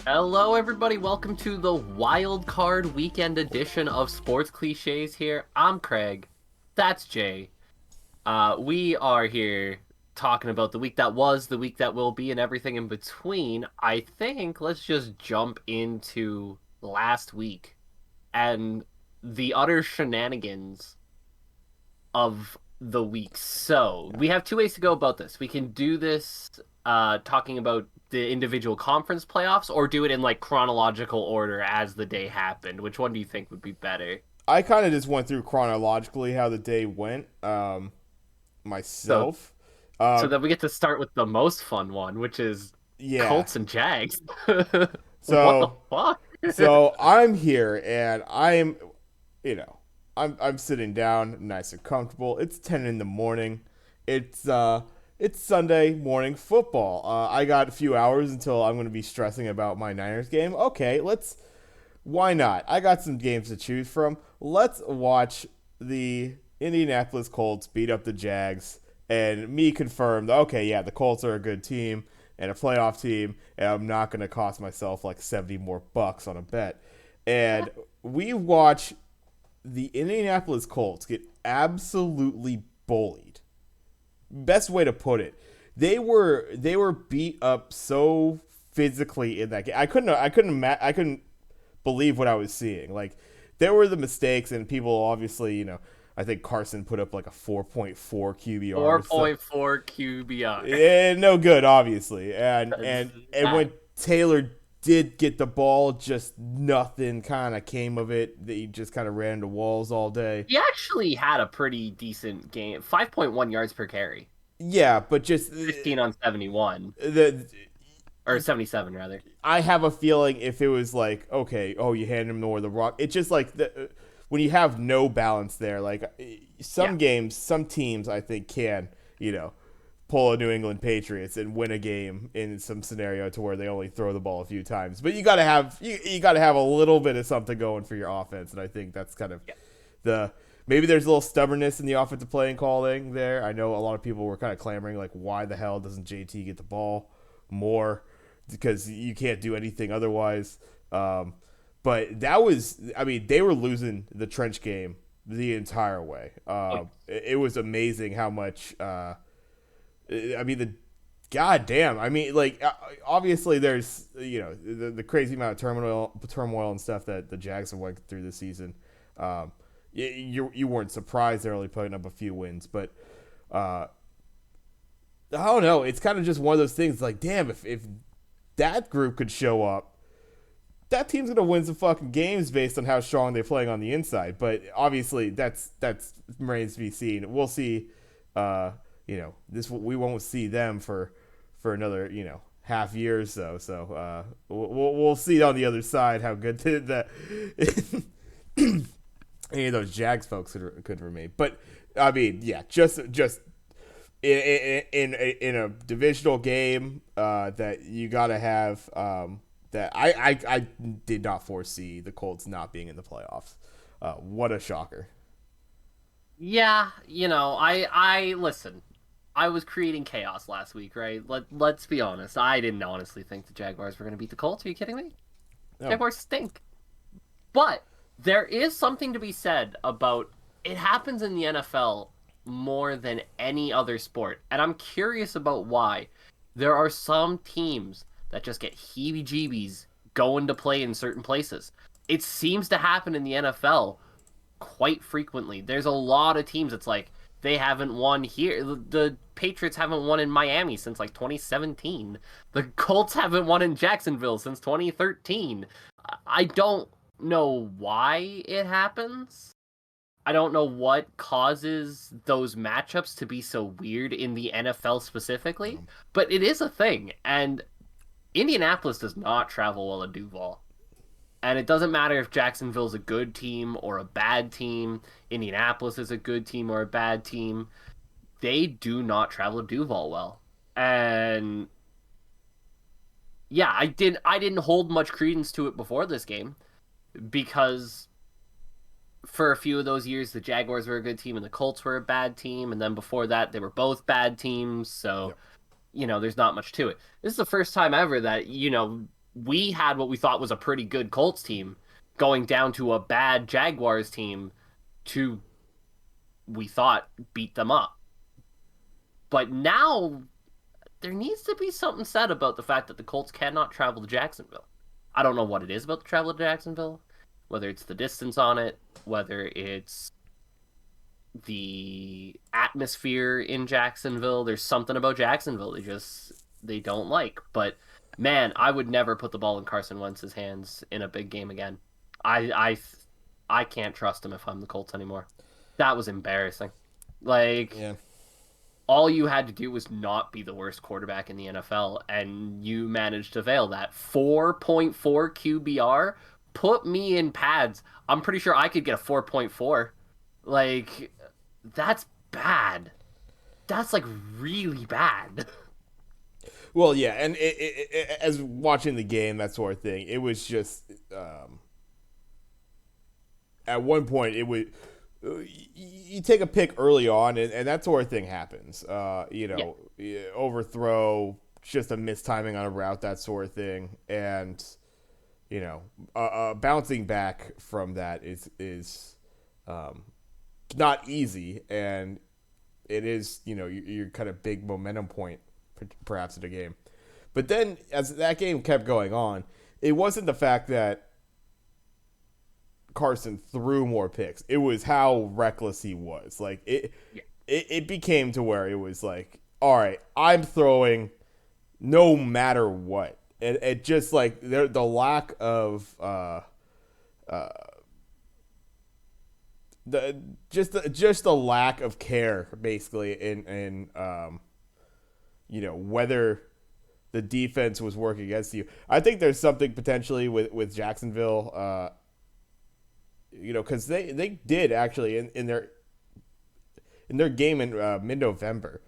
Hello, everybody. Welcome to the Wildcard Weekend edition of Sports Clichés here. I'm Craig. That's Jay. We are here talking about the week that was, the week that will be, and everything in between. I think let's just jump into last week and the utter shenanigans of the week. So we have two ways to go about this. We can do this talking about the individual conference playoffs, or do it in like chronological order as the day happened. Which one do you think would be better? I kind of just went through chronologically how the day went So myself. so Uh, that we get to start with the most fun one, which is yeah. Colts and Jags. What the So fuck? so I'm here and you know, I'm sitting down, nice and comfortable. It's 10 in the morning. It's Sunday morning football. I got a few hours until I'm going to be stressing about my Niners game. Okay, let's why not? I got some games to choose from. Let's watch the Indianapolis Colts beat up the Jags and me confirm that, okay, yeah, the Colts are a good team and a playoff team, and I'm not going to cost myself like 70 more bucks on a bet. And we watch the Indianapolis Colts get absolutely bullied. Best way to put it. They were beat up so physically in that game. I couldn't believe what I was seeing. Like there were the mistakes, and people obviously, I think Carson put up like a 4.4 QBR. So 4.4 QBR. no good, obviously. And That's and and that. when Taylor did get the ball, just nothing kind of came of it. He just kind of ran into walls all day. He actually had a pretty decent game. 5.1 yards per carry. Yeah, but just 15 on 71. the Or 77 rather. I have a feeling if it was like, okay, oh, you hand him more the rock, it's just like when you have no balance there. Like Yeah. some games, some teams, I think can pull a New England Patriots and win a game in some scenario to where they only throw the ball a few times. But you got to have a little bit of something going for your offense, and I think that's kind of Yeah. the maybe there's a little stubbornness in the offensive play and calling there. I know a lot of people were kind of clamoring like, why the hell doesn't JT get the ball more? Because you can't do anything otherwise. But that was, I mean, they were losing the trench game the entire way. Oh, It was amazing how much. I mean, the goddamn. I mean, like obviously there's the crazy amount of turmoil and stuff that the Jags have went through this season. You weren't surprised they're only putting up a few wins, but I don't know. It's kind of just one of those things. Like, damn, if that group could show up, that team's gonna win some fucking games based on how strong they're playing on the inside. But obviously, that's remains to be seen. We'll see. This we won't see them for another half year or so. So we'll see on the other side how good that any of those Jags folks could remain. But I mean, yeah, just in a divisional game that you gotta have that I did not foresee the Colts not being in the playoffs. What a shocker! yeah, I listen. I was creating chaos last week, right? Let's be honest. I didn't honestly think the Jaguars were going to beat the Colts. Are you kidding me? No, Jaguars stink. But there is something to be said about it happens in the NFL more than any other sport. And I'm curious about why. There are some teams that just get heebie-jeebies going to play in certain places. It seems to happen in the NFL quite frequently. There's a lot of teams it's like they haven't won here. The Patriots haven't won in Miami since like 2017. The Colts haven't won in Jacksonville since 2013. I don't know why it happens. I don't know what causes those matchups to be so weird in the NFL specifically, but it is a thing. And Indianapolis does not travel well to Duval. And it doesn't matter if Jacksonville's a good team or a bad team, Indianapolis is a good team or a bad team. They do not travel to Duval well. And yeah, I didn't hold much credence to it before this game because for a few of those years the Jaguars were a good team and the Colts were a bad team, and then before that they were both bad teams. So yep. there's not much to it. This is the first time ever that we had what we thought was a pretty good Colts team going down to a bad Jaguars team to, we thought, beat them up. But now there needs to be something said about the fact that the Colts cannot travel to Jacksonville. I don't know what it is about the travel to Jacksonville, whether it's the distance on it, whether it's the atmosphere in Jacksonville. There's something about Jacksonville they don't like. But man, I would never put the ball in Carson Wentz's hands in a big game again. I I can't trust him if I'm the Colts anymore. That was embarrassing. Like, Yeah. all you had to do was not be the worst quarterback in the NFL, and you managed to veil that. 4.4 QBR, put me in pads. I'm pretty sure I could get a 4.4. Like, that's bad. That's like really bad. Well, yeah, and as watching the game, that sort of thing, it was just at one point it would you take a pick early on, and that sort of thing happens. Yeah. Overthrow, just a mistiming on a route, that sort of thing, and bouncing back from that is not easy, and it is your kind of big momentum point perhaps in the game. But then as that game kept going on, it wasn't the fact that Carson threw more picks. It was how reckless he was. Like Yeah. it became to where it was like, all right, I'm throwing no matter what. And it just like the lack of the lack of care basically in whether the defense was working against you. I think there's something potentially with Jacksonville, because they did actually in their game in mid-November.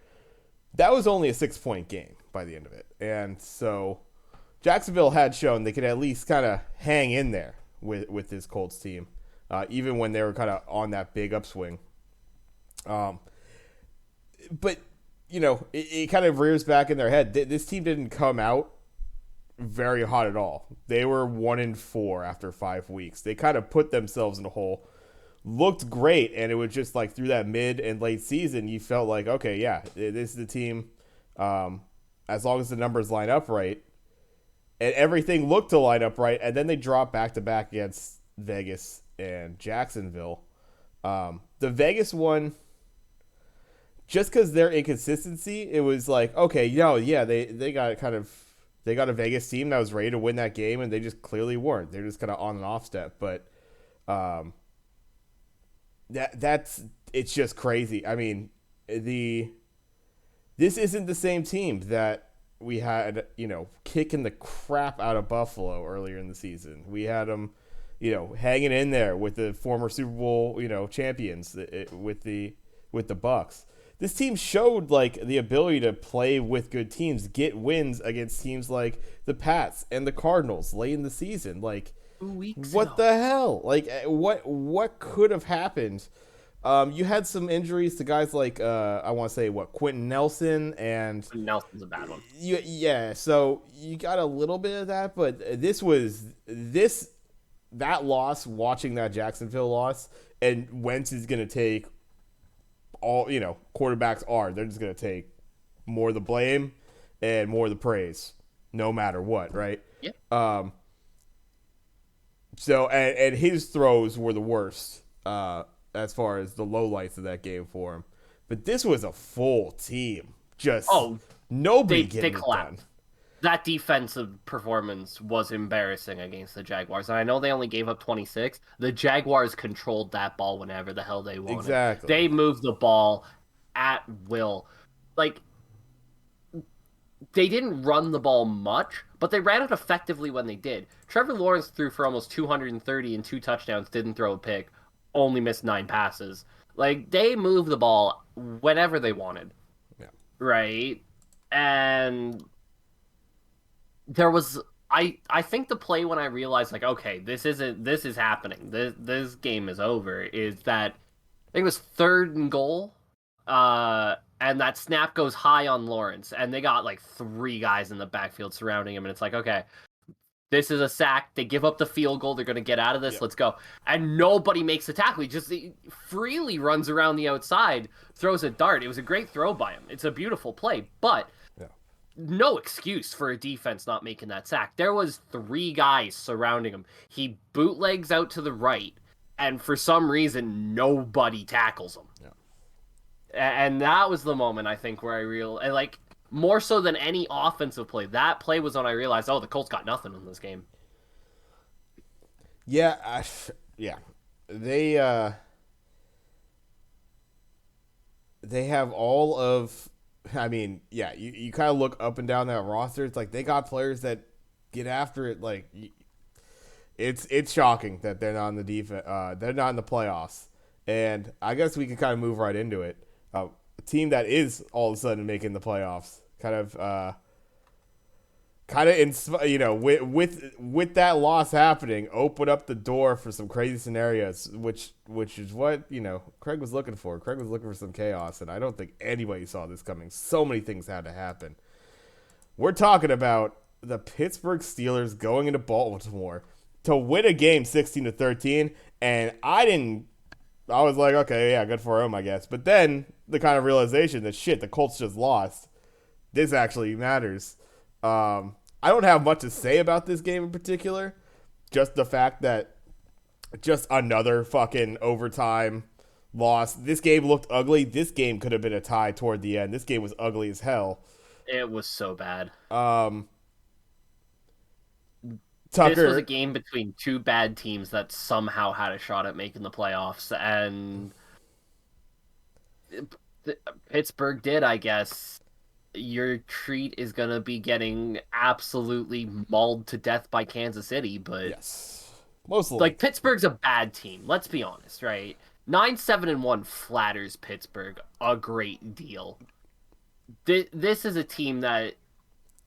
That was only a 6-point game by the end of it, and so Jacksonville had shown they could at least kind of hang in there with this Colts team, even when they were kind of on that big upswing. But it kind of rears back in their head. This team didn't come out very hot at all. They were 1-4 after 5 weeks. They kind of put themselves in a hole. Looked great, and it was just like through that mid and late season, you felt like, okay, yeah, this is the team. As long as the numbers line up right, and everything looked to line up right, and then they dropped back to back against Vegas and Jacksonville. The Vegas one, just because their inconsistency, it was like, okay, they got a Vegas team that was ready to win that game, and they just clearly weren't. They're just kind of on and off step, but it's just crazy. I mean, this isn't the same team that we had, kicking the crap out of Buffalo earlier in the season. We had them, hanging in there with the former Super Bowl, champions with the Bucks. This team showed like the ability to play with good teams, get wins against teams like the Pats and the Cardinals late in the season. Like, 2 weeks what ago. the hell? Like, what could have happened? You had some injuries to guys like I want to say Quentin Nelson and Nelson's a bad one. yeah. So you got a little bit of that, but that loss, watching that Jacksonville loss, and Wentz is going to take all, quarterbacks they're just going to take more of the blame and more of the praise, no matter what, right? Yeah. So and his throws were the worst as far as the lowlights of that game for him. But this was a full team, just nobody they getting it collapsed. done. That defensive performance was embarrassing against the Jaguars. And I know they only gave up 26. The Jaguars controlled that ball whenever the hell they wanted. Exactly. They moved the ball at will. Like, they didn't run the ball much, but they ran it effectively when they did. Trevor Lawrence threw for almost 230 and 2 touchdowns, didn't throw a pick, only missed 9 passes. Like, they moved the ball whenever they wanted. Yeah. Right? And there was I think the play when I realized, like, okay, this is happening. This game is over, is that I think it was 3rd and goal. And that snap goes high on Lawrence, and they got like 3 guys in the backfield surrounding him, and it's like, okay, This is a sack. They give up the field goal. They're going to get out of this. Yep. Let's go. And nobody makes a tackle. He freely runs around the outside, throws a dart. It was a great throw by him. It's a beautiful play, but Yeah. no excuse for a defense not making that sack. There was 3 guys surrounding him. He bootlegs out to the right, and for some reason, nobody tackles him. Yeah. And that was the moment, I think, where I realized, like, more so than any offensive play, that play was when I realized, oh, the Colts got nothing in this game. Yeah, yeah. They have all of. I mean, yeah. You kind of look up and down that roster. It's like they got players that get after it. Like it's shocking that they're not in the defense. They're not in the playoffs. And I guess we can kind of move right into it. A team that is all of a sudden making the playoffs, with that loss happening, open up the door for some crazy scenarios, which is what Craig was looking for. Craig was looking for some chaos, and I don't think anybody saw this coming. So many things had to happen. We're talking about the Pittsburgh Steelers going into Baltimore to win a game 16-13, and I was like, okay, yeah, good for him, I guess. But then the kind of realization that shit, the Colts just lost. This actually matters. I don't have much to say about this game in particular. Just the fact that just another fucking overtime loss. This game looked ugly. This game could have been a tie toward the end. This game was ugly as hell. It was so bad. Tucker, this was a game between 2 bad teams that somehow had a shot at making the playoffs, and Pittsburgh did, I guess. Your treat is going to be getting absolutely mauled to death by Kansas City, but yes, mostly. Like, Pittsburgh's a bad team, let's be honest, right? 9-7-1 flatters Pittsburgh a great deal. This is a team that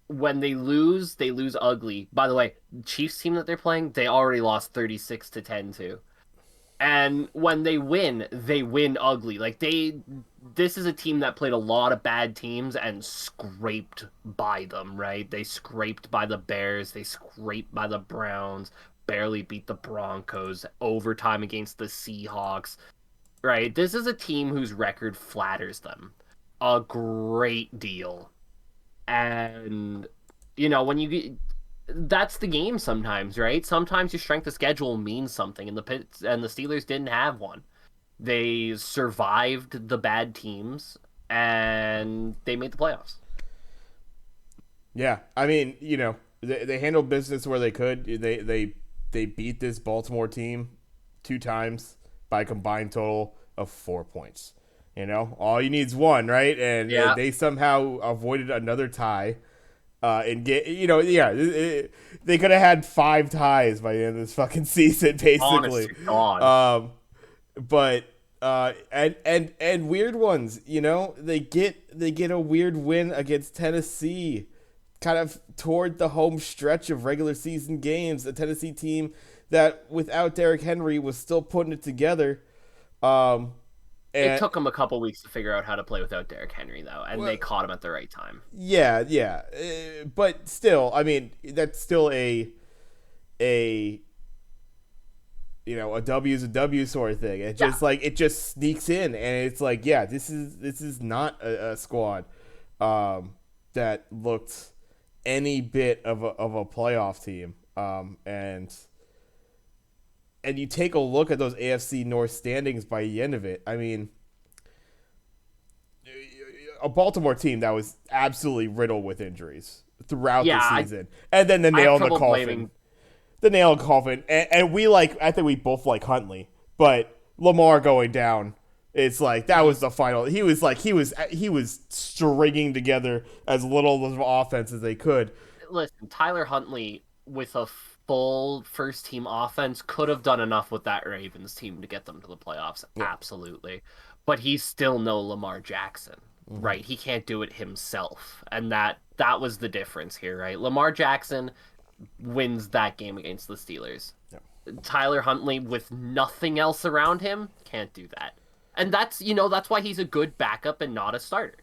when they lose ugly. By the way, Chiefs team that they're playing, they already lost 36-10 to. And when they win ugly. Like, this is a team that played a lot of bad teams and scraped by them, right? They scraped by the Bears, they scraped by the Browns, barely beat the Broncos, overtime against the Seahawks, right? This is a team whose record flatters them a great deal. And, when you get... That's the game sometimes, right? Sometimes your strength of schedule means something, and the Steelers didn't have one. They survived the bad teams, and they made the playoffs. Yeah, I mean, they handled business where they could. They beat this Baltimore team 2 times by a combined total of 4 points. All you need is one, right? And they somehow avoided another tie. And get they could have had 5 ties by the end of this fucking season, basically. But and weird ones, they get a weird win against Tennessee, kind of toward the home stretch of regular season games. A Tennessee team that without Derrick Henry was still putting it together. It took them a couple weeks to figure out how to play without Derrick Henry, though, and they caught him at the right time. Yeah. But still, I mean, that's still a W is a W sort of thing. It just it just sneaks in, and it's like, yeah, this is not a squad that looked any bit of a playoff team. And you take a look at those AFC North standings by the end of it. I mean, a Baltimore team that was absolutely riddled with injuries throughout the season. And then the nail in the coffin. The nail in the coffin. And I think we both like Huntley. But Lamar going down, it's like, that was the final. He was stringing together as little of an offense as they could. Listen, Tyler Huntley with a full first-team offense could have done enough with that Ravens team to get them to the playoffs, absolutely. But he's still no Lamar Jackson, right? He can't do it himself, and that was the difference here, right? Lamar Jackson wins that game against the Steelers. Yeah. Tyler Huntley, with nothing else around him, can't do that. And that's why he's a good backup and not a starter,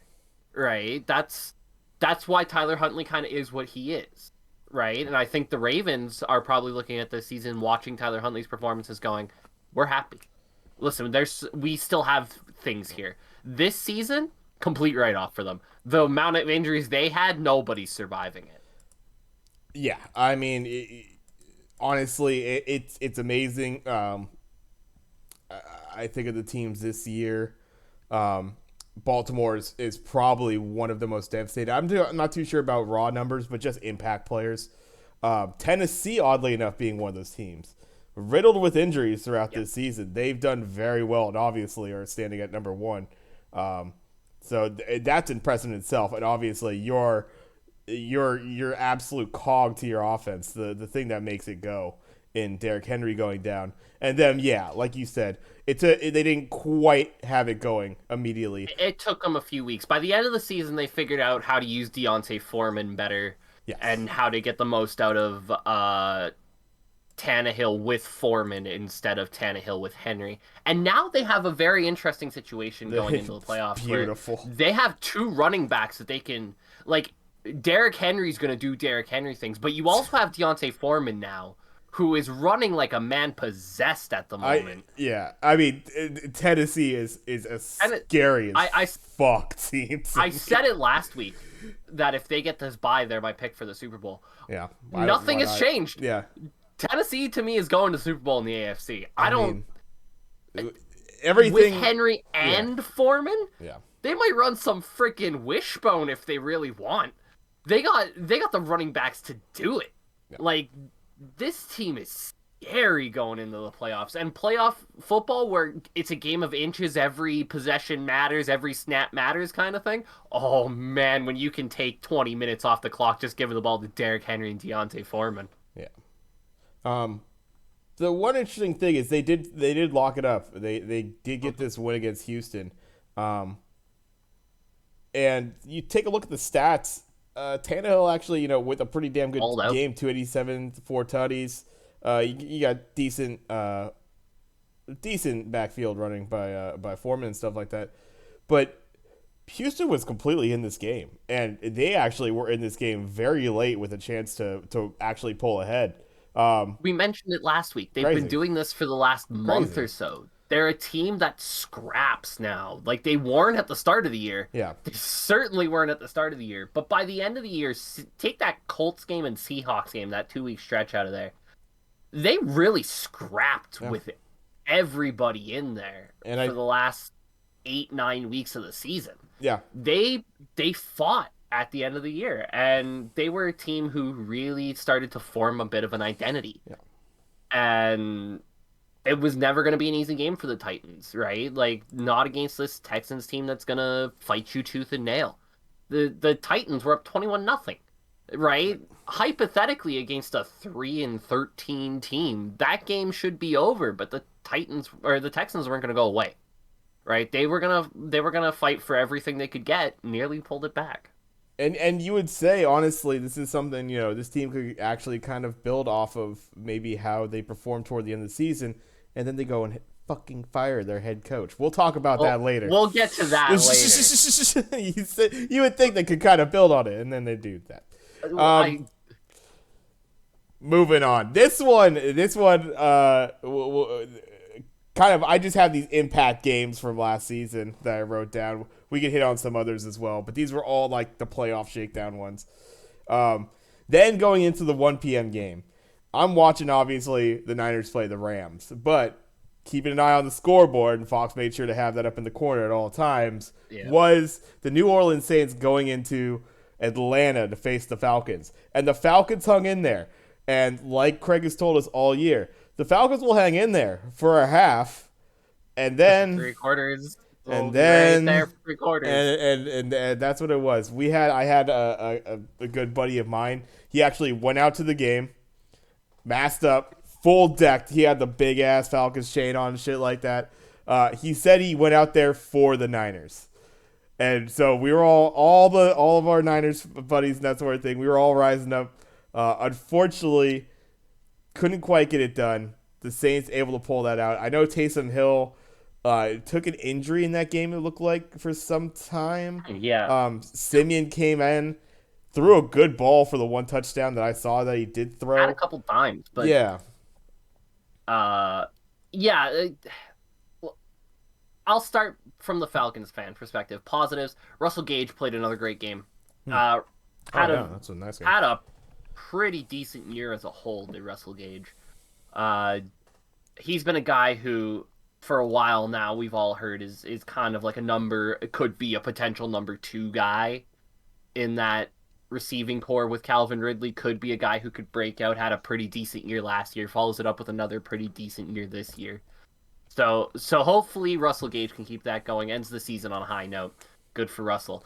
right? That's why Tyler Huntley kind of is what he is. right? And I think the Ravens are probably looking at this season, watching Tyler Huntley's performances, going, "We're happy. Listen, we still have things here. This season, complete write-off for them. The amount of injuries they had, nobody's surviving it." Yeah, I mean, honestly, it's amazing. I think of the teams this year. Baltimore is probably one of the most devastated. I'm not too sure about raw numbers, but just impact players. Tennessee, oddly enough, being one of those teams. Riddled with injuries throughout this season. They've done very well and obviously are standing at number one. So that's impressive in itself. And obviously your absolute cog to your offense, the thing that makes it go in Derrick Henry going down. And then, yeah, like you said, they didn't quite have it going immediately. It took them a few weeks. By the end of the season, they figured out how to use Deontay Foreman better, Yes. and how to get the most out of Tannehill with Foreman instead of Tannehill with Henry. And now they have a very interesting situation going into the playoffs. Beautiful. Where they have two running backs that they can, like, Derrick Henry's going to do Derrick Henry things, but you also have Deontay Foreman now, who is running like a man possessed at the moment. I mean, Tennessee is as scary as fuck team. I said it last week that if they get this bye, they're my pick for the Super Bowl. Yeah. Nothing has changed. Yeah. Tennessee, to me, is going to the Super Bowl in the AFC. I don't... Everything... With Henry and Foreman? Yeah. They might run some freaking wishbone if they really want. They got the running backs to do it. Yeah. Like, this team is scary going into the playoffs. And playoff football, where it's a game of inches, every possession matters, every snap matters kind of thing. Oh, man, when you can take 20 minutes off the clock just giving the ball to Derrick Henry and Deontay Foreman. Yeah. The one interesting thing is they did lock it up. They did get this win against Houston. And you take a look at the stats. Tannehill actually, with a pretty damn good game, 287, 4 tutties. You got decent backfield running by Foreman and stuff like that. But Houston was completely in this game, and they actually were in this game very late with a chance to actually pull ahead. We mentioned it last week. They've been doing this for the last month or so. They're a team that scraps now. Like, they weren't at the start of the year. Yeah. They certainly weren't at the start of the year. But by the end of the year, take that Colts game and Seahawks game, that 2-week stretch out of there. They really scrapped with everybody in there for the last 8-9 weeks of the season. Yeah. They fought at the end of the year, and they were a team who really started to form a bit of an identity. Yeah. And it was never going to be an easy game for the Titans, right? Like, not against this Texans team that's going to fight you tooth and nail. The Titans were up 21-0, right? Hypothetically, against a 3-13 team, that game should be over, but the Texans weren't going to go away, right? They were gonna fight for everything they could get, nearly pulled it back. And you would say, honestly, this is something, this team could actually kind of build off of maybe how they performed toward the end of the season, and then they go and fucking fire their head coach. We'll talk about that later. We'll get to that later. You would think they could kind of build on it, and then they do that. Moving on. This one, kind of, I just have these impact games from last season that I wrote down. We can hit on some others as well, but these were all like the playoff shakedown ones. Then going into the 1 p.m. game, I'm watching, obviously, the Niners play the Rams, but keeping an eye on the scoreboard, and Fox made sure to have that up in the corner at all times, was the New Orleans Saints going into Atlanta to face the Falcons. And the Falcons hung in there. And like Craig has told us all year, the Falcons will hang in there for a half, and then 3/4, and then right there for 3/4, and that's what it was. I had a good buddy of mine. He actually went out to the game, masked up, full decked. He had the big ass Falcons chain on and shit like that. He said he went out there for the Niners. And so we were all of our Niners buddies and that sort of thing. We were all rising up. Unfortunately, couldn't quite get it done. The Saints able to pull that out. I know Taysom Hill took an injury in that game, it looked like, for some time. Yeah. Simeon came in, threw a good ball for the one touchdown that I saw that he did Had a throw. couple times, but Yeah, uh, yeah. Well, I'll start from the Falcons fan perspective. Positives: Russell Gage played another great game. Uh, oh had yeah, a that's a nice game. had a pretty decent year as a whole. Did Russell Gage? Uh, he's been a guy who, for a while now, we've all heard is kind of like a number. It could be a potential number two guy in that receiving core with Calvin Ridley. Could be a guy who could break out. Had a pretty decent year last year. Follows it up with another pretty decent year this year. So hopefully Russell Gage can keep that going. Ends the season on a high note. Good for Russell.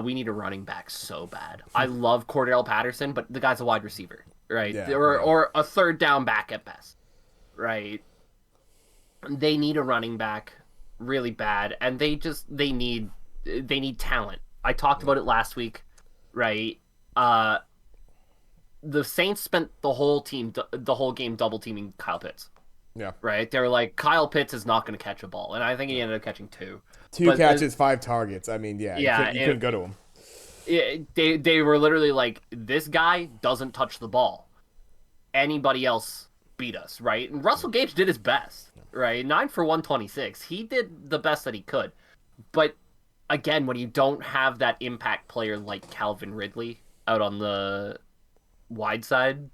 We need a running back so bad. I love Cordell Patterson, but the guy's a wide receiver, right? Yeah, Or yeah. or a third down back at best, right? They need a running back really bad, and they need talent. I talked about it last week, right? Uh, the Saints spent the whole game double teaming Kyle Pitts, Yeah. right? They were like, Kyle Pitts is not going to catch a ball, and I think he ended up catching two. Two But catches, 5 targets. I mean, yeah, yeah, you couldn't go to him. they were literally like, this guy doesn't touch the ball. Anybody else beat us, right? And Russell Gage did his best, right? 9 for 126. He did the best that he could. But again, when you don't have that impact player like Calvin Ridley out on the wide side,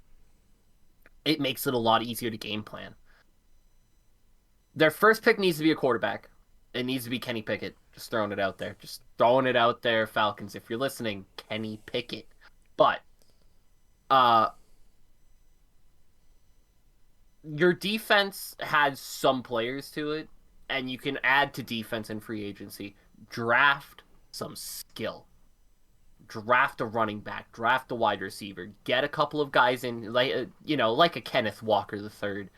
it makes it a lot easier to game plan. Their first pick needs to be a quarterback. It needs to be Kenny Pickett. Just throwing it out there. Just throwing it out there, Falcons. If you're listening, Kenny Pickett. But uh your defense has some players to it, and you can add to defense and free agency. Draft some skill. Draft a running back. Draft a wide receiver. Get a couple of guys in, like like a Kenneth Walker the third.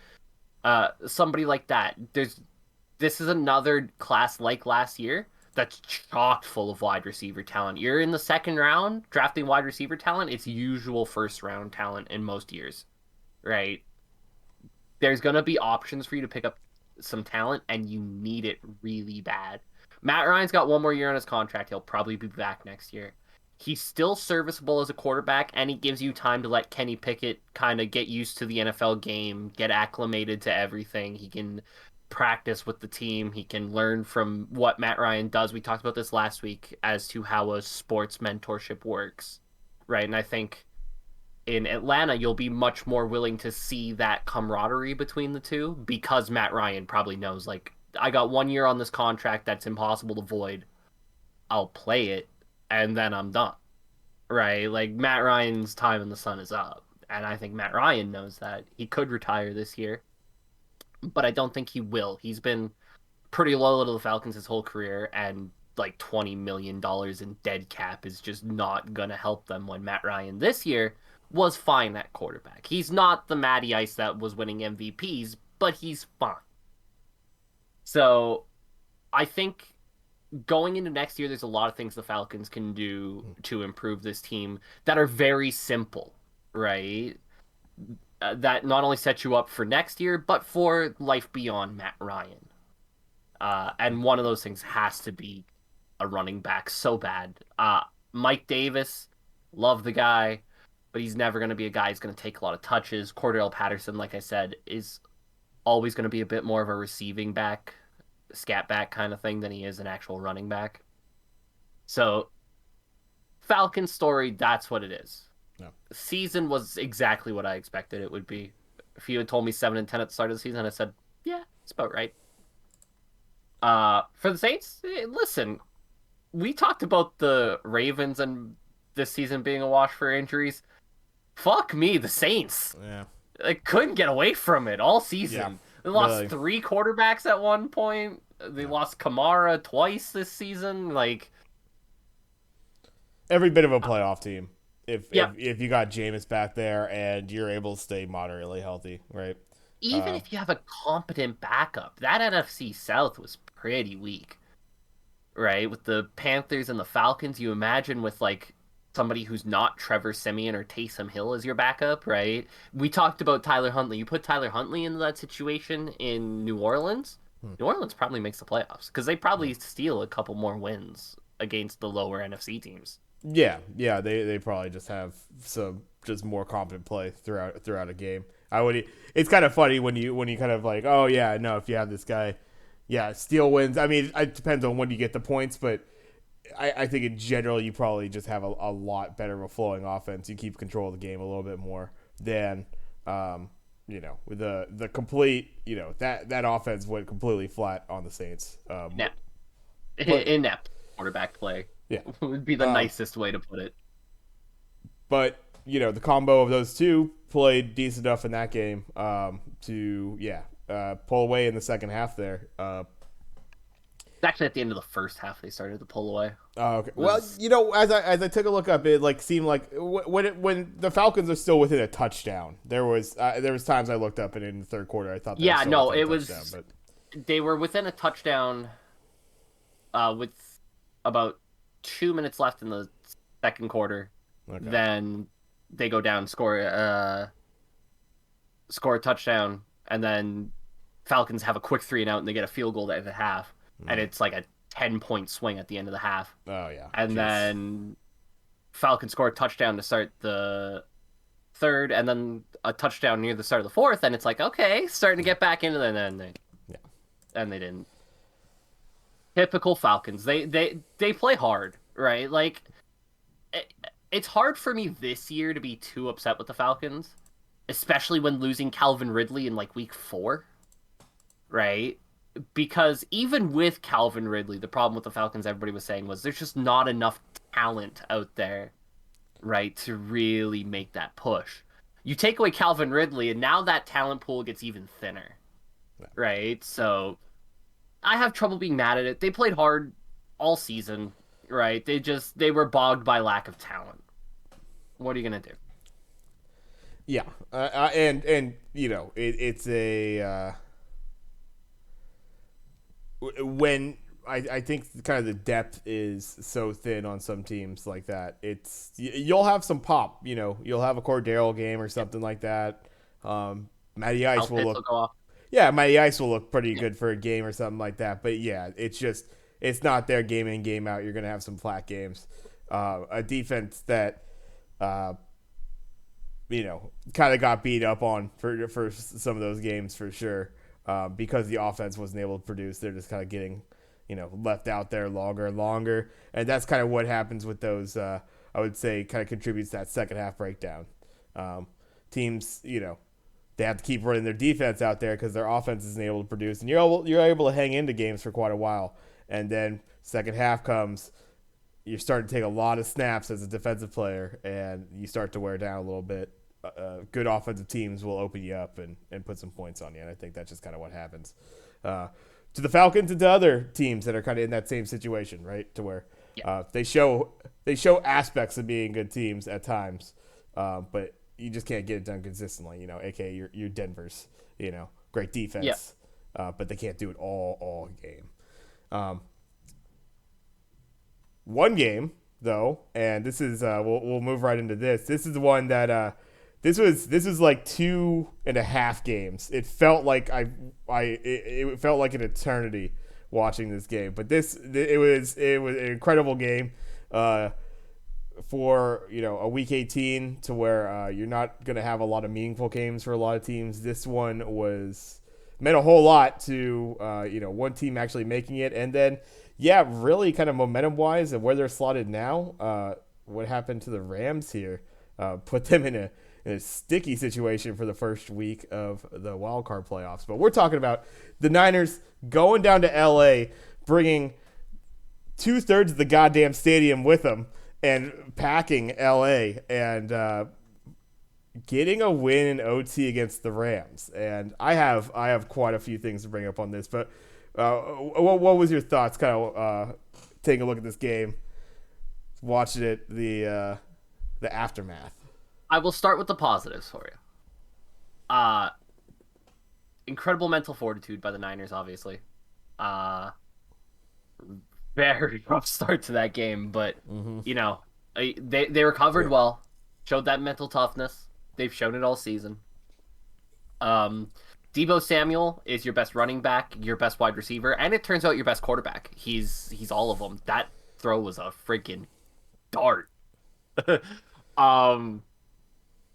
Somebody like that. This is another class like last year that's chocked full of wide receiver talent. You're in the second round drafting wide receiver talent. It's usual first round talent in most years, right? There's going to be options for you to pick up some talent, and you need it really bad. Matt Ryan's got one more year on his contract. He'll probably be back next year. He's still serviceable as a quarterback, and he gives you time to let Kenny Pickett kind of get used to the NFL game, get acclimated to everything. He can practice with the team. He can learn from what Matt Ryan does. We talked about this last week as to how a sports mentorship works, right? And I think in Atlanta, you'll be much more willing to see that camaraderie between the two because Matt Ryan probably knows, like, I got 1 year on this contract that's impossible to void. I'll play it, and then I'm done. Right? Like, Matt Ryan's time in the sun is up. And I think Matt Ryan knows that. He could retire this year, but I don't think he will. He's been pretty loyal to the Falcons his whole career, and like $20 million in dead cap is just not going to help them when Matt Ryan this year was fine at quarterback. He's not the Matty Ice that was winning MVPs, but he's fine. So I think going into next year, there's a lot of things the Falcons can do to improve this team that are very simple, right? That not only set you up for next year, but for life beyond Matt Ryan. And one of those things has to be a running back so bad. Mike Davis, love the guy, but he's never going to be a guy who's going to take a lot of touches. Cordell Patterson, like I said, is always going to be a bit more of a receiving back, scat back kind of thing than he is an actual running back. So, Falcon story, that's what it is. No. Season was exactly what I expected it would be. If you had told me 7-10 at the start of the season, I said, yeah, it's about right. For the Saints, listen, we talked about the Ravens and this season being a wash for injuries. Fuck me, the Saints. Yeah. They couldn't get away from it all season. Yeah, They lost really. 3 quarterbacks at one point. They lost Kamara twice this season. Like, Every bit of a playoff team. Yeah. If you got Jameis back there and you're able to stay moderately healthy, right? even if you have a competent backup, that NFC South was pretty weak, right? With the Panthers and the Falcons, you imagine with like somebody who's not Trevor Siemian or Taysom Hill as your backup, right? We talked about Tyler Huntley. You put Tyler Huntley into that situation in New Orleans, New Orleans probably makes the playoffs because they probably steal a couple more wins against the lower NFC teams. Yeah. They probably just have some just more competent play throughout a game. I would. It's kind of funny when you kind of like, oh yeah, no, if you have this guy, yeah, Steele wins. I mean, it depends on when you get the points, but I think in general you probably just have a lot better of a flowing offense. You keep control of the game a little bit more than with the complete that offense went completely flat on the Saints. Inept, But inept quarterback play yeah, would be the um, nicest way to put it. but the combo of those two played decent enough in that game to pull away in the second half there. It's actually at the end of the first half they started to pull away. Okay. Well, Was as I took a look up, it like seemed like when the Falcons are still within a touchdown. There was times I looked up and in the third quarter I thought they were Yeah, still no, within a it touchdown, was but they were within a touchdown with about 2 minutes left in the second quarter. okay. Then they go down, score a touchdown, and then Falcons have a quick 3-and-out, and they get a field goal at the half, and Mm. it's like a 10-point swing at the end of the half, Oh yeah. and Jeez. then Falcons score a touchdown to start the third, and then a touchdown near the start of the fourth, and it's like, okay, starting to get back into it, and then Yeah. they didn't. Typical Falcons. They play hard, right? Like it, it's hard for me this year to be too upset with the Falcons, especially when losing Calvin Ridley in like week 4, right? Because even with Calvin Ridley, the problem with the Falcons, everybody was saying, was there's just not enough talent out there, right, to really make that push. You take away Calvin Ridley, and now that talent pool gets even thinner, Yeah. right? So I have trouble being mad at it. They played hard all season, right? They were bogged by lack of talent. What are you gonna do? Yeah. And it's a when I think kind of the depth is so thin on some teams like that. You'll have some pop. You'll have a Cordero game or something like that. Matty Ice Health will hits will look go off. Yeah, Matty Ice will look pretty Yeah, good for a game or something like that. But yeah, it's not their game in game out. You're gonna have some flat games. A defense that uh, kind of got beat up on for some of those games for sure. Because the offense wasn't able to produce, they're just kind of getting left out there longer and longer, and that's kind of what happens with those. I would say kind of contributes to that second half breakdown. Teams, they have to keep running their defense out there because their offense isn't able to produce, and you're able to hang into games for quite a while, and then second half comes, you're starting to take a lot of snaps as a defensive player, and you start to wear down a little bit. Good offensive teams will open you up and put some points on you, and I think that's just kind of what happens to the Falcons and to other teams that are kind of in that same situation, right? To where yeah, they show aspects of being good teams at times, but you just can't get it done consistently. AKA your Denver's, great yeah. defense, but they can't do it all game. Um, One game though, and this is we'll move right into this. This is the one that this was like 2.5 games. It felt like it felt like an eternity watching this game. But it was an incredible game for a week 18 to where you're not gonna have a lot of meaningful games for a lot of teams. This one was meant a whole lot to one team actually making it, and then really kind of momentum wise and where they're slotted now. What happened to the Rams here put them in a sticky situation for the first week of the wild card playoffs. But we're talking about the Niners going down to LA, bringing 2/3 of the goddamn stadium with them, and packing LA and getting a win in OT against the Rams. And I have quite a few things to bring up on this, but what was your thoughts? Kind of taking a look at this game, watching it, the aftermath. I will start with the positives for you. Uh Incredible mental fortitude by the Niners, obviously. Uh Very rough start to that game, but Mm-hmm. they recovered Yeah. well, showed that mental toughness. They've shown it all season. Um, Debo Samuel is your best running back, your best wide receiver, and it turns out your best quarterback. He's all of them. That throw was a freaking dart. um,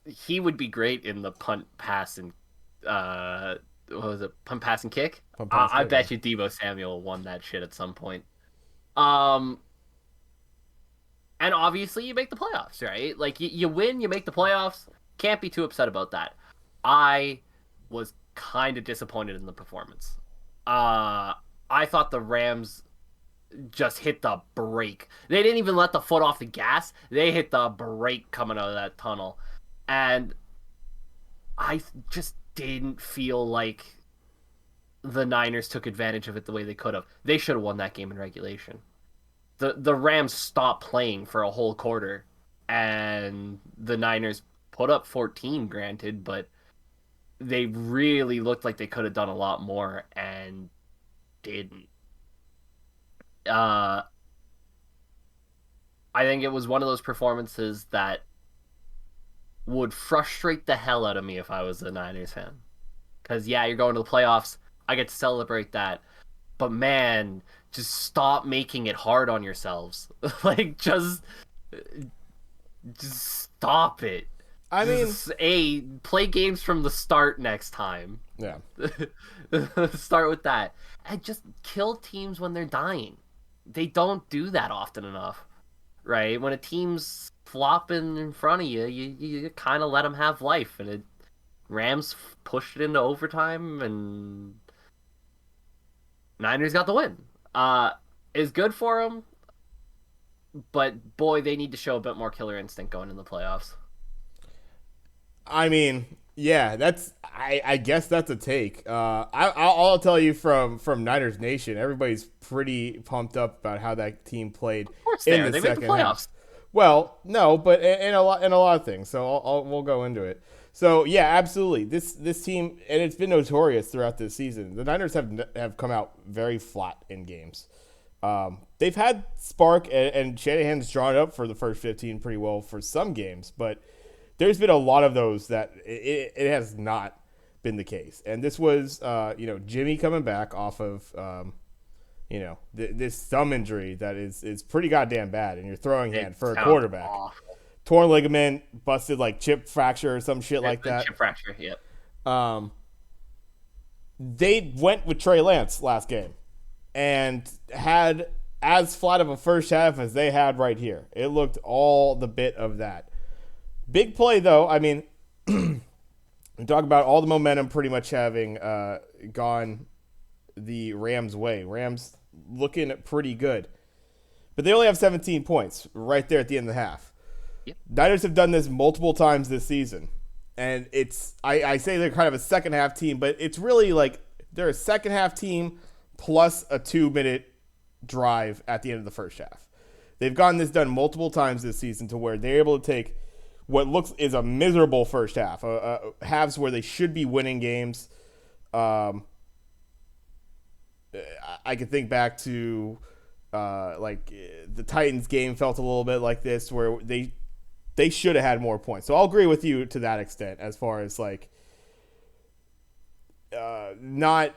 he would be great in the punt, pass, and what was it? Punt, pass, and kick. Pump pass I kick, yeah. bet you Debo Samuel won that shit at some point. Um, and obviously you make the playoffs, right? Like you win, you make the playoffs. Can't be too upset about that. I was kind of disappointed in the performance. Uh, I thought the Rams just hit the brake. They didn't even let the foot off the gas. They hit the brake coming out of that tunnel. And I just didn't feel like the Niners took advantage of it the way they could have. They should have won that game in regulation. The Rams stopped playing for a whole quarter, and the Niners put up 14, granted, but they really looked like they could have done a lot more and didn't. Uh, I think it was one of those performances that would frustrate the hell out of me if I was a Niners fan. Because, yeah, you're going to the playoffs. I get to celebrate that. But, man, just stop making it hard on yourselves. Like, just stop it. I mean, Just, play games from the start next time. yeah. Start with that. And just kill teams when they're dying. They don't do that often enough, right? When a team's flopping in front of you, you kind of let them have life. And Rams pushed it into overtime, and Niners got the win. Is good for them, but boy, they need to show a bit more killer instinct going in the playoffs. I mean, yeah, that's. I guess that's a take. I'll tell you from Niners Nation, everybody's pretty pumped up about how that team played Of course they in are. the They made the second half. playoffs. Well, no, but in a lot of things. So we'll go into it. So yeah, absolutely. This team, and it's been notorious throughout this season. The Niners have come out very flat in games. They've had spark, and Shanahan's drawn it up for the first 15 pretty well for some games, but there's been a lot of those that it has not been the case. And this was, Jimmy coming back off of, this thumb injury that is pretty goddamn bad in your throwing hand for a quarterback. Awful. Torn ligament, busted like chip fracture or some shit like that. Chip fracture, yep. They went with Trey Lance last game and had as flat of a first half as they had right here. It looked all the bit of that. Big play, though. I mean, talk about all the momentum pretty much having gone the Rams' way. Rams looking pretty good. But they only have 17 points right there at the end of the half. Yep. Niners have done this multiple times this season. And I say they're kind of a second half team, but it's really like they're a second half team plus a 2-minute drive at the end of the first half. They've gotten this done multiple times this season to where they're able to take what looks is a miserable first half, halves where they should be winning games. I can think back to the Titans game felt a little bit like this, where they should have had more points. So I'll agree with you to that extent, as far as like not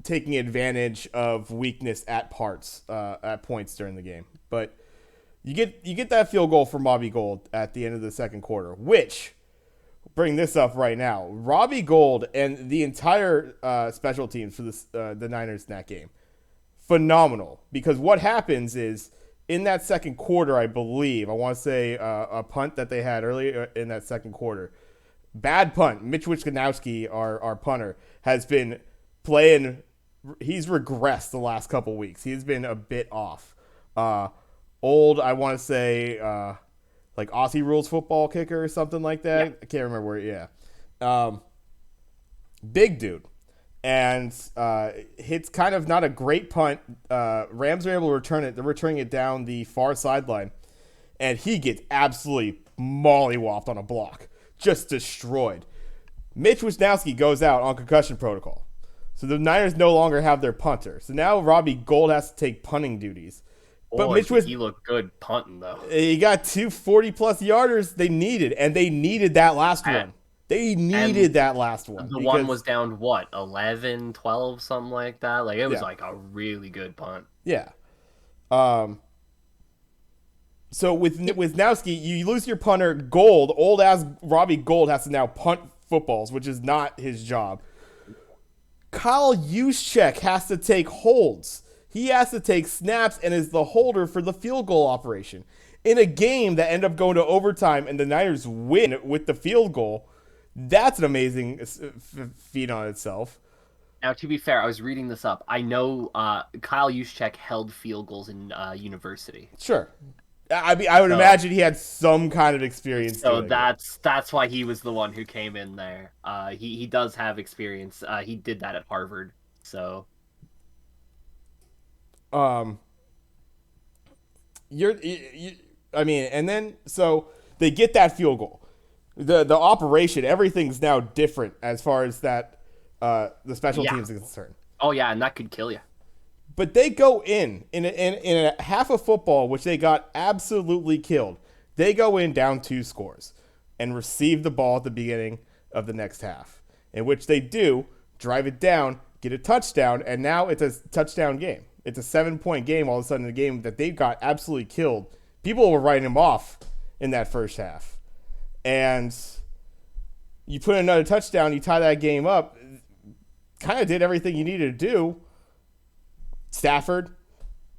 taking advantage of weakness at points during the game, but. You get that field goal from Robbie Gould at the end of the second quarter, which, bring this up right now, Robbie Gould and the entire special teams for the Niners in that game, phenomenal. Because what happens is, in that second quarter, I want to say a punt that they had earlier in that second quarter, bad punt. Mitch Wiskonowski, our punter, has been playing, he's regressed the last couple weeks. He's been a bit off. Old, I want to say, like Aussie rules football kicker or something like that. Yeah. I can't remember where. Yeah, big dude, and hits kind of not a great punt. Rams are able to return it. They're returning it down the far sideline, and he gets absolutely mollywopped on a block, just destroyed. Mitch Wisnowski goes out on concussion protocol, so the Niners no longer have their punter. So now Robbie Gould has to take punting duties. But Mitch he looked good punting, though. He got 2 40-plus yarders they needed, and they needed that last one. They needed that last one. The one was down, 11, 12, something like that? Like, it was like a really good punt. Yeah. So with Wisnowski, you lose your punter. Gold, old ass Robbie Gold, has to now punt footballs, which is not his job. Kyle Juszczyk has to take holds. He has to take snaps and is the holder for the field goal operation. In a game that ended up going to overtime and the Niners win with the field goal, that's an amazing feat on itself. Now, to be fair, I was reading this up. I know Kyle Juszczyk held field goals in university. Sure. I mean, I would imagine he had some kind of experience. So that's why he was the one who came in there. He does have experience. He did that at Harvard. So, I mean, and then so they get that field goal. The operation, everything's now different as far as that the special teams is concerned. Oh yeah, and that could kill you. But they go in a half of football, which they got absolutely killed. They go in down 2 scores and receive the ball at the beginning of the next half, in which they do drive it down, get a touchdown, and now it's a touchdown game. It's a 7-point game all of a sudden in a game that they got absolutely killed. People were writing them off in that first half. And you put in another touchdown, you tie that game up, kind of did everything you needed to do. Stafford,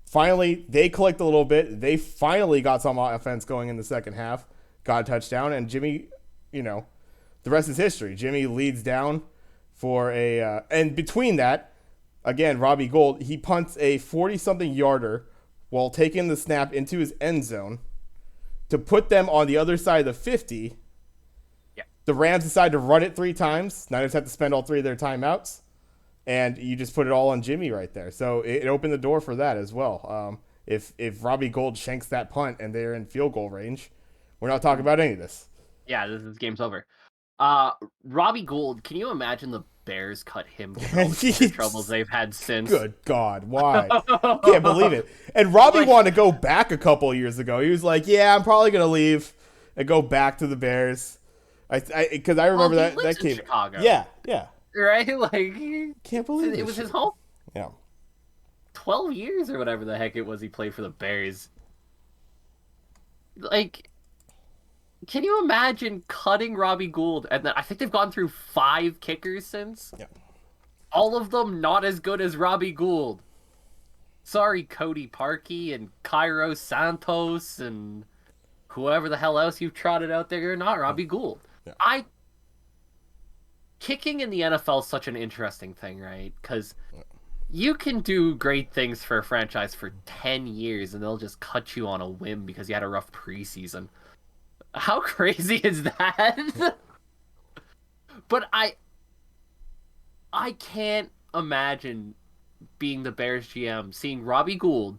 finally, they clicked a little bit. They finally got some offense going in the second half, got a touchdown, and Jimmy, the rest is history. Jimmy leads down for and between that, again, Robbie Gould, he punts a 40-something yarder while taking the snap into his end zone to put them on the other side of the 50. Yeah. The Rams decide to run it 3 times. Niners have to spend all 3 of their timeouts. And you just put it all on Jimmy right there. So it opened the door for that as well. If Robbie Gould shanks that punt and they're in field goal range, we're not talking about any of this. Yeah, this game's over. Robbie Gould, can you imagine the Bears cut him given all the troubles they've had since? Good God, why? Can't believe it. And Robbie wanted to go back a couple of years ago. He was like, yeah, I'm probably going to leave and go back to the Bears. Because I remember that came. Chicago. Yeah. Right? Can't believe it was his home. Yeah. 12 years or whatever the heck it was he played for the Bears. Can you imagine cutting Robbie Gould? And then I think they've gone through 5 kickers since. Yeah. All of them not as good as Robbie Gould. Sorry, Cody Parkey and Cairo Santos and whoever the hell else you've trotted out there. You're not Robbie Gould. Yeah. Kicking in the NFL is such an interesting thing, right? Because you can do great things for a franchise for 10 years and they'll just cut you on a whim because you had a rough preseason. How crazy is that? But I can't imagine being the Bears GM, seeing Robbie Gould,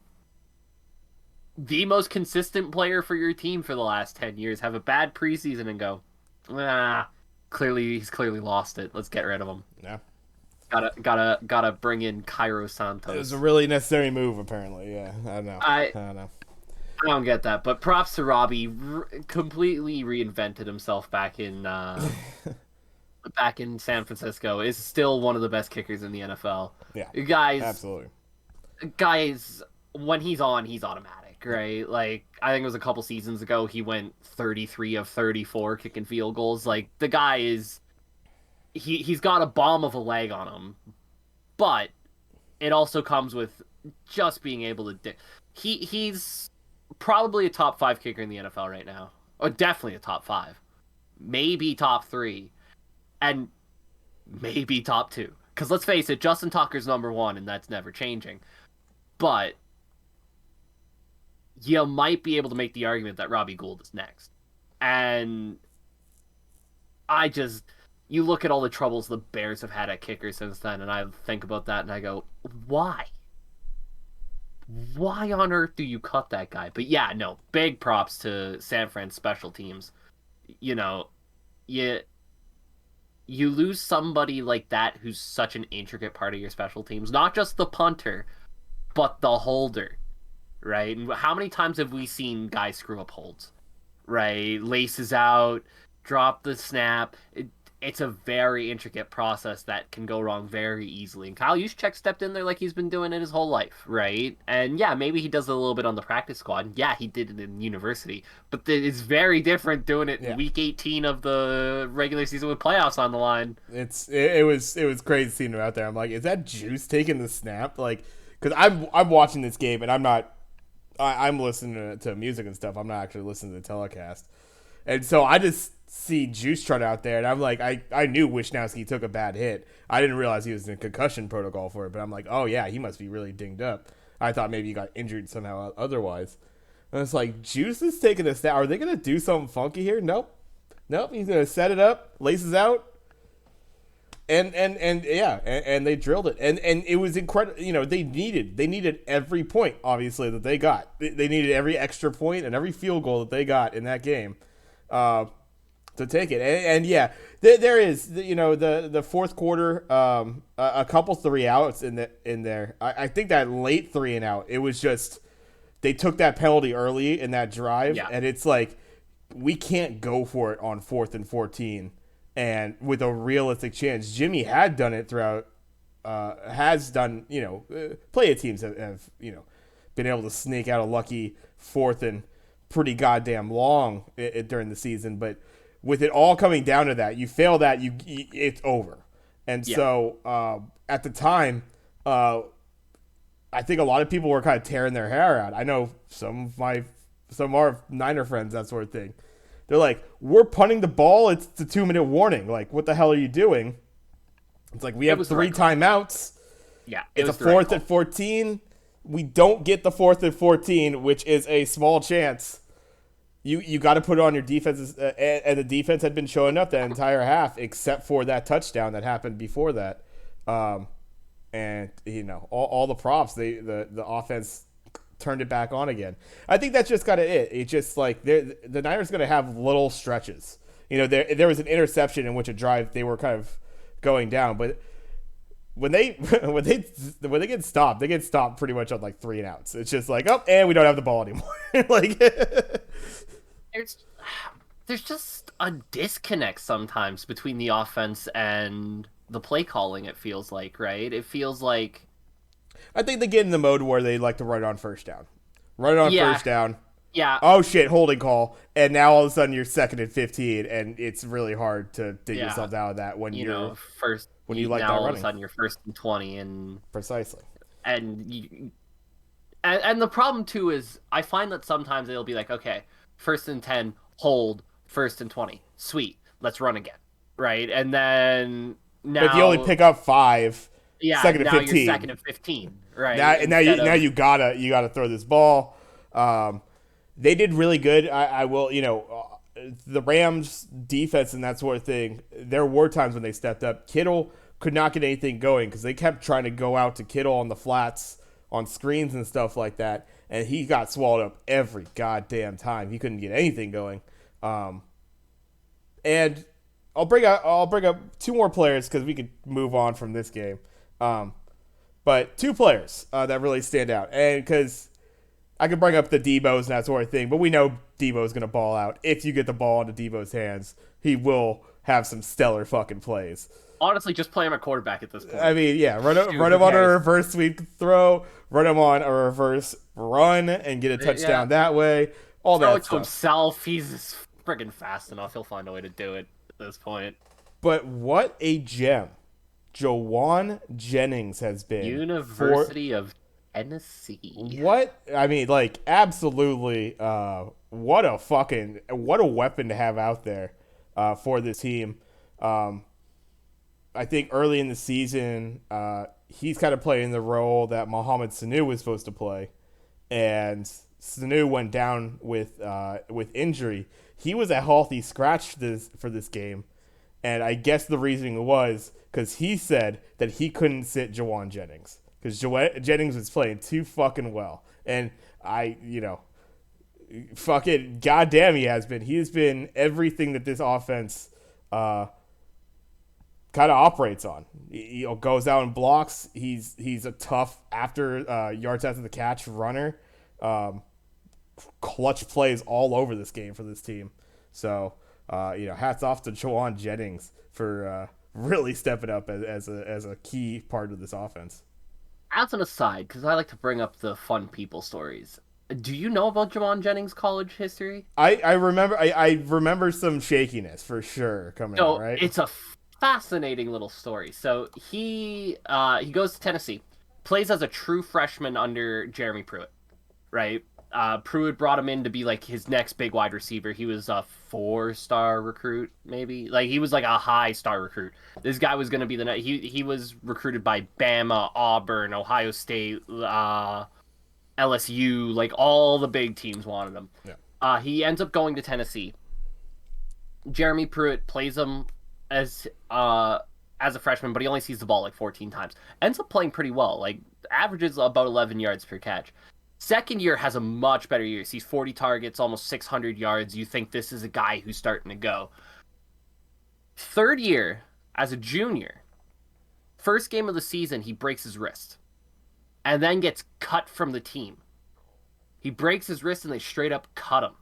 the most consistent player for your team for the last 10 years, have a bad preseason and go, he's clearly lost it. Let's get rid of him. Yeah. Gotta bring in Cairo Santos. It was a really necessary move, apparently. Yeah, I don't know. I don't know. I don't get that, but props to Robbie. Completely reinvented himself back in San Francisco. Is still one of the best kickers in the NFL. Yeah, absolutely. Guys, when he's on, he's automatic, right? Like I think it was a couple seasons ago, he went 33 of 34 kicking field goals. Like the guy is, he's got a bomb of a leg on him, but it also comes with just being able to. He's probably a top 5 kicker in the NFL right now. Or definitely a top 5. Maybe top 3. And maybe top 2. Because let's face it, Justin Tucker's number 1, and that's never changing. But you might be able to make the argument that Robbie Gould is next. And you look at all the troubles the Bears have had at kicker since then, and I think about that and I go, why? Why on earth do you cut that guy? But yeah, no, big props to San Fran's special teams. You lose somebody like that who's such an intricate part of your special teams. Not just the punter, but the holder, right? And how many times have we seen guys screw up holds, right? Laces out, drop the snap. it's a very intricate process that can go wrong very easily. And Kyle Juszczyk stepped in there like he's been doing it his whole life, right? And yeah, maybe he does it a little bit on the practice squad. Yeah, he did it in university, but it's very different doing it in Yeah. week 18 of the regular season with playoffs on the line. It was crazy seeing him out there. I'm like, is that Juice taking the snap? Like, because I'm watching this game and I'm listening to music and stuff. I'm not actually listening to the telecast. And so I just see Juice Trot out there, and I'm like, I knew Wisnowski took a bad hit. I didn't realize he was in concussion protocol for it, but I'm like, oh yeah, he must be really dinged up. I thought maybe he got injured somehow otherwise. And it's like, Juice is taking a snap. Are they going to do something funky here? Nope. Nope. He's going to set it up, laces out, and yeah, and they drilled it, and it was incredible. They needed every point, obviously, that they got. They needed every extra point and every field goal that they got in that game to take it. And yeah, there is the fourth quarter, a couple 3-outs in there. I think that late 3-and-out, it was just they took that penalty early in that drive, Yeah. and it's like we can't go for it on 4th and 14. And with a realistic chance, Jimmy had done it throughout. Has done, plenty of teams have been able to snake out a lucky 4th and pretty goddamn long during the season. But with it all coming down to that, you fail that, it's over. And Yeah. so at the time, I think a lot of people were kind of tearing their hair out. I know some of our Niner friends, that sort of thing. They're like, we're punting the ball. It's the 2-minute warning. Like, what the hell are you doing? It's like, we have 3 timeouts. Yeah, It's a 4th and 14. We don't get the 4th and 14, which is a small chance. You got to put it on your defenses, and the defense had been showing up that entire half, except for that touchdown that happened before that. And all the props, the offense turned it back on again. I think that's just kind of it. It's just like the Niners going to have little stretches. There was an interception in which a drive they were kind of going down, but when they get stopped, they get stopped pretty much on like 3-and-outs. It's just like, oh, and we don't have the ball anymore. Like, there's just a disconnect sometimes between the offense and the play calling. It feels like, right? It feels like I think they get in the mode where they like to run it on first down. Run it on first down. Yeah. Oh shit, holding call. And now all of a sudden you're 2nd and 15, and it's really hard to dig yourself out of that when you like now that all running. of a sudden you're 1st and 20, and Precisely. And the problem too is I find that sometimes it'll be like, okay, 1st and 10, hold, 1st and 20, sweet, let's run again, right? And then now If you only pick up 5, yeah, 2nd and now 15. you're 2nd and 15, right? Now you gotta throw this ball. They did really good. I will, the Rams defense and that sort of thing. There were times when they stepped up. Kittle could not get anything going because they kept trying to go out to Kittle on the flats on screens and stuff like that, and he got swallowed up every goddamn time. He couldn't get anything going. And I'll bring up 2 more players because we could move on from this game. But 2 players that really stand out, and because I could bring up the Debo's and that sort of thing, but we know Debo's going to ball out. If you get the ball into Debo's hands, he will have some stellar fucking plays. Honestly, just play him at quarterback at this point. I mean, yeah, run him on a reverse sweep throw, run him on a reverse run, and get a touchdown that way. All Throw that it to stuff. himself. He's friggin' fast enough. He'll find a way to do it at this point. But what a gem Jawan Jennings has been. University of Tennessee. What? I mean, like, absolutely, what a weapon to have out there for this team. I think early in the season, he's kind of playing the role that Mohamed Sanu was supposed to play, and Sanu went down with injury. He was a healthy scratch for this game, and I guess the reasoning was because he said that he couldn't sit Jawan Jennings because Jennings was playing too fucking well, and fucking goddamn, he has been. He has been everything that this offense kind of operates on. He goes out and blocks. He's a tough yards after the catch runner. Clutch plays all over this game for this team. So hats off to Jawan Jennings for really stepping up as a key part of this offense. As an aside, because I like to bring up the fun people stories. Do you know about Jawan Jennings' college history? I remember some shakiness for sure coming out, So right? it's a fascinating little story. So he goes to Tennessee, plays as a true freshman under Jeremy Pruitt, right? Pruitt brought him in to be like his next big wide receiver. He was a 4-star recruit, maybe. Like he was like a high star recruit. This guy was going to be he was recruited by Bama, Auburn, Ohio State, LSU. Like all the big teams wanted him. Yeah. He ends up going to Tennessee. Jeremy Pruitt plays him as as a freshman, but he only sees the ball like 14 times. Ends up playing pretty well, like averages about 11 yards per catch. Second year has a much better year. Sees 40 targets, almost 600 yards. You think this is a guy who's starting to go. Third year, as a junior, first game of the season, he breaks his wrist and then gets cut from the team. He breaks his wrist and they straight up cut him.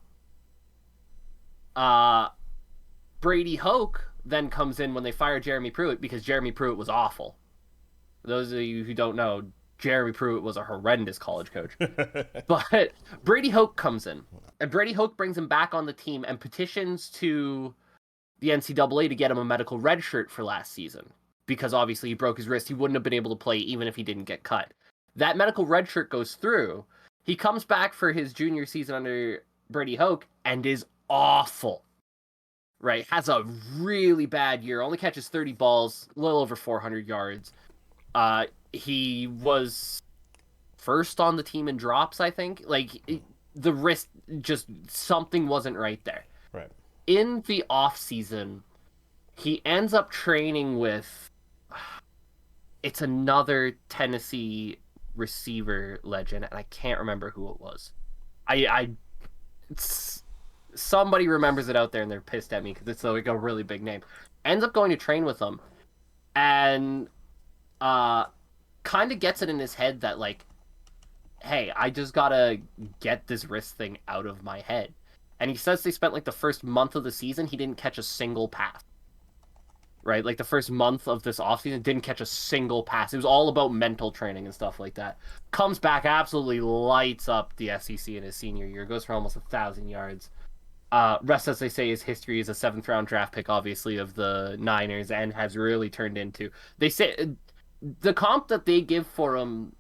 Brady Hoke then comes in when they fire Jeremy Pruitt because Jeremy Pruitt was awful. For those of you who don't know, Jeremy Pruitt was a horrendous college coach. But Brady Hoke comes in, and Brady Hoke brings him back on the team and petitions to the NCAA to get him a medical red shirt for last season because obviously he broke his wrist. He wouldn't have been able to play even if he didn't get cut. That medical red shirt goes through. He comes back for his junior season under Brady Hoke and is awful. Right, has a really bad year. Only catches 30 balls, a little over 400 yards. He was first on the team in drops, I think. Like the wrist, just something wasn't right there. Right. In the off season, he ends up training with. It's another Tennessee receiver legend, and I can't remember who it was. Somebody remembers it out there, and they're pissed at me because it's like a really big name. Ends up going to train with them, and kind of gets it in his head that like, hey, I just gotta get this wrist thing out of my head. And he says they spent like the first month of the season, he didn't catch a single pass. Right? Like the first month of this offseason, didn't catch a single pass. It was all about mental training and stuff like that. Comes back, absolutely lights up the SEC in his senior year. Goes for almost 1,000 yards. Rest, as they say, his history is a 7th-round draft pick, obviously, of the Niners, and has really turned into... They say the comp that they give for him,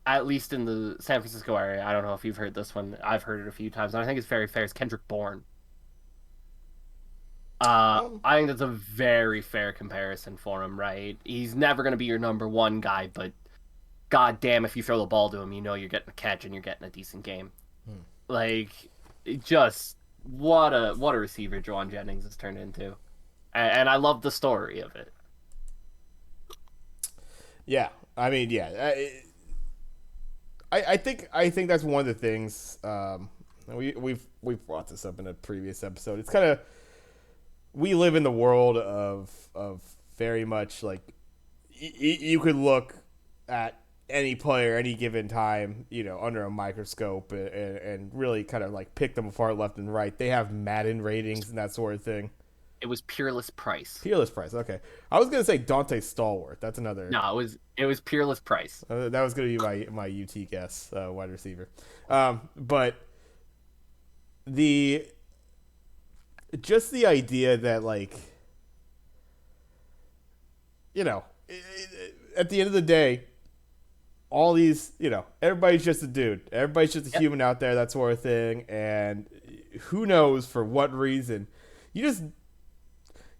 at least in the San Francisco area, I don't know if you've heard this one. I've heard it a few times, and I think it's very fair. It's Kendrick Bourne. I think that's a very fair comparison for him, right? He's never going to be your number one guy, but god damn, if you throw the ball to him, you know you're getting a catch and you're getting a decent game. Like, just... What a receiver Jawan Jennings has turned into, and I love the story of it. Yeah, I mean, yeah, I think that's one of the things. We've brought this up in a previous episode. It's kind of, we live in the world of very much like you could look at any player any given time, under a microscope and really kind of like pick them apart left and right. They have Madden ratings and that sort of thing. It was Peerless Price. Peerless Price, okay. I was gonna say Dante Stallworth. That's another. No, it was Peerless Price. That was gonna be my UT guess, wide receiver. But the idea that like, at the end of the day, all these, everybody's just a dude. Everybody's just a human out there, that sort of thing. And who knows for what reason. You just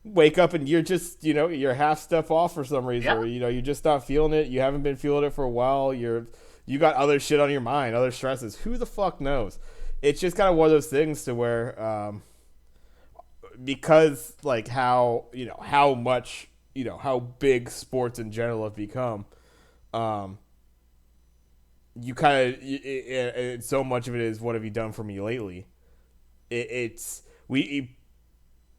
wake up and you're just, you're half step off for some reason. Or, you're just not feeling it. You haven't been feeling it for a while. You got other shit on your mind, other stresses. Who the fuck knows? It's just kind of one of those things to where, because like how much, how big sports in general have become, you kind of, so much of it is, what have you done for me lately?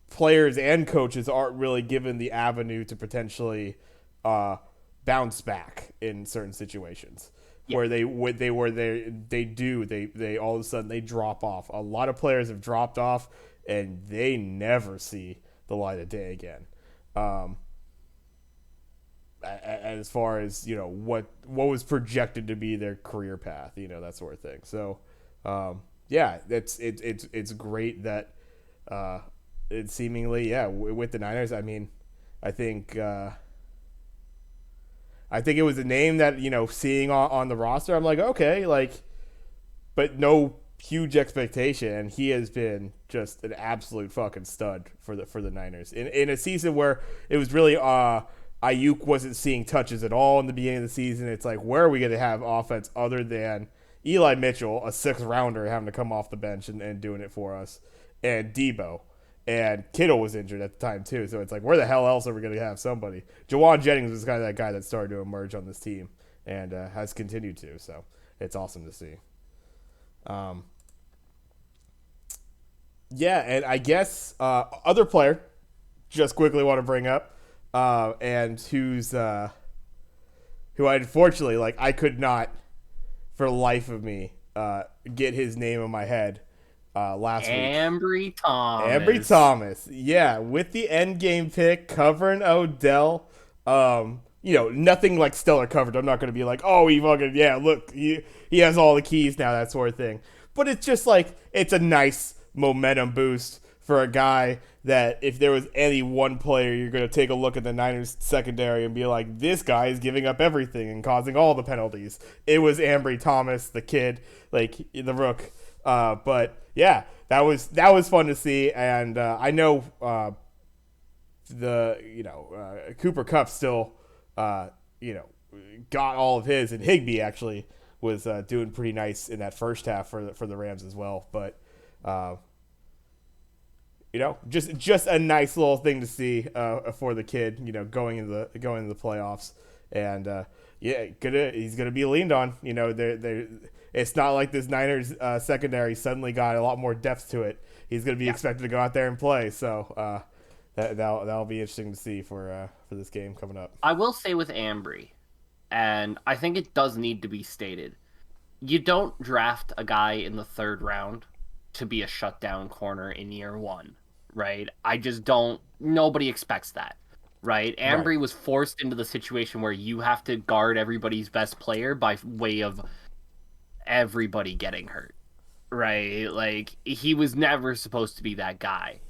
Players and coaches aren't really given the avenue to potentially bounce back in certain situations where they all of a sudden they drop off. A lot of players have dropped off and they never see the light of day again. Um, as far as what was projected to be their career path, that sort of thing. So, yeah, it's great that it seemingly with the Niners. I mean, I think it was a name that seeing on the roster, I'm like, okay, like, but no huge expectation, and he has been just an absolute fucking stud for the Niners in a season where it was really Ayuk wasn't seeing touches at all in the beginning of the season. It's like, where are we going to have offense other than Eli Mitchell, a 6th rounder, having to come off the bench and doing it for us, and Debo. And Kittle was injured at the time, too. So it's like, where the hell else are we going to have somebody? Jawan Jennings was kind of that guy that started to emerge on this team and has continued to. So it's awesome to see. Yeah, and I guess other player, just quickly want to bring up, and who I unfortunately, like, I could not, for the life of me, get his name in my head last week. Ambry Thomas, yeah, with the end game pick, covering Odell. Nothing like stellar coverage. I'm not going to be like, oh, he fucking, yeah, look, he has all the keys now, that sort of thing. But it's just like, it's a nice momentum boost for a guy that if there was any one player, you're going to take a look at the Niners secondary and be like, this guy is giving up everything and causing all the penalties. It was Ambry Thomas, the kid, like the rook. But yeah, that was fun to see. And I know Cooper Kupp still got all of his, and Higbee actually was doing pretty nice in that first half for the Rams as well. But just a nice little thing to see for the kid, going into the playoffs, and he's gonna be leaned on. It's not like this Niners secondary suddenly got a lot more depth to it. He's gonna be expected to go out there and play. So that'll be interesting to see for this game coming up. I will say with Ambry, and I think it does need to be stated, you don't draft a guy in the 3rd round to be a shutdown corner in year 1, right? I just don't. Nobody expects that, right? Ambry was forced into the situation where you have to guard everybody's best player by way of everybody getting hurt, right? Like, he was never supposed to be that guy.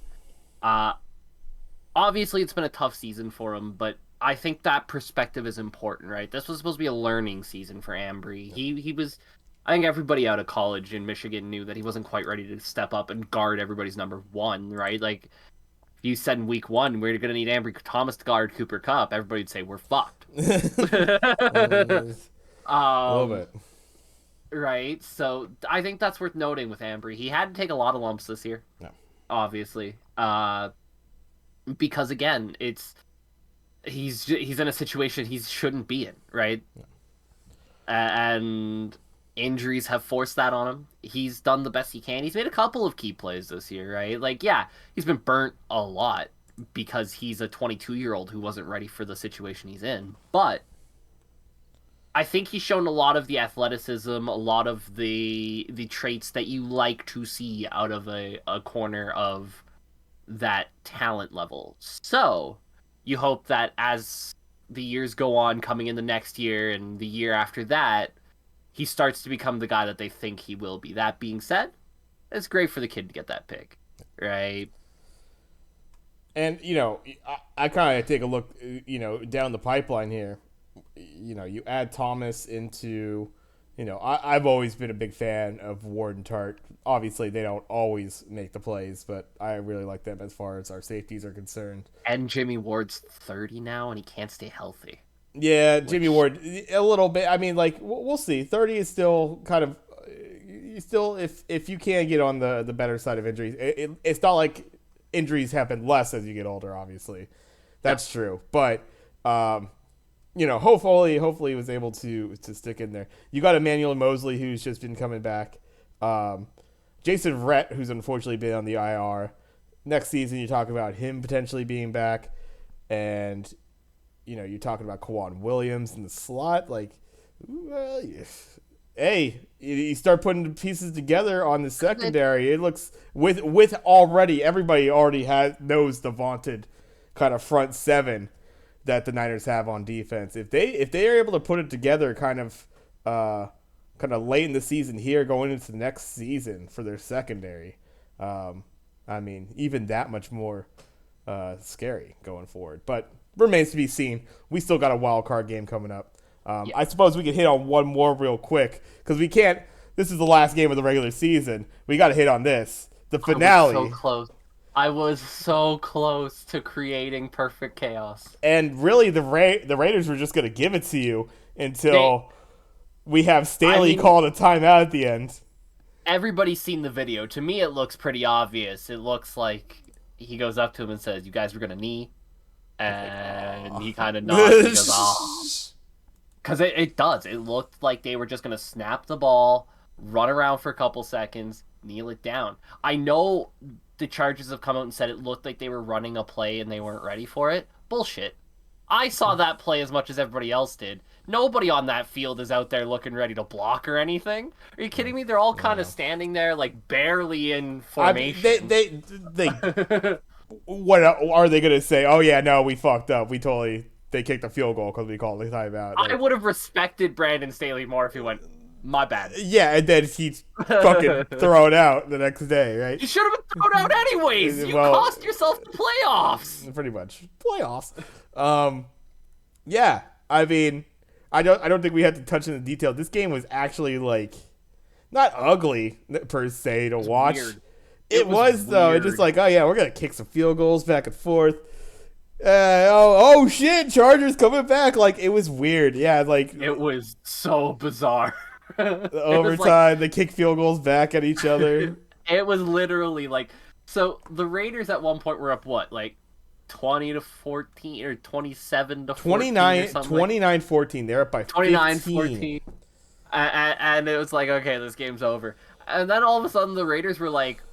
Obviously, it's been a tough season for him, but I think that perspective is important, right? This was supposed to be a learning season for Ambry. He was. I think everybody out of college in Michigan knew that he wasn't quite ready to step up and guard everybody's number 1, right? Like, if you said in week 1, we're going to need Ambry Thomas to guard Cooper Kupp, everybody would say, we're fucked. A little bit. Right? So I think that's worth noting with Ambry. He had to take a lot of lumps this year. No. Obviously. Because, again, he's in a situation he shouldn't be in, right? No. And injuries have forced that on him. He's done the best he can. He's made a couple of key plays this year, right? Like, yeah, he's been burnt a lot because he's a 22-year-old who wasn't ready for the situation he's in. But I think he's shown a lot of the athleticism, a lot of the traits that you like to see out of a corner of that talent level. So you hope that as the years go on, coming in the next year and the year after that, he starts to become the guy that they think he will be. That being said, it's great for the kid to get that pick, right? And, I kind of take a look, down the pipeline here. You add Thomas into, I've always been a big fan of Ward and Tart. Obviously, they don't always make the plays, but I really like them as far as our safeties are concerned. And Jimmy Ward's 30 now, and he can't stay healthy. Yeah, Jimmy Ward, a little bit. I mean, like, we'll see. 30 is still kind of, if you can get on the better side of injuries, it's not like injuries happen less as you get older, obviously. That's true. But, hopefully he was able to stick in there. You got Emmanuel Mosley, who's just been coming back. Jason Verrett, who's unfortunately been on the IR. Next season, you talk about him potentially being back. And, you're talking about Kwan Williams in the slot. Like, well, hey, you start putting the pieces together on the secondary. It looks with already everybody already knows the vaunted kind of front seven that the Niners have on defense. If they are able to put it together, kind of late in the season here, going into the next season for their secondary, I mean, even that much more scary going forward. But remains to be seen. We still got a wild card game coming up. I suppose we can hit on one more real quick because we can't. This is the last game of the regular season. We got to hit on this. The finale. I was so close. I was so close to creating perfect chaos. And really, the Raiders were just going to give it to you until we have Staley call a timeout at the end. Everybody's seen the video. To me, it looks pretty obvious. It looks like he goes up to him and says, "You guys were going to knee." And he kind of nods and goes, "Oh." Because it does. It looked like they were just going to snap the ball, run around for a couple seconds, kneel it down. I know the Chargers have come out and said it looked like they were running a play and they weren't ready for it. Bullshit. I saw that play as much as everybody else did. Nobody on that field is out there looking ready to block or anything. Are you kidding me? They're all kind of standing there, like, barely in formation. I mean, they what are they going to say? Oh, yeah, no, we fucked up. They kicked a field goal because we called the timeout. I would have respected Brandon Staley more if he went, "My bad." Yeah, and then he'd fucking throw it out the next day, right? You should have been thrown out anyways. You cost yourself the playoffs. Pretty much. Playoffs. Yeah, I mean, I don't think we had to touch on the detail. This game was actually, like, not ugly per se to watch. Weird. It was though. It's just like, oh yeah, we're gonna kick some field goals back and forth. Oh shit, Chargers coming back. Like, it was weird. Yeah, like it was so bizarre. The overtime, they kick field goals back at each other. It was literally like, so the Raiders at one point were up what, like 20-14 or 27-14 29-14. They're up by 29-14. And it was like, okay, this game's over. And then all of a sudden the Raiders were like,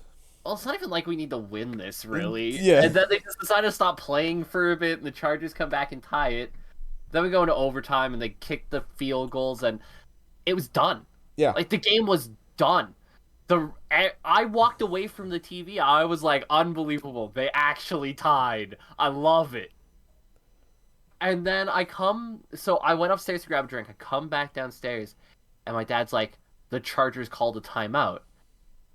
well, it's not even like we need to win this, really. Yeah. And then they just decided to stop playing for a bit, and the Chargers come back and tie it. Then we go into overtime, and they kick the field goals, and it was done. Yeah. Like, the game was done. I walked away from the TV. I was like, unbelievable. They actually tied. I love it. And then so I went upstairs to grab a drink. I come back downstairs, and my dad's like, the Chargers called a timeout.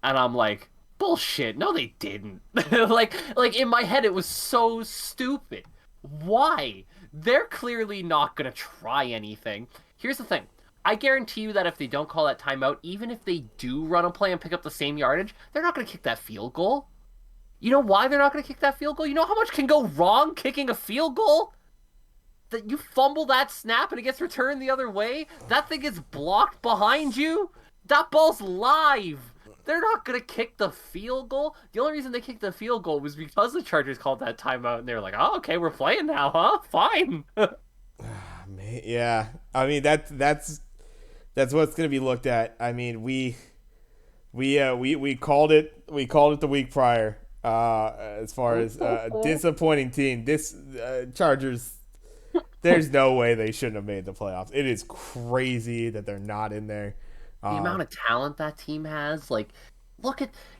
And I'm like, bullshit. No, they didn't. like in my head, it was so stupid. Why? They're clearly not going to try anything. Here's the thing. I guarantee you that if they don't call that timeout, even if they do run a play and pick up the same yardage, they're not going to kick that field goal. You know why they're not going to kick that field goal? You know how much can go wrong kicking a field goal? That you fumble that snap and it gets returned the other way? That thing gets blocked behind you? That ball's live! They're not going to kick the field goal. The only reason they kicked the field goal was because the Chargers called that timeout, and they were like, oh, okay, we're playing now, huh? Fine. Yeah. I mean, that's what's going to be looked at. I mean, we called it the week prior as far as a disappointing team. This Chargers, there's no way they shouldn't have made the playoffs. It is crazy that they're not in there. The amount of talent that team has, like,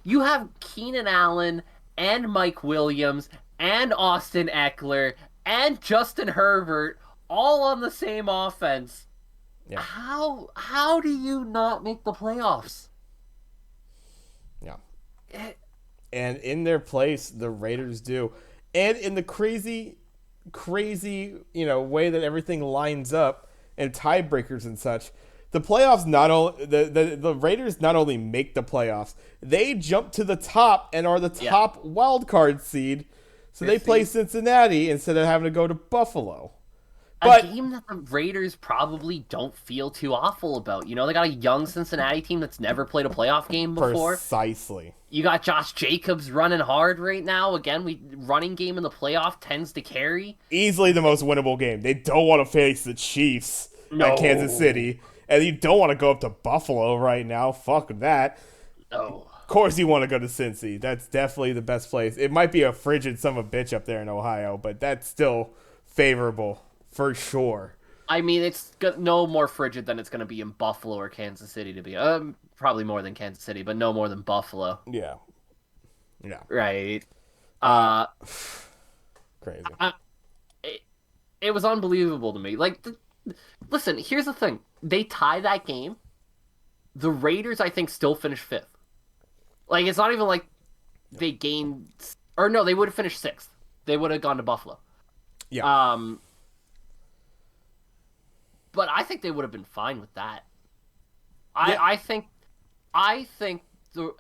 you have Keenan Allen and Mike Williams and Austin Eckler and Justin Herbert all on the same offense. Yeah. How do you not make the playoffs? Yeah. And in their place, the Raiders do. And in the crazy, way that everything lines up and tiebreakers and such, the playoffs the Raiders not only make the playoffs, they jump to the top and are the top wild card seed. So they play Cincinnati instead of having to go to Buffalo. A game that the Raiders probably don't feel too awful about. You know, they got a young Cincinnati team that's never played a playoff game before. Precisely. You got Josh Jacobs running hard right now. Again, running game in the playoff tends to carry. Easily the most winnable game. They don't want to face the Chiefs at Kansas City. And you don't want to go up to Buffalo right now. Fuck that. No. Of course you want to go to Cincy. That's definitely the best place. It might be a frigid son of a bitch up there in Ohio, but that's still favorable for sure. I mean, no more frigid than it's going to be in Buffalo or Kansas City to be. Probably more than Kansas City, but no more than Buffalo, Yeah, yeah, right? uh, Uh, crazy. I, it, it was unbelievable to me. Like, listen, here's the thing: they tie that game. The Raiders, I think, still finish fifth. Like, it's not even like they gained, or no, they would have finished sixth. They would have gone to Buffalo. Yeah, Um, but I think they would have been fine with that. I yeah, I think I think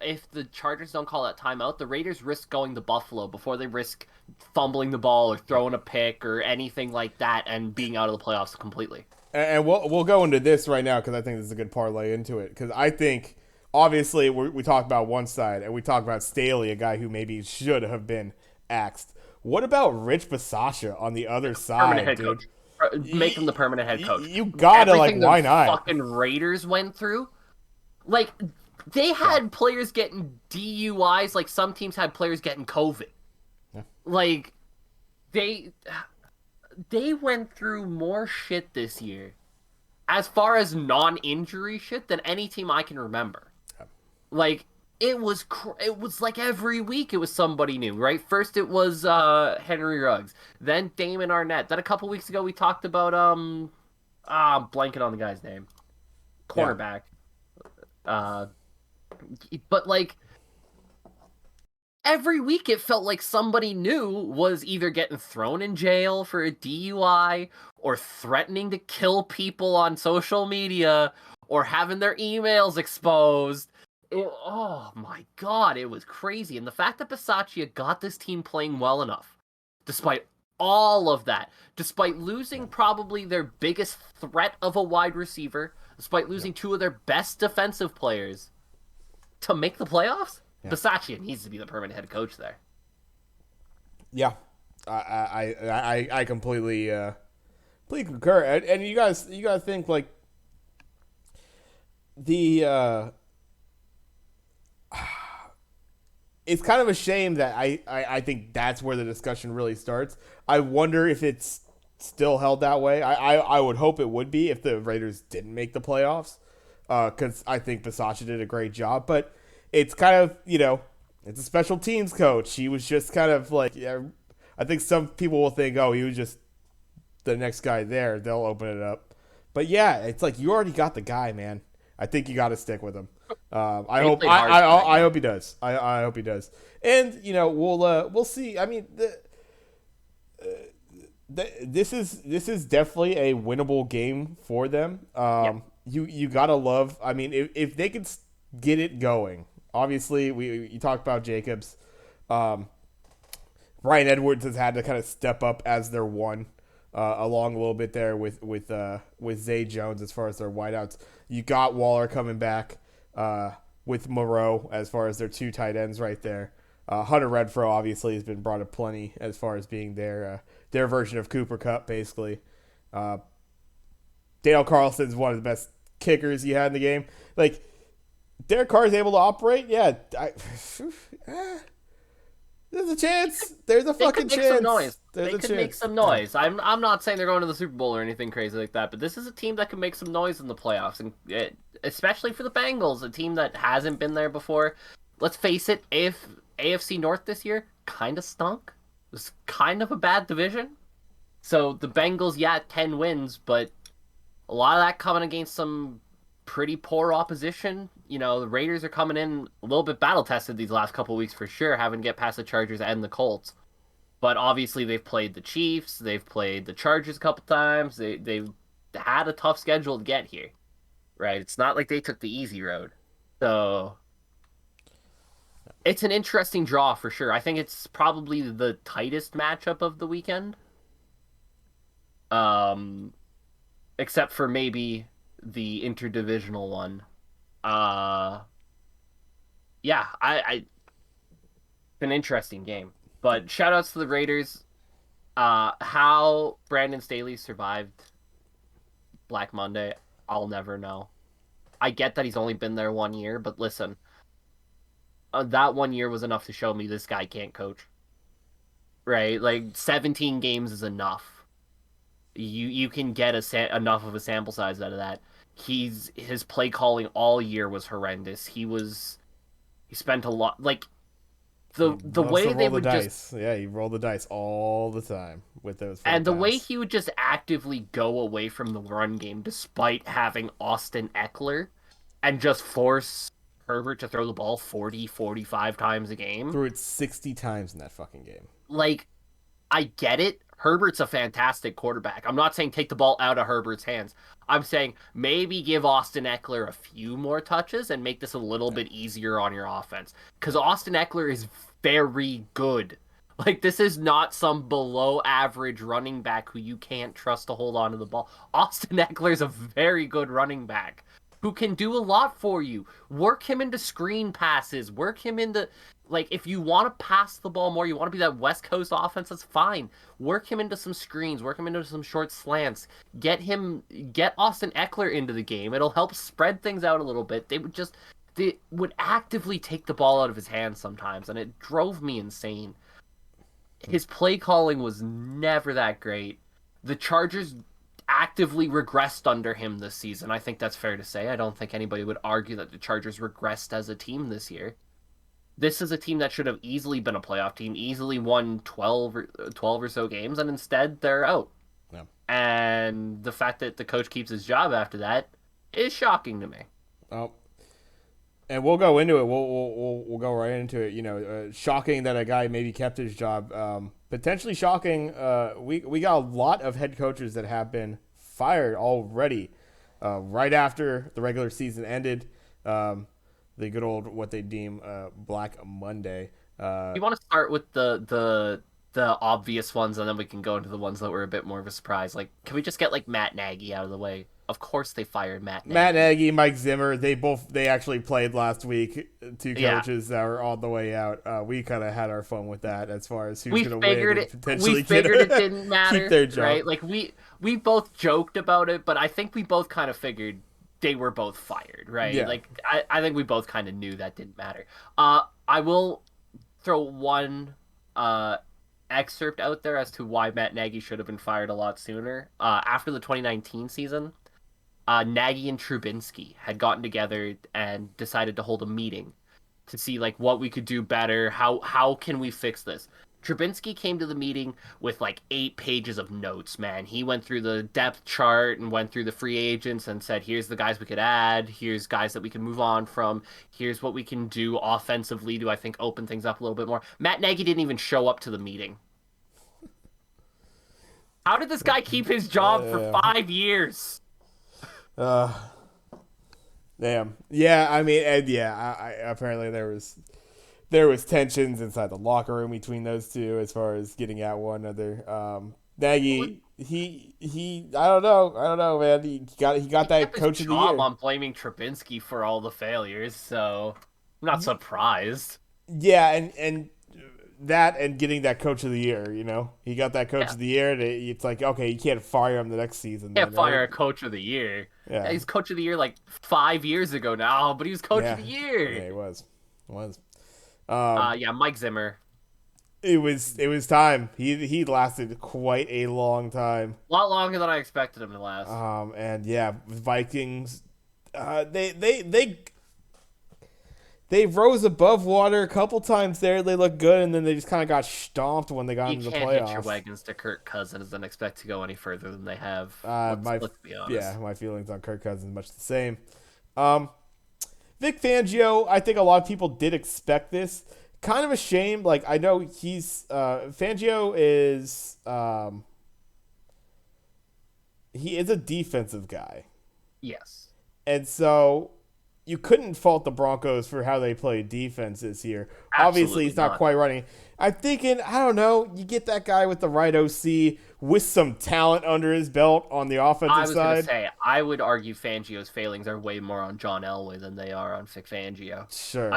if the Chargers don't call that timeout, the Raiders risk going to Buffalo before they risk fumbling the ball or yeah. throwing a pick or anything like that and being out of the playoffs completely. And we'll go into this right now because I think this is a good parlay into it. Because I think obviously we talk about one side and we talk about Staley, a guy who maybe should have been axed. What about Rich Bisaccia on the other Permanent side, head dude? coach. Make him the permanent head coach. You gotta like, Everything the why not? fucking Raiders went through, like they Yeah, had players getting DUIs, like some teams had players getting COVID. yeah, Like they they went through more shit this year as far as non-injury shit than any team I can remember. yeah. Like it was like every week it was somebody new, right? First it was Henry Ruggs, then Damon Arnett. Then a couple weeks ago we talked about I'm blanking on the guy's name. Yeah. Cornerback. Uh but like every week it felt like somebody new was either getting thrown in jail for a DUI or threatening to kill people on social media or having their emails exposed. Oh my god, it was crazy. And the fact that Bisaccia got this team playing well enough, despite all of that, despite losing probably their biggest threat of a wide receiver, despite Yeah. losing two of their best defensive players, to make the playoffs, Yeah. Bisaccia needs to be the permanent head coach there. Yeah. I completely completely concur. And you guys think like the it's kind of a shame that I think that's where the discussion really starts. I wonder if it's still held that way. I would hope it would be if the Raiders didn't make the playoffs, because I think Bisaccia did a great job. But it's kind of, it's a special teams coach. He was just kind of like, yeah, I think some people will think, oh, he was just the next guy there. They'll open it up. But yeah, it's like you already got the guy, man. I think you got to stick with him. I They hope played hard for that I game. hope he does. I hope he does. And we'll see. I mean, this is definitely a winnable game for them. Yeah. You gotta love. I mean, if they could get it going, obviously you talked about Jacobs. Um, Brian Edwards has had to kind of step up as their one, along a little bit there with Zay Jones as far as their wideouts. You got Waller coming back, with Moreau as far as their two tight ends right there. Hunter Renfrow obviously has been brought up plenty as far as being their version of Cooper Kupp, basically. Uh, Dale Carlson's one of the best kickers you had in the game. Like, Derek Carr is able to operate. Yeah, there's a chance. There's a They could fucking make some chance. noise. There's They a could make chance. some Yeah. noise. I'm not saying they're going to the Super Bowl or anything crazy like that, but this is a team that can make some noise in the playoffs, and especially for the Bengals, a team that hasn't been there before. Let's face it, if AFC North this year kind of stunk. It was kind of a bad division. So the Bengals, yeah, 10 wins, but a lot of that coming against some pretty poor opposition. The Raiders are coming in a little bit battle tested these last couple weeks for sure, having to get past the Chargers and the Colts. But obviously they've played the Chiefs, they've played the Chargers a couple times. They've had a tough schedule to get here, right? It's not like they took the easy road. So it's an interesting draw for sure. I think it's probably the tightest matchup of the weekend. Um, except for maybe the interdivisional one. Uh, yeah, I an interesting game. But shout outs to the Raiders. How Brandon Staley survived Black Monday, I'll never know. I get that he's only been there 1 year, but listen, that 1 year was enough to show me this guy can't coach. Right? Like 17 games is enough. You can get enough of a sample size out of that. His play calling all year was horrendous. He spent a lot like He the loves to way they roll the would just dice. Yeah, he rolled the dice all the time with those and first the way downs. he would just actively go away from the run game despite having Austin Eckler and just force Herbert to throw the ball 40, 45 times a game. Threw it 60 times in that fucking game. Like, I get it. Herbert's a fantastic quarterback. I'm not saying take the ball out of Herbert's hands. I'm saying maybe give Austin Eckler a few more touches and make this a little Yeah. bit easier on your offense. Because Austin Eckler is very good. Like, this is not some below average running back who you can't trust to hold on to the ball. Austin Eckler is a very good running back who can do a lot for you. Work him into screen passes, work him into like if you want to pass the ball more, you want to be that West Coast offense, that's fine. Work him into some screens, work him into some short slants. Get Austin Eckler into the game. It'll help spread things out a little bit. They would actively take the ball out of his hands sometimes, and it drove me insane. His play calling was never that great. The Chargers actively regressed under him this season. I think that's fair to say. I don't think anybody would argue that the Chargers regressed as a team this year. This is a team that should have easily been a playoff team, easily won 12 or so games, and instead they're out. Yeah. And the fact that the coach keeps his job after that is shocking to me. Oh, and we'll go into it. We'll go right into it. Shocking that a guy maybe kept his job. Potentially shocking. We got a lot of head coaches that have been fired already, right after the regular season ended. The good old what they deem Black Monday. You want to start with the obvious ones, and then we can go into the ones that were a bit more of a surprise. Like, can we just get like Matt Nagy out of the way? Of course, they fired Matt Nagy. Matt Nagy, Mike Zimmer, they actually played last week. Two Yeah. coaches that were on the way out. We kind of had our fun with that as far as who's We going to figured win and it. potentially We figured it didn't keep matter, their job. right? Like we both joked about it, but I think we both kind of figured they were both fired, right? Yeah. Like I think we both kind of knew that didn't matter. I will throw one excerpt out there as to why Matt Nagy should have been fired a lot sooner. After the 2019 season, Nagy and Trubinsky had gotten together and decided to hold a meeting to see like what we could do better. How can we fix this? Trubinsky came to the meeting with like 8 pages of notes, man. He went through the depth chart and went through the free agents and said, here's the guys we could add. Here's guys that we can move on from. Here's what we can do offensively to, I think, open things up a little bit more. Matt Nagy didn't even show up to the meeting. How did this guy keep his job for 5 years? Damn. Yeah, I mean, and yeah, apparently there was tensions inside the locker room between those two as far as getting at one another. Nagy, I don't know, man. He got that coach of the year. I'm blaming Trubinsky for all the failures, so I'm not surprised. Yeah, and that and getting that coach of the year, he got that coach of the year. And it's like, okay, you can't fire him the next season. Can't fire a coach of the year. Yeah, he's coach of the year like 5 years ago now, but he was coach of the year. Yeah, he was. Yeah, Mike Zimmer. It was time. He lasted quite a long time. A lot longer than I expected him to last. And yeah, Vikings. They rose above water a couple times there. They looked good, and then they just kind of got stomped when they got into the playoffs. You can't hitch your wagons to Kirk Cousins and expect to go any further than they have. Let's be honest. Yeah, my feelings on Kirk Cousins much the same. Vic Fangio, I think a lot of people did expect this. Kind of a shame. Like, I know Fangio is he is a defensive guy. Yes. And so you couldn't fault the Broncos for how they played defense this year. Absolutely Obviously, he's not quite running. I'm thinking, I don't know, you get that guy with the right OC with some talent under his belt on the offensive side. I was going to say, I would argue Fangio's failings are way more on John Elway than they are on Vic Fangio. Sure.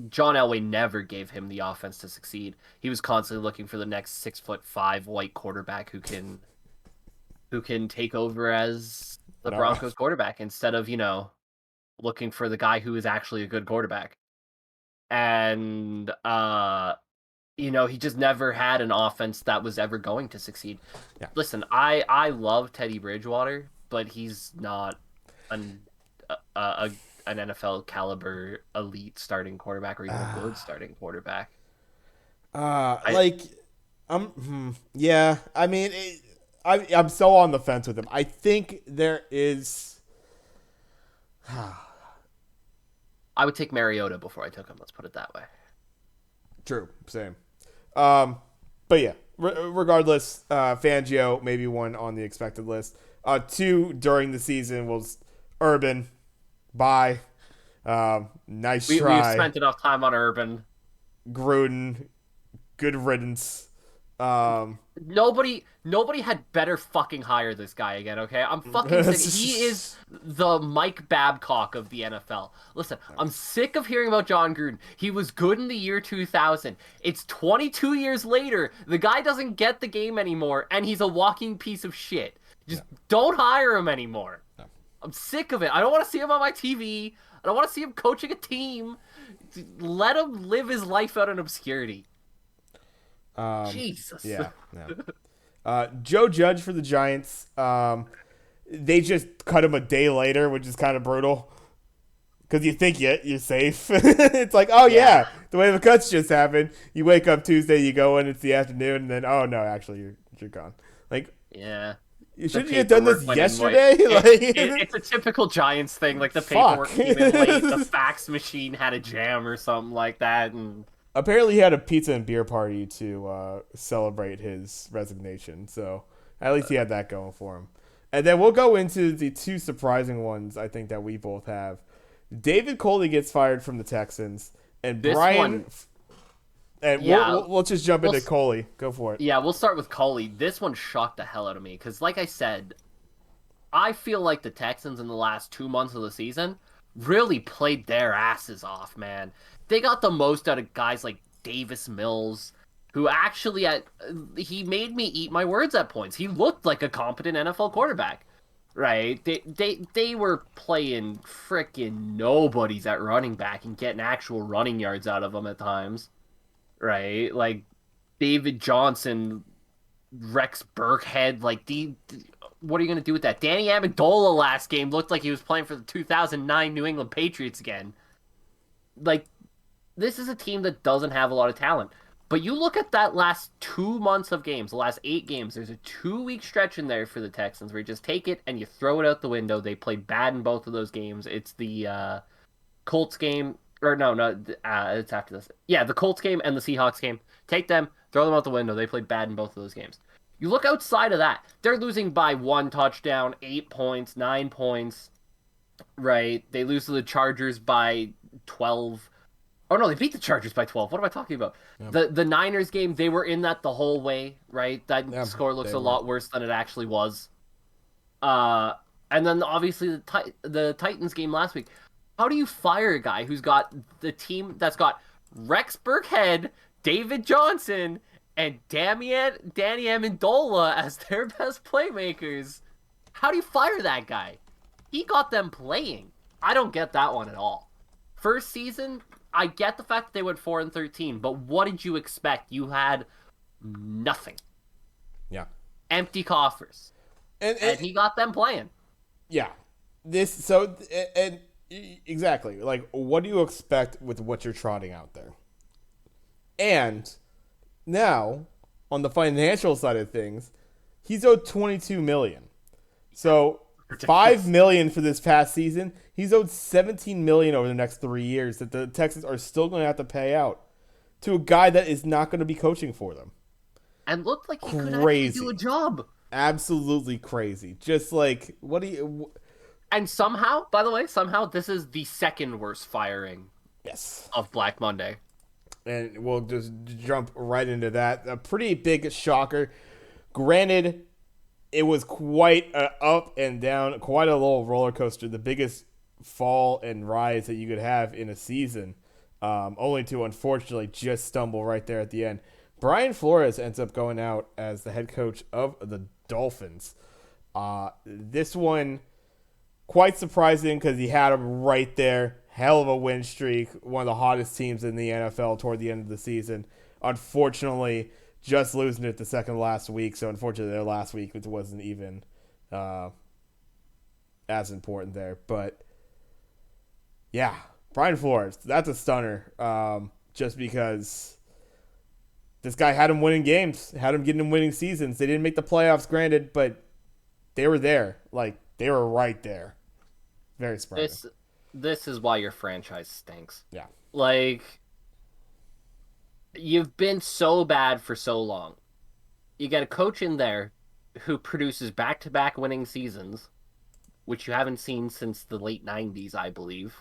John Elway never gave him the offense to succeed. He was constantly looking for the next 6'5" white quarterback who can take over as the Broncos quarterback instead of, looking for the guy who is actually a good quarterback. And He just never had an offense that was ever going to succeed. Yeah. Listen, I love Teddy Bridgewater, but he's not an an NFL caliber elite starting quarterback or even a good starting quarterback. I like, yeah. I mean, I'm so on the fence with him. I think there is. I would take Mariota before I took him. Let's put it that way. True, same. But yeah, regardless, Fangio maybe one on the expected list. Two during the season was Urban. Bye. Nice We've try. spent enough time on Urban. Gruden, good riddance. Um, Nobody had better fucking hire this guy again, okay? I'm fucking sick. He is the Mike Babcock of the NFL. Listen, I'm sick of hearing about John Gruden. He was good in the year 2000. It's 22 years later. The guy doesn't get the game anymore, and he's a walking piece of shit. Just don't hire him anymore. I'm sick of it. I don't want to see him on my TV. I don't want to see him coaching a team. Let him live his life out in obscurity. Jesus. Yeah. Joe Judge for the Giants. They just cut him a day later, which is kind of brutal. Because you think you're safe. It's like, oh yeah, the way the cuts just happened. You wake up Tuesday, you go in, it's the afternoon, and then oh no, actually you're gone. Like, yeah. Shouldn't you have done this yesterday? It's a typical Giants thing. Like the paperwork came in late, the fax machine had a jam or something like that, and apparently he had a pizza and beer party to celebrate his resignation. So at least he had that going for him. And then we'll go into the two surprising ones I think that we both have. David Coley gets fired from the Texans, and this Brian. One, and we'll just jump into Coley. Go for it. Yeah, we'll start with Coley. This one shocked the hell out of me because, like I said, I feel like the Texans in the last 2 months of the season really played their asses off, man. They got the most out of guys like Davis Mills, who actually he made me eat my words at points. He looked like a competent NFL quarterback, right? They were playing frickin' nobodies at running back and getting actual running yards out of them at times. Right, like David Johnson, Rex Burkhead, like what are you gonna do with that? Danny Amendola last game looked like he was playing for the 2009 New England Patriots again. Like, this is a team that doesn't have a lot of talent. But you look at that last 2 months of games, the last 8 games, there's a 2-week stretch in there for the Texans where you just take it and you throw it out the window. They played bad in both of those games. It's the Colts game. Or no, it's after this. Yeah, the Colts game and the Seahawks game. Take them, throw them out the window. They played bad in both of those games. You look outside of that, they're losing by 1 touchdown, 8 points, 9 points, right? They lose to the Chargers by 12. Oh, no, they beat the Chargers by 12. What am I talking about? Yep. The Niners game, they were in that the whole way, right? That score looks a lot worse than it actually was. And then, obviously, the Titans game last week. How do you fire a guy who's got the team that's got Rex Burkhead, David Johnson, and Danny Amendola as their best playmakers? How do you fire that guy? He got them playing. I don't get that one at all. First season, I get the fact that they went 4-13, but what did you expect? You had nothing. Yeah. Empty coffers. And he got them playing. Yeah. Exactly. Like, what do you expect with what you're trotting out there? And now, on the financial side of things, he's owed $22 million. So, $5 million for this past season. He's owed $17 million over the next 3 years that the Texans are still going to have to pay out to a guy that is not going to be coaching for them. And looked like he could actually do a job. Absolutely crazy. Just like, what do you... And somehow, by the way, this is the second worst firing of Black Monday. And we'll just jump right into that. A pretty big shocker. Granted, it was quite an up and down, quite a little roller coaster. The biggest fall and rise that you could have in a season, only to unfortunately just stumble right there at the end. Brian Flores ends up going out as the head coach of the Dolphins. This one... quite surprising because he had him right there. Hell of a win streak. One of the hottest teams in the NFL toward the end of the season. unfortunately just losing it the second last week. So unfortunately, their last week it wasn't even as important there. But yeah, Brian Flores, that's a stunner. Just because this guy had him winning games, had him getting him winning seasons. They didn't make the playoffs, granted, but they were there. Like, they were right there. Very surprising. This is why your franchise stinks. Yeah. Like, you've been so bad for so long. You got a coach in there who produces back-to-back winning seasons, which you haven't seen since the late 90s, I believe.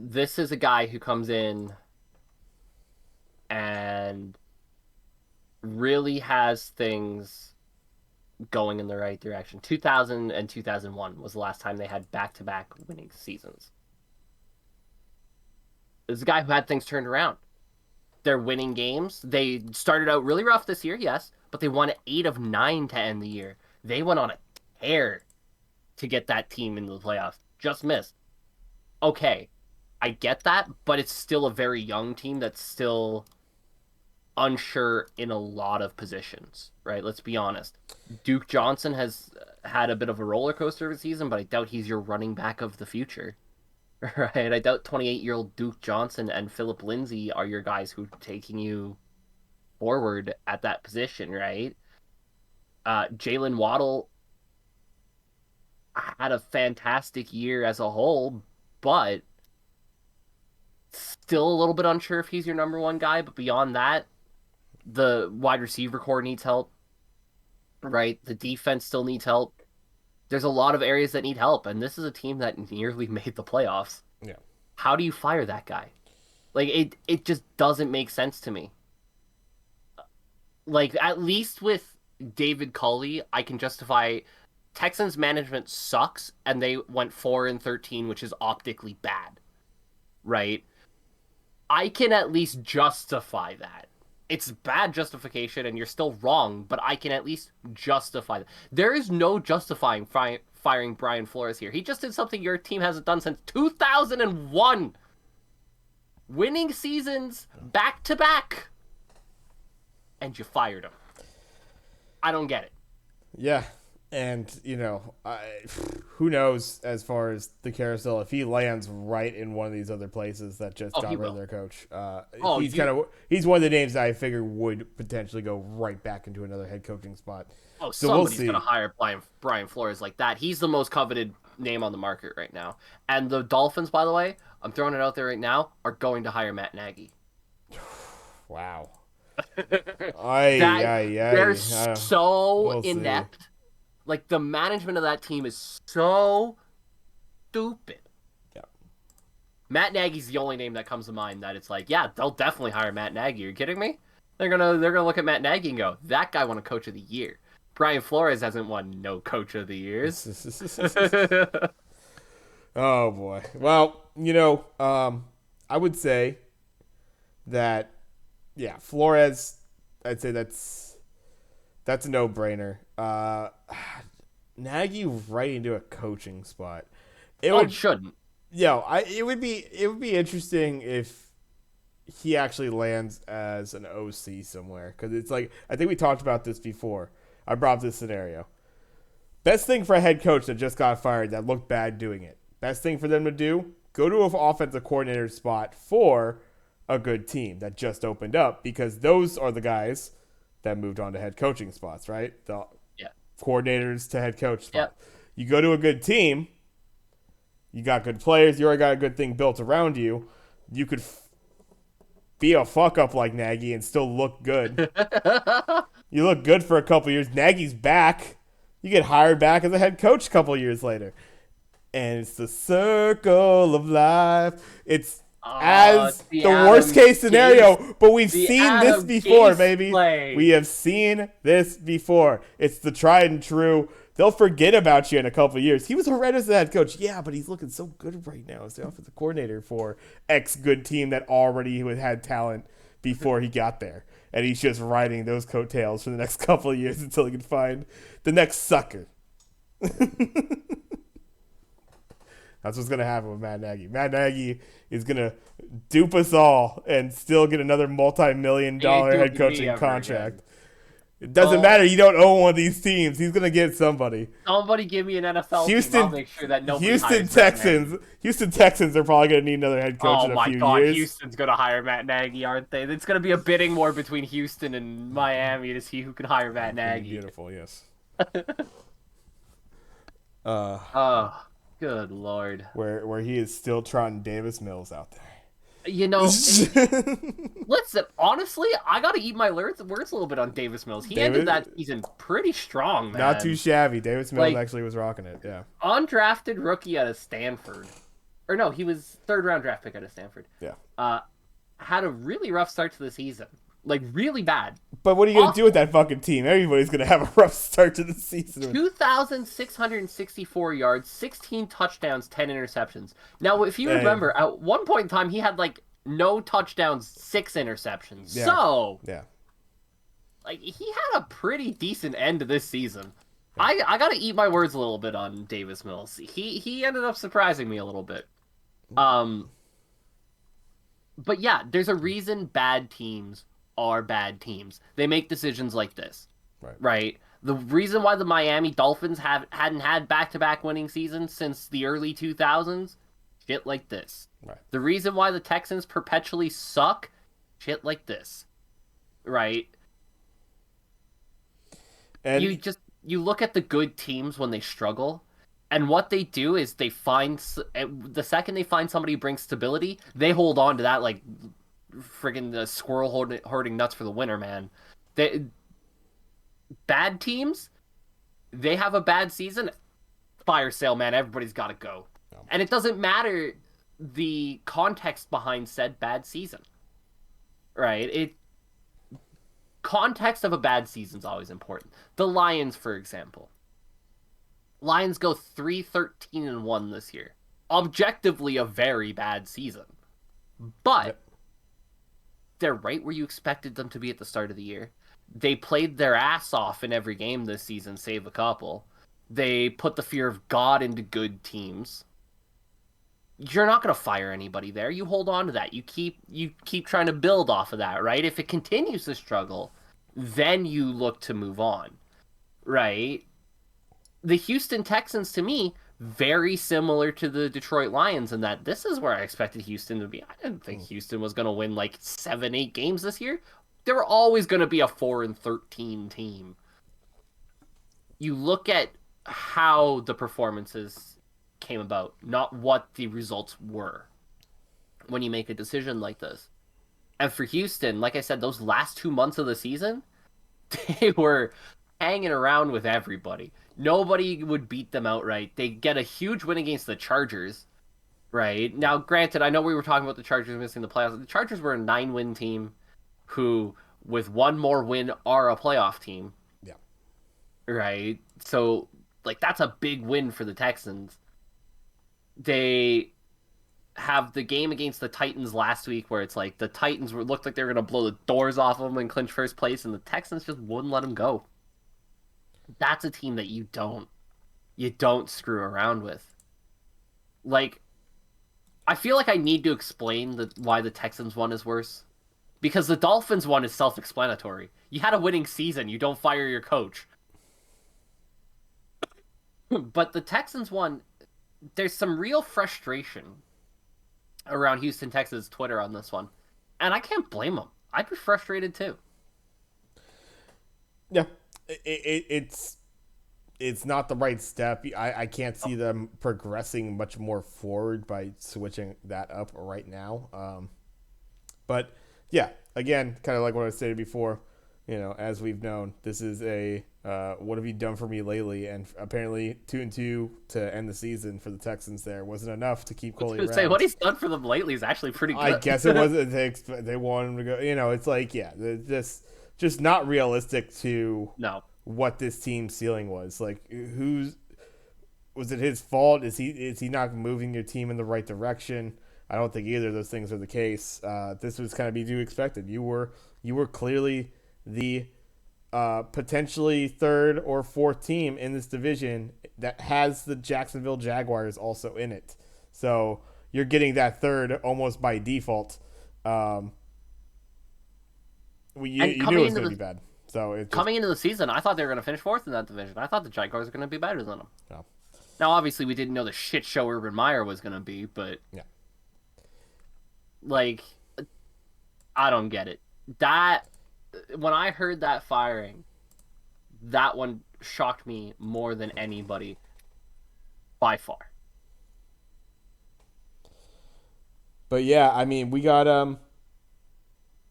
This is a guy who comes in and really has things going in the right direction. 2000 and 2001 was the last time they had back-to-back winning seasons. This is a guy who had things turned around. They're winning games. They started out really rough this year, yes, but they won 8 of 9 to end the year. They went on a tear to get that team into the playoffs. Just missed. Okay, I get that, but it's still a very young team that's still unsure in a lot of positions, right? Let's be honest. Duke Johnson has had a bit of a roller coaster of a season, but I doubt he's your running back of the future, right? I doubt 28-year-old Duke Johnson and Philip Lindsay are your guys who are taking you forward at that position, right? Jalen Waddle had a fantastic year as a whole, but still a little bit unsure if he's your number one guy. But beyond that, the wide receiver core needs help, right? The defense still needs help. There's a lot of areas that need help, and this is a team that nearly made the playoffs. Yeah. How do you fire that guy? Like, it just doesn't make sense to me. Like, at least with David Culley, I can justify Texans management sucks, and they went 4-13, which is optically bad, right? I can at least justify that. It's bad justification, and you're still wrong, but I can at least justify that. There is no justifying firing Brian Flores here. He just did something your team hasn't done since 2001. Winning seasons back-to-back. And you fired him. I don't get it. Yeah. And, who knows as far as the carousel, if he lands right in one of these other places that just got rid of their coach. He's one of the names that I figure would potentially go right back into another head coaching spot. Oh, so somebody's going to hire Brian Flores like that. He's the most coveted name on the market right now. And the Dolphins, by the way, I'm throwing it out there right now, are going to hire Matt Nagy. Wow. They're so inept. Like, the management of that team is so stupid. Yeah. Matt Nagy's the only name that comes to mind that it's like, yeah, they'll definitely hire Matt Nagy. Are you kidding me? They're gonna look at Matt Nagy and go, that guy won a coach of the year. Brian Flores hasn't won no coach of the years. Oh boy. Well, I would say that, yeah, Flores, I'd say that's a no-brainer. Nagy right into a coaching spot. It shouldn't. It would be interesting if he actually lands as an OC somewhere, because it's like, I think we talked about this before. I brought up this scenario. Best thing for a head coach that just got fired that looked bad doing it. Best thing for them to do, go to an offensive coordinator spot for a good team that just opened up, because those are the guys that moved on to head coaching spots, right? The coordinators to head coach spot. Yep. You go to a good team, you got good players, you already got a good thing built around you. You could be a fuck up like Nagy and still look good. You look good for a couple years. Nagy's back. You get hired back as a head coach a couple years later. And it's the circle of life. It's the worst case scenario, but we've seen this before, baby. We have seen this before. It's the tried and true. They'll forget about you in a couple of years. He was horrendous as a head coach. Yeah, but he's looking so good right now as the offensive coordinator for X good team that already had talent before he got there. And he's just riding those coattails for the next couple of years until he can find the next sucker. That's what's going to happen with Matt Nagy. Matt Nagy is going to dupe us all and still get another multi-million He ain't dollar head duping me coaching ever contract. again. It doesn't Oh, matter. You don't own one of these teams. He's going to get somebody. somebody give me an NFL team. I'll Houston, make sure that nobody Houston hires Matt Nagy. Texans. Houston Texans are probably going to need another head coach Oh in a my few God, years. Houston's gonna hire Matt Nagy, aren't they? It's gonna be a bidding war between Houston and Miami to see who can hire Matt Nagy. Beautiful, yes. Oh, good Lord. Where he is still trotting Davis Mills out there. You know, listen, honestly, I gotta eat my words a little bit on Davis Mills. He ended that season pretty strong, man. Not too shabby. Davis Mills Like, actually was rocking it, yeah. undrafted rookie out of Stanford. Or no, he was third round draft pick out of Stanford. Yeah. Had a really rough start to the season. Like, really bad. But what are you going to do with that fucking team? Everybody's going to have a rough start to the season. 2,664 yards, 16 touchdowns, 10 interceptions. Now, if you remember, at one point in time, he had, like, no touchdowns, 6 interceptions. Yeah. So, yeah. like, he had a pretty decent end to this season. Yeah. I got to eat my words a little bit on Davis Mills. He ended up surprising me a little bit. But yeah, there's a reason bad teams are bad teams. They make decisions like this, right? The reason why the Miami Dolphins hadn't had back-to-back winning seasons since the early 2000s, shit like this. Right. The reason why the Texans perpetually suck, shit like this, right? And you look at the good teams when they struggle, and what they do is they find the second they find somebody who brings stability, they hold on to that like friggin' the squirrel hoarding nuts for the winter, man. Bad teams, they have a bad season, fire sale, man. Everybody's got to go. No. And it doesn't matter the context behind said bad season, right? Context of a bad season is always important. The Lions, for example. Lions go 3-13-1 this year. Objectively, a very bad season. But they're right where you expected them to be at the start of the year. They played their ass off in every game this season, save a couple. They put the fear of God into good teams. You're not going to fire anybody there. You hold on to that. You keep trying to build off of that, right? If it continues to struggle, then you look to move on, right? The Houston Texans, to me, very similar to the Detroit Lions in that this is where I expected Houston to be. I didn't think Houston was going to win like 7-8 games this year. They were always going to be a 4-13 team. You look at how the performances came about, not what the results were when you make a decision like this. And for Houston, like I said, those last 2 months of the season, they were hanging around with everybody. Nobody would beat them outright. They get a huge win against the Chargers, right? Now, granted, I know we were talking about the Chargers missing the playoffs. The Chargers were a 9-win team who, with one more win, are a playoff team. Yeah. Right? So, like, that's a big win for the Texans. They have the game against the Titans last week where it's like the Titans looked like they were going to blow the doors off of them and clinch first place, and the Texans just wouldn't let them go. That's a team that you don't screw around with. Like, I feel like I need to explain why the Texans one is worse. Because the Dolphins one is self-explanatory. You had a winning season, you don't fire your coach. But the Texans one, there's some real frustration around Houston Texans Twitter on this one. And I can't blame them. I'd be frustrated too. Yeah. It's not the right step. I can't see them progressing much more forward by switching that up right now. But yeah, again, kind of like what I stated before, as we've known, this is a what have you done for me lately? And apparently 2-2 to end the season for the Texans there wasn't enough to keep Coley around. Say what he's done for them lately is actually pretty good. I guess it wasn't. They want him to go. It's like, yeah, just not realistic to what this team's ceiling was. Like, was it his fault? Is he not moving your team in the right direction? I don't think either of those things are the case. This was kind of be expected. You were clearly the potentially third or fourth team in this division that has the Jacksonville Jaguars also in it. So you're getting that third almost by default. Um, And you knew it was going to be bad. So it just coming into the season, I thought they were going to finish fourth in that division. I thought the Jaguars were going to be better than them. no. Now, obviously, we didn't know the shit show Urban Meyer was going to be, but Yeah. like, I don't get it. That when I heard that firing, that one shocked me more than anybody by far. But yeah, I mean, we got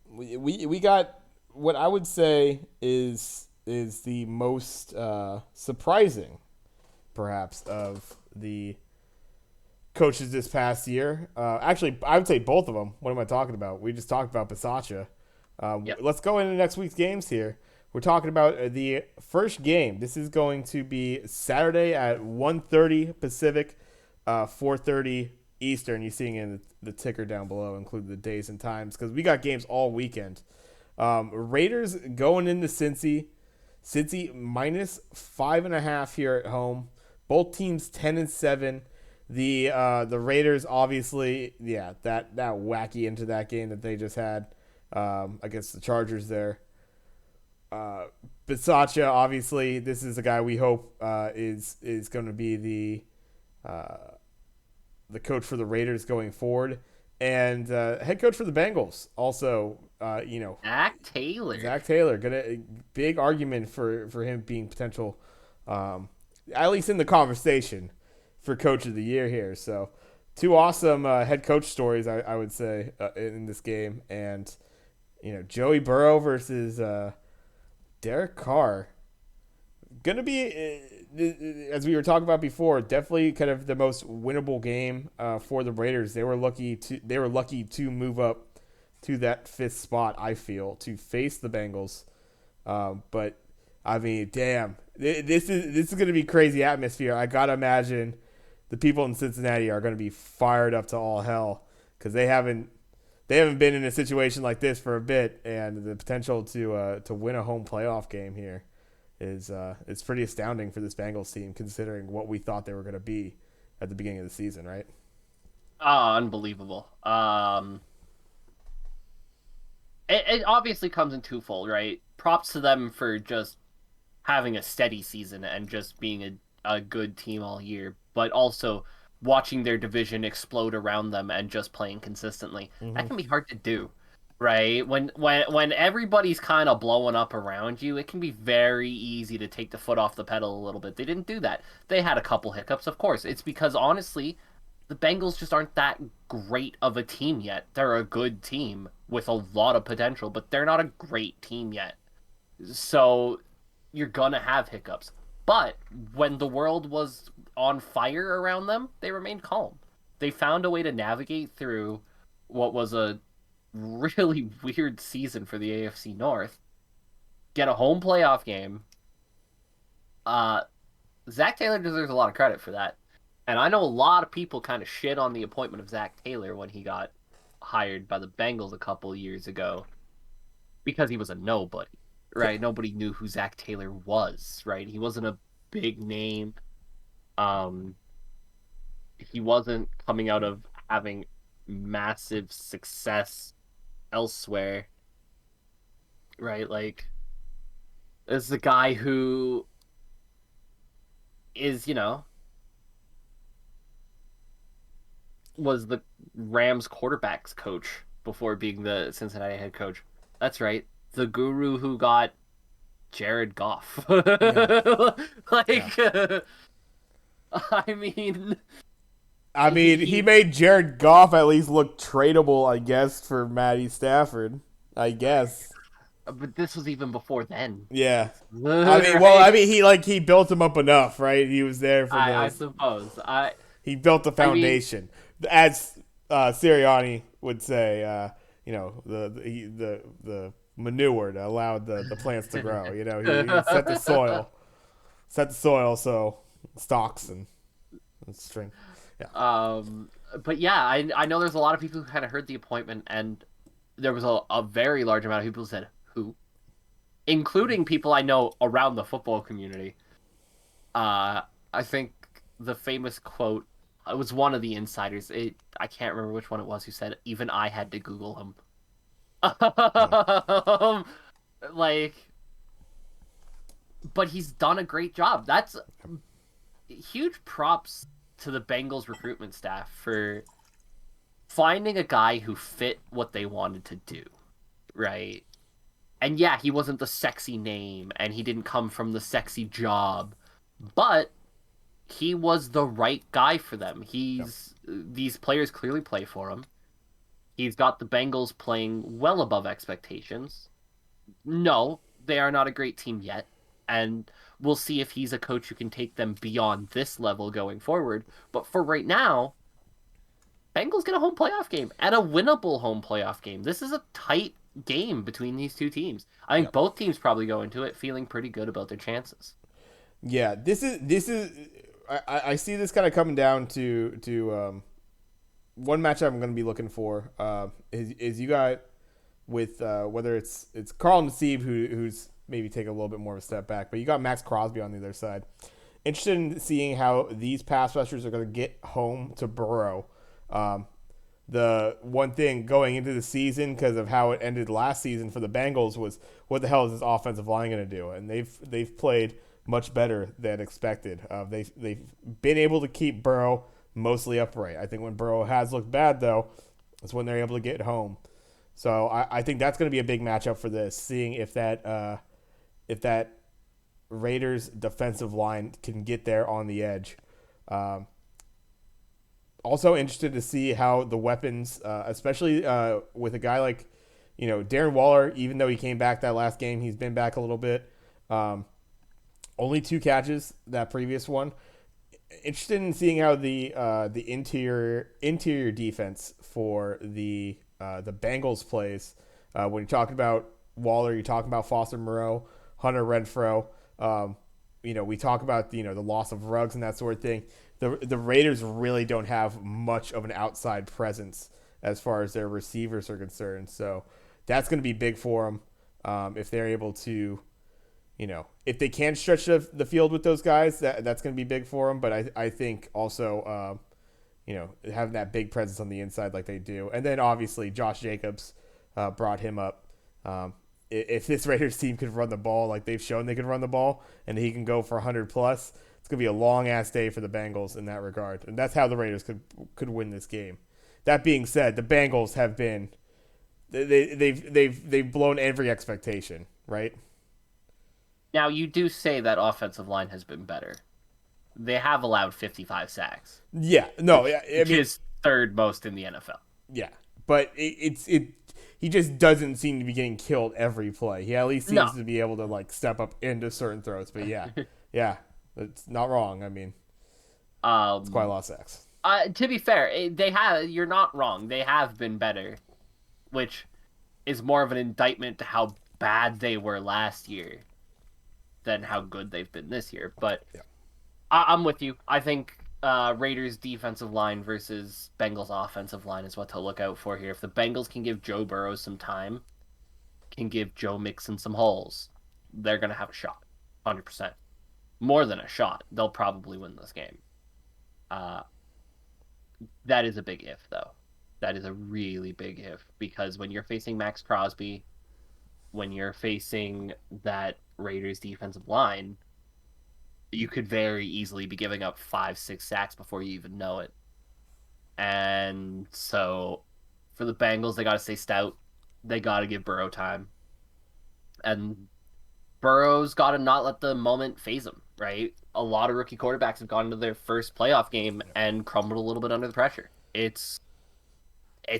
we got what I would say is the most surprising, perhaps, of the coaches this past year. Actually, I would say both of them. What am I talking about? We just talked about Bisaccia. Yep. Let's go into next week's games here. We're talking about the first game. This is going to be Saturday at 1:30 Pacific, 4:30 Eastern. You're seeing in the ticker down below, include the days and times, because we got games all weekend. Raiders going into Cincy. Cincy minus 5.5 here at home. Both teams 10-7. The Raiders obviously, yeah, that wacky into that game that they just had against the Chargers there. Bisaccia, obviously, this is a guy we hope is going to be the coach for the Raiders going forward, and head coach for the Bengals. Also, Zach Taylor, gonna big argument for him being potential, at least in the conversation for coach of the year here. So, two awesome head coach stories, I would say, in this game, and Joey Burrow versus Derek Carr. Gonna be, as we were talking about before, definitely kind of the most winnable game for the Raiders. They were lucky to move up to that fifth spot. I feel to face the Bengals, but I mean, damn, this is gonna be crazy atmosphere. I gotta imagine the people in Cincinnati are gonna be fired up to all hell because they haven't been in a situation like this for a bit, and the potential to win a home playoff game here is it's pretty astounding for this Bengals team, considering what we thought they were going to be at the beginning of the season, right? Unbelievable. It obviously comes in twofold, right? Props to them for just having a steady season and just being a good team all year, but also watching their division explode around them and just playing consistently. That can be hard to do, right? When everybody's kind of blowing up around you, it can be very easy to take the foot off the pedal a little bit. They didn't do that. They had a couple hiccups, of course. It's because honestly, the Bengals just aren't that great of a team yet. They're a good team with a lot of potential, but they're not a great team yet. So you're gonna have hiccups. But when the world was on fire around them, they remained calm. They found a way to navigate through what was a really weird season for the AFC North, get a home playoff game. Uh, Zach Taylor deserves a lot of credit for that. And I know a lot of people kind of shit on the appointment of Zach Taylor when he got hired by the Bengals a couple years ago because he was a nobody, right? Nobody knew who Zach Taylor was, right? He wasn't a big name. Um, he wasn't coming out of having massive success elsewhere, right? Like, this is a guy who is, was the Rams quarterbacks coach before being the Cincinnati head coach. That's right. The guru who got Jared Goff. Yeah. Like, Yeah. I mean, I mean, he made Jared Goff at least look tradable, I guess, for Matty Stafford. I guess. but this was even before then. Yeah. I mean, well, I Right? mean, he built him up enough, right? He was there for I those. suppose. He built the I mean, foundation, as Sirianni would say. The manure that allowed the plants to grow. He set the soil so stalks and string. Yeah, but yeah, I know there's a lot of people who kind of heard the appointment, and there was a very large amount of people who said, who? Including people I know around the football community. I think the famous quote It was one of the insiders. I can't remember which one it was who said even I had to Google him. Yeah. Like, but he's done a great job. That's huge props to the Bengals recruitment staff for finding a guy who fit what they wanted to do, right? And yeah, he wasn't the sexy name and he didn't come from the sexy job, but he was the right guy for them. Yep. These players clearly play for him. He's got the Bengals playing well above expectations. No, they are not a great team yet, and we'll see if he's a coach who can take them beyond this level going forward. But for right now, Bengals get a home playoff game and a winnable home playoff game. This is a tight game between these two teams. I think Yep. both teams probably go into it feeling pretty good about their chances. Yeah, this is. I see this kind of coming down to one matchup I'm going to be looking for. Is you got with whether it's Carl and Steve who's maybe take a little bit more of a step back, but you got Max Crosby on the other side. Interested in seeing how these pass rushers are going to get home to Burrow. The one thing going into the season because of how it ended last season for the Bengals was what the hell is this offensive line going to do? And they've played much better than expected. They've been able to keep Burrow mostly upright. I think when Burrow has looked bad though, is when they're able to get home. So I think that's going to be a big matchup for this. Seeing if that Raiders defensive line can get there on the edge. Um, Also interested to see how the weapons, especially with a guy like, Darren Waller, even though he came back that last game, he's been back a little bit. Only 2 catches that previous one. Interested in seeing how the interior defense for the Bengals plays. When you're talking about Waller, you're talking about Foster Moreau, Hunter Renfrow. We talk about the loss of Ruggs and that sort of thing. The Raiders really don't have much of an outside presence as far as their receivers are concerned. So that's going to be big for them if they're able to, if they can stretch the field with those guys. That's going to be big for them. But I think also, having that big presence on the inside like they do, and then obviously Josh Jacobs brought him up. If this Raiders team could run the ball like they've shown they can run the ball, and he can go for 100 plus, it's gonna be a long ass day for the Bengals in that regard, and that's how the Raiders could win this game. That being said, the Bengals have been they've blown every expectation, right? Now, you do say that offensive line has been better. They have allowed 55 sacks, Yeah, no, yeah, I which mean, is third most in the NFL. yeah, but it. He just doesn't seem to be getting killed every play. He at least seems No. to be able to step up into certain throws. But yeah, yeah, that's not wrong. I mean, it's quite a Um, lot of sacks. to be fair, they have. You're not wrong. They have been better, which is more of an indictment to how bad they were last year than how good they've been this year. But Yeah. I'm with you. I think Raiders defensive line versus Bengals offensive line is what to look out for here. If the Bengals can give Joe Burrow some time, can give Joe Mixon some holes, they're gonna have a shot, 100%. More than a shot. They'll probably win this game. Uh, that is a big if, though. That is a really big if because when you're facing Max Crosby, when you're facing that Raiders defensive line, you could very easily be giving up 5, 6 sacks before you even know it. And so for the Bengals, they got to stay stout. They got to give Burrow time. And Burrow's got to not let the moment phase him, right? A lot of rookie quarterbacks have gone into their first playoff game and crumbled a little bit under the pressure. It's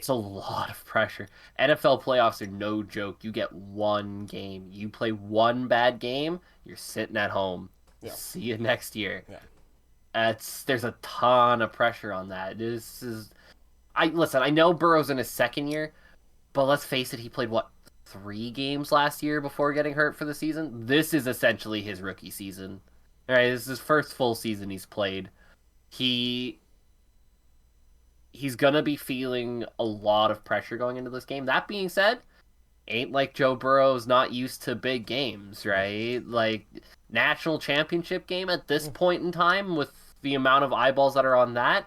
a lot of pressure. NFL playoffs are no joke. You get one game. You play one bad game, you're sitting at home. Yeah. See you next year. Yeah. There's a ton of pressure on that. I listen, I know Burrow's in his second year, but let's face it, he played what, 3 games last year before getting hurt for the season? This is essentially his rookie season. All right, this is his first full season he's played. He he's gonna be feeling a lot of pressure going into this game. That being said, ain't like Joe Burrow's not used to big games, right? Like national championship game at this point in time with the amount of eyeballs that are on that,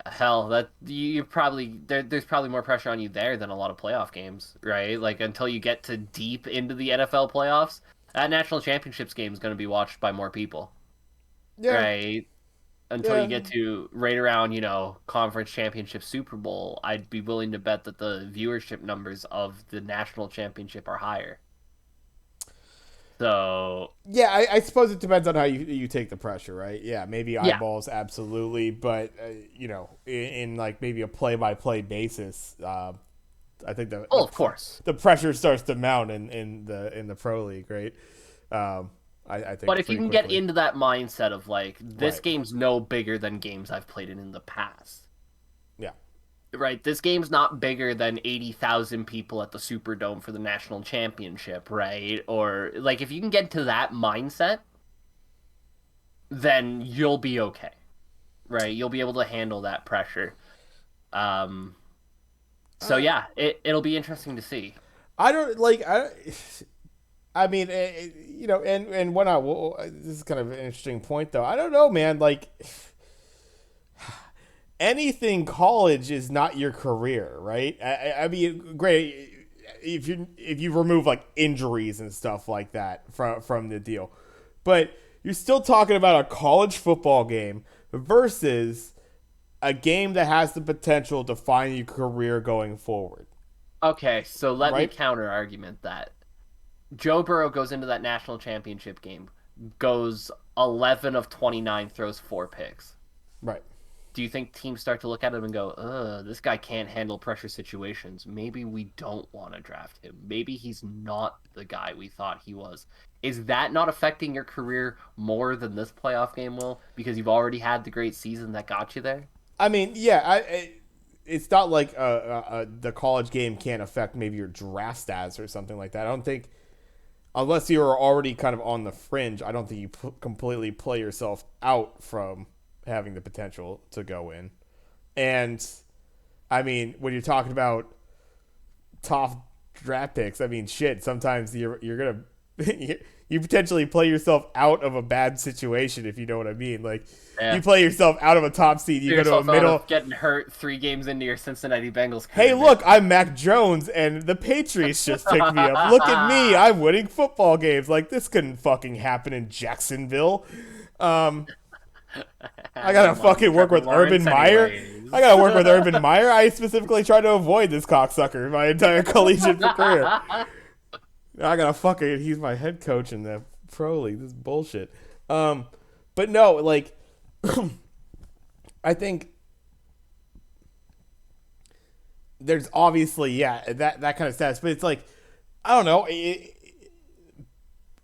Hell, that you probably there's probably more pressure on you there than a lot of playoff games, right? Like until you get to deep into the NFL playoffs, that national championships game is going to be watched by more people, Yeah, right? Until you yeah. get to right around, conference championship Super Bowl, I'd be willing to bet that the viewership numbers of the national championship are higher. So, Yeah, I suppose it depends on how you take the pressure, right? Yeah, maybe yeah. eyeballs, absolutely, but in like maybe a play-by-play basis, I think Oh, of course. the pressure starts to mount in the pro league, right? I think But if you pretty can get quickly, into that mindset of like this right? game's no bigger than games I've played in the past. Yeah, Right, this game's not bigger than 80,000 people at the Superdome for the national championship, right? Or like if you can get to that mindset, then you'll be okay. Right? You'll be able to handle that pressure. Um so uh, yeah, it'll be interesting to see. I don't like I mean, and when this is kind of an interesting point though. I don't know, man. Like anything college is not your career, right? I mean, great if you remove like injuries and stuff like that from the deal, but you're still talking about a college football game versus a game that has the potential to define your career going forward, Okay, so let me right? counter argument that. Joe Burrow goes into that national championship game, goes 11 of 29, throws 4 picks. Right. Do you think teams start to look at him and go, this guy can't handle pressure situations. Maybe we don't want to draft him. Maybe he's not the guy we thought he was. Is that not affecting your career more than this playoff game will? Because you've already had the great season that got you there? I mean, yeah, it's not like the college game can't affect maybe your draft stats or something like that. I don't think, unless you're already kind of on the fringe, I don't think you completely play yourself out from having the potential to go in. And I mean, when you're talking about top draft picks, I mean, shit. Sometimes you're gonna you potentially play yourself out of a bad situation if you know what I mean. Like you Yeah. play yourself out of a top seed, you go to a Yourself out middle. of getting hurt 3 games into your Cincinnati Bengals Hey, career, man. look, I'm Mac Jones, and the Patriots just picked me up. Look at me, I'm winning football games. Like this couldn't fucking happen in Jacksonville. Um, I No gotta one likes fucking work Trevor with Urban Lawrence Meyer. anyways. I gotta work with Urban Meyer. I specifically tried to avoid this cocksucker my entire collegiate career. I gotta fucking. He's my head coach in the pro league. This is bullshit. Um, but no, like, I think there's obviously that kind of status, but it's like I don't know.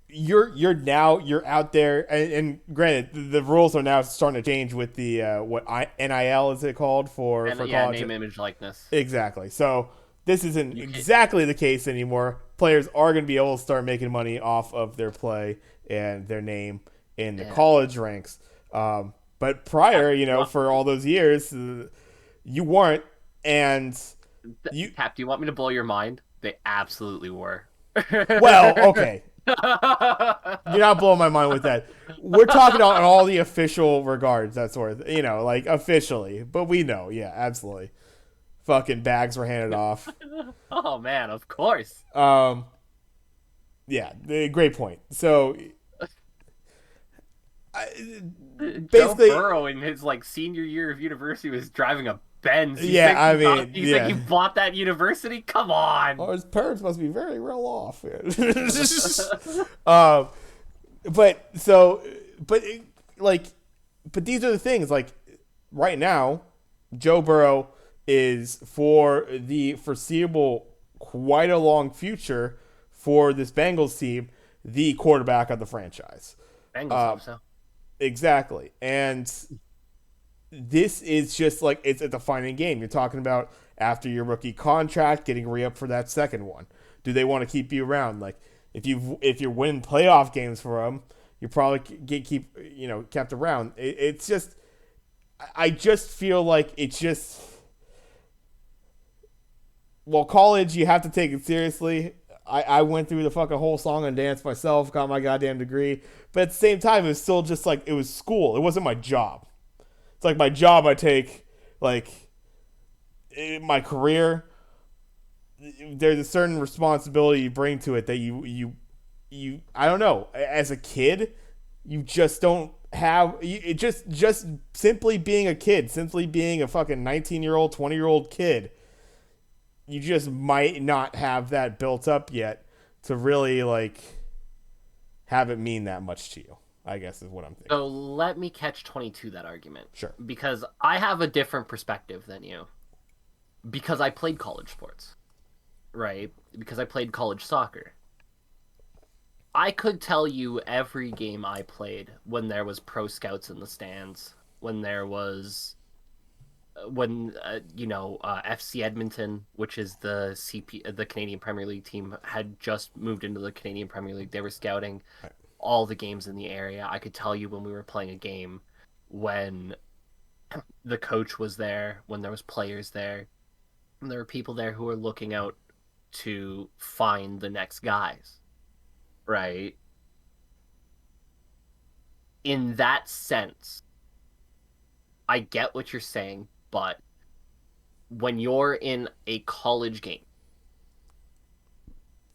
You're out there, and granted, the rules are now starting to change with the NIL is it called And for yeah, college? name, image, likeness. Exactly. So this isn't You can exactly the case anymore. Players are going to be able to start making money off of their play and their name in the Yeah. college ranks. But prior, Well, for all those years, you weren't, and you. Cap, do you want me to blow your mind? They absolutely were. Well, okay. You're not blowing my mind with that. We're talking about in all the official regards, that sort of, like officially. But we know, yeah, absolutely. Fucking bags were handed off. Oh man, of course. Um, yeah, great point. So, Joe basically, Burrow in his like senior year of university was driving a Benz. yeah, I mean, You think yeah. he bought that university? Come on. Oh, his parents must be very well off. um, but so, but like, but these are the things. Like, right now, Joe Burrow is for the foreseeable, quite a long future for this Bengals team, the quarterback of the franchise. Bengals Uh, hope so. exactly, and this is just like it's a defining game. You're talking about after your rookie contract, getting re-up for that second one. Do they want to keep you around? Like if you're winning playoff games for them, you probably keep kept around. It's just I just feel like it's just college you have to take it seriously. I went through the fucking whole song and dance myself, got my goddamn degree, but at the same time it was still just like it was school. It wasn't my job. It's like my job I take like in my career, there's a certain responsibility you bring to it that you I don't know. As a kid, you just don't have it just simply being a kid, simply being a fucking 19-year-old, 20-year-old kid. You just might not have that built up yet to really like have it mean that much to you. I guess is what I'm thinking. So let me catch 22 that argument Sure. because I have a different perspective than you because I played college sports, right? Because I played college soccer. I could tell you every game I played when there was pro scouts in the stands, when there was FC Edmonton, which is the Canadian Premier League team, had just moved into the Canadian Premier League. They were scouting Right. all the games in the area. I could tell you when we were playing a game, when the coach was there, when there was players there, and there were people there who were looking out to find the next guys, right? In that sense, I get what you're saying, but when you're in a college game,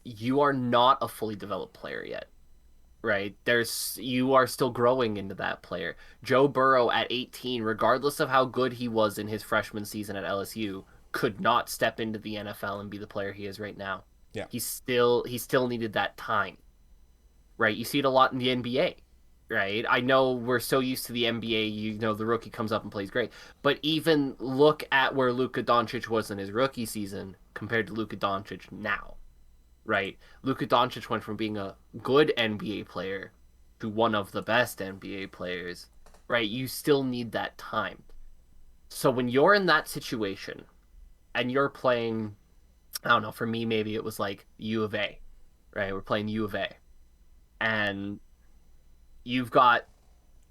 you are not a fully developed player yet, right? You are still growing into that player. Joe Burrow at 18, regardless of how good he was in his freshman season at LSU, could not step into the NFL and be the player he is right now. Yeah. He still needed that time, right? You see it a lot in the NBA, right? I know we're so used to the NBA, the rookie comes up and plays great. But even look at where Luka Doncic was in his rookie season compared to Luka Doncic now, right? Luka Doncic went from being a good NBA player to one of the best NBA players, right? You still need that time. So when you're in that situation and you're playing, I don't know, for me, maybe it was like U of A, right? We're playing U of A. And you've got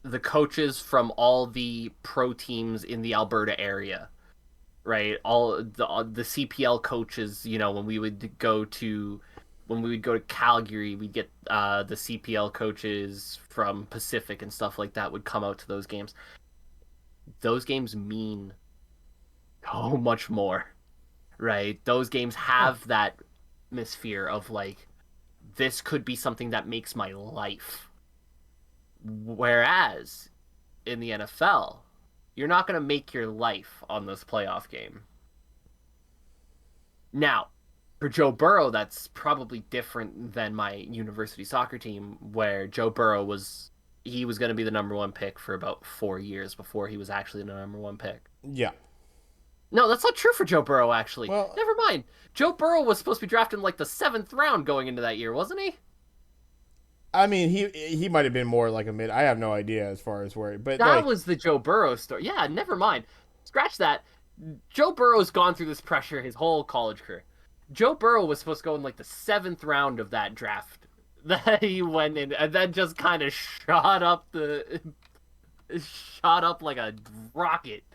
the coaches from all the pro teams in the Alberta area, right? All the CPL coaches, when we would go to Calgary, we'd get the CPL coaches from Pacific and stuff like that would come out to those games. Those games mean so much more, right? Those games Oh, have that atmosphere of like this could be something that makes my life. Whereas in the NFL, you're not going to make your life on this playoff game. Now, for Joe Burrow, that's probably different than my university soccer team, where Joe Burrow was going to be the number one pick for about 4 years before he was actually the number one pick. yeah. No, that's not true for Joe Burrow, actually. Well, Never mind. Joe Burrow was supposed to be drafted in like the seventh round going into that year, wasn't he? I mean, he might have been more like a mid. I have no idea as far as where, but That like, was the Joe Burrow story. Yeah, never mind. Scratch that. Joe Burrow's gone through this pressure his whole college career. Joe Burrow was supposed to go in like the seventh round of that draft that he went in, and then just kind of shot up like a rocket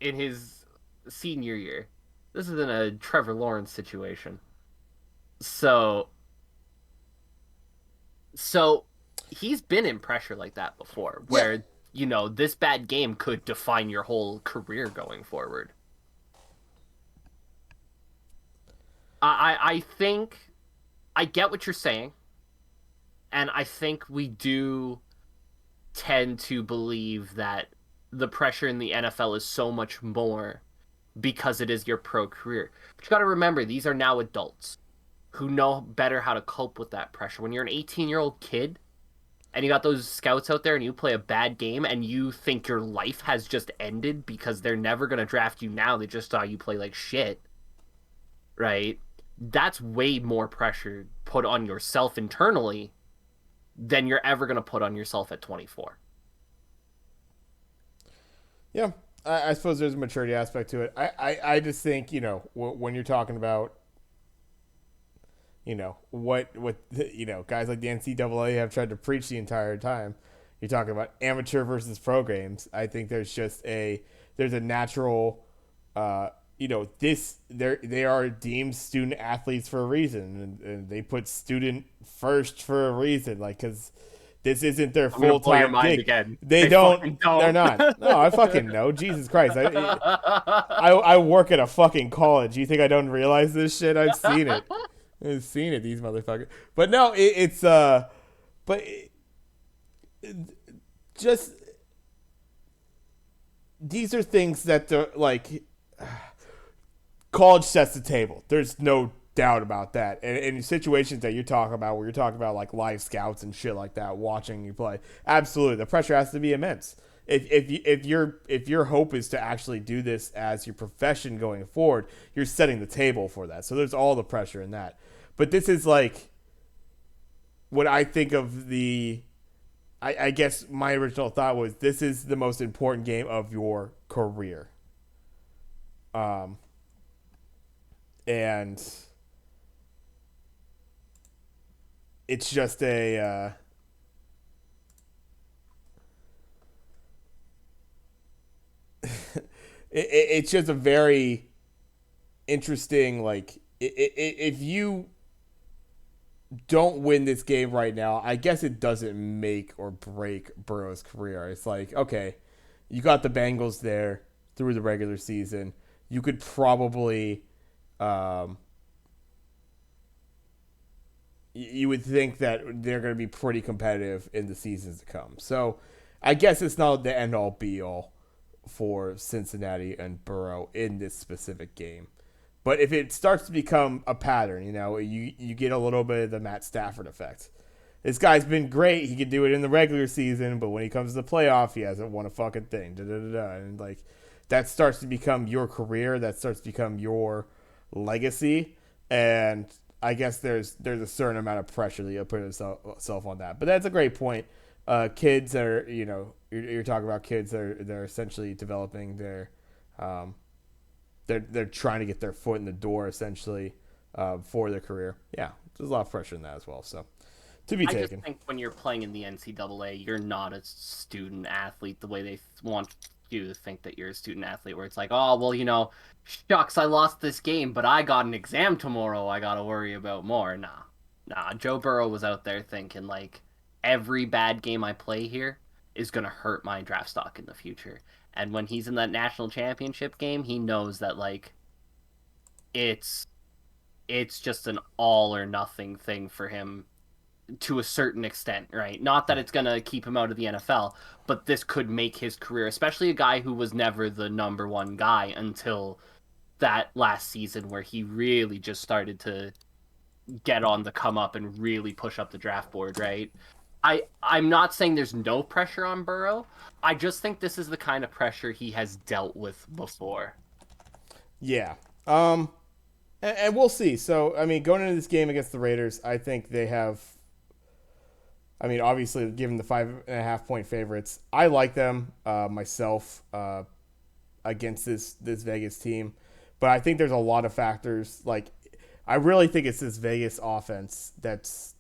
in his senior year. This isn't a Trevor Lawrence situation. So, so he's been in pressure like that before, yeah, where this bad game could define your whole career going forward. I think I get what you're saying, and I think we do tend to believe that the pressure in the NFL is so much more because it is your pro career. But you got to remember, these are now adults who know better how to cope with that pressure. When you're an 18-year-old kid and you got those scouts out there and you play a bad game and you think your life has just ended because they're never going to draft you now, they just saw you play like shit, right? That's way more pressure put on yourself internally than you're ever going to put on yourself at 24. yeah. I suppose there's a maturity aspect to it. I just think when you're talking about what guys like the NCAA have tried to preach the entire time. You're talking about amateur versus pro games. I think there's a natural they are deemed student athletes for a reason, and they put student first for a reason, like because This isn't their I'm gonna blow your full-time mind gig. again. They They don't. fucking They're don't. not. No, I fucking know. Jesus Christ. I work at a fucking college. You think I don't realize this shit? I've seen it. I've seen it. These motherfuckers. But no, but just these are things that the like college sets the table. There's no doubt about that. And in situations that you're talking about, where you're talking about like live scouts and shit like that, watching you play, absolutely, the pressure has to be immense. If your hope is to actually do this as your profession going forward, you're setting the table for that. So there's all the pressure in that. But this is like what I think of the. I guess my original thought was this is the most important game of your career. Um, and it's just it's just a very interesting like if you don't win this game right now, I guess it doesn't make or break Burrow's career. It's like, okay, you got the Bengals there through the regular season. You could probably um, you would think that they're going to be pretty competitive in the seasons to come. So I guess it's not the end all be all for Cincinnati and Burrow in this specific game. But if it starts to become a pattern, you get a little bit of the Matt Stafford effect. This guy's been great. He can do it in the regular season, but when he comes to the playoff, he hasn't won a fucking thing. Da, da, da, da. And like that starts to become your career. That starts to become your legacy. And I guess there's a certain amount of pressure that you put yourself on that. But that's a great point. Kids are, you're talking about kids that are essentially developing their they're trying to get their foot in the door essentially for their career. Yeah, there's a lot of pressure in that as well. So to be I taken. just think when you're playing in the NCAA, you're not a student athlete the way they want you to think that you're a student athlete, where it's like, oh, well, shucks, I lost this game, but I got an exam tomorrow I gotta worry about more. Nah. Joe Burrow was out there thinking, like, every bad game I play here is gonna hurt my draft stock in the future. And when he's in that national championship game, he knows that, like, it's it's just an all or nothing thing for him to a certain extent, right? Not that it's going to keep him out of the NFL, but this could make his career, especially a guy who was never the number one guy until that last season where he really just started to get on the come up and really push up the draft board, right? I'm not saying there's no pressure on Burrow. I just think this is the kind of pressure he has dealt with before. Yeah. And we'll see. So I mean, going into this game against the Raiders, I think they have. I mean, obviously, given the 5.5 point favorites, I like them myself against this Vegas team, but I think there's a lot of factors. Like, I really think it's this Vegas offense that's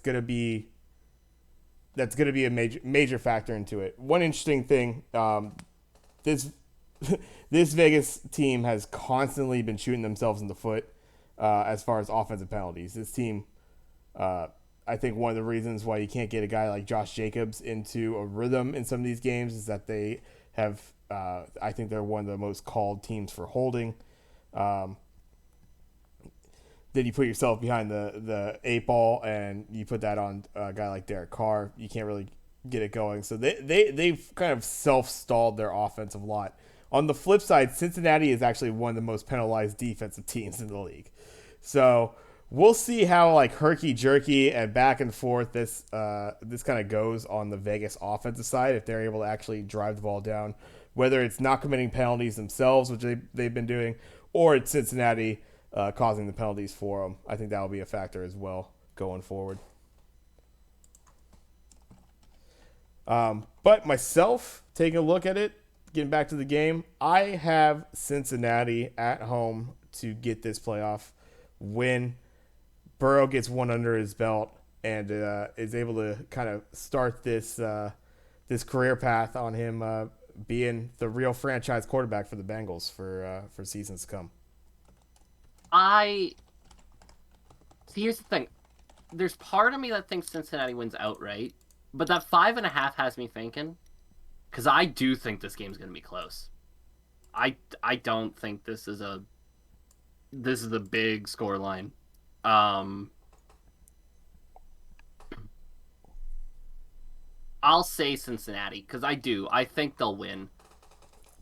gonna be a major factor into it. One interesting thing, this this Vegas team has constantly been shooting themselves in the foot as far as offensive penalties. This team. I think one of the reasons why you can't get a guy like Josh Jacobs into a rhythm in some of these games is that they have, I think they're one of the most called teams for holding. Then you put yourself behind the 8 ball and you put that on a guy like Derek Carr. You can't really get it going. So they've kind of self-stalled their offensive lot. On the flip side, Cincinnati is actually one of the most penalized defensive teams in the league. So we'll see how like herky jerky and back and forth this kind of goes on the Vegas offensive side if they're able to actually drive the ball down, whether it's not committing penalties themselves, which they've been doing, or it's Cincinnati causing the penalties for them. I think that will be a factor as well going forward. But myself, taking a look at it, getting back to the game, I have Cincinnati at home to get this playoff win. Burrow gets one under his belt and is able to kind of start this career path on him being the real franchise quarterback for the Bengals for seasons to come. I See, here's the thing. There's part of me that thinks Cincinnati wins outright, But that 5.5 has me thinking, because I do think this game's going to be close. I don't think this is a big score line. Um, I'll say Cincinnati because I think they'll win.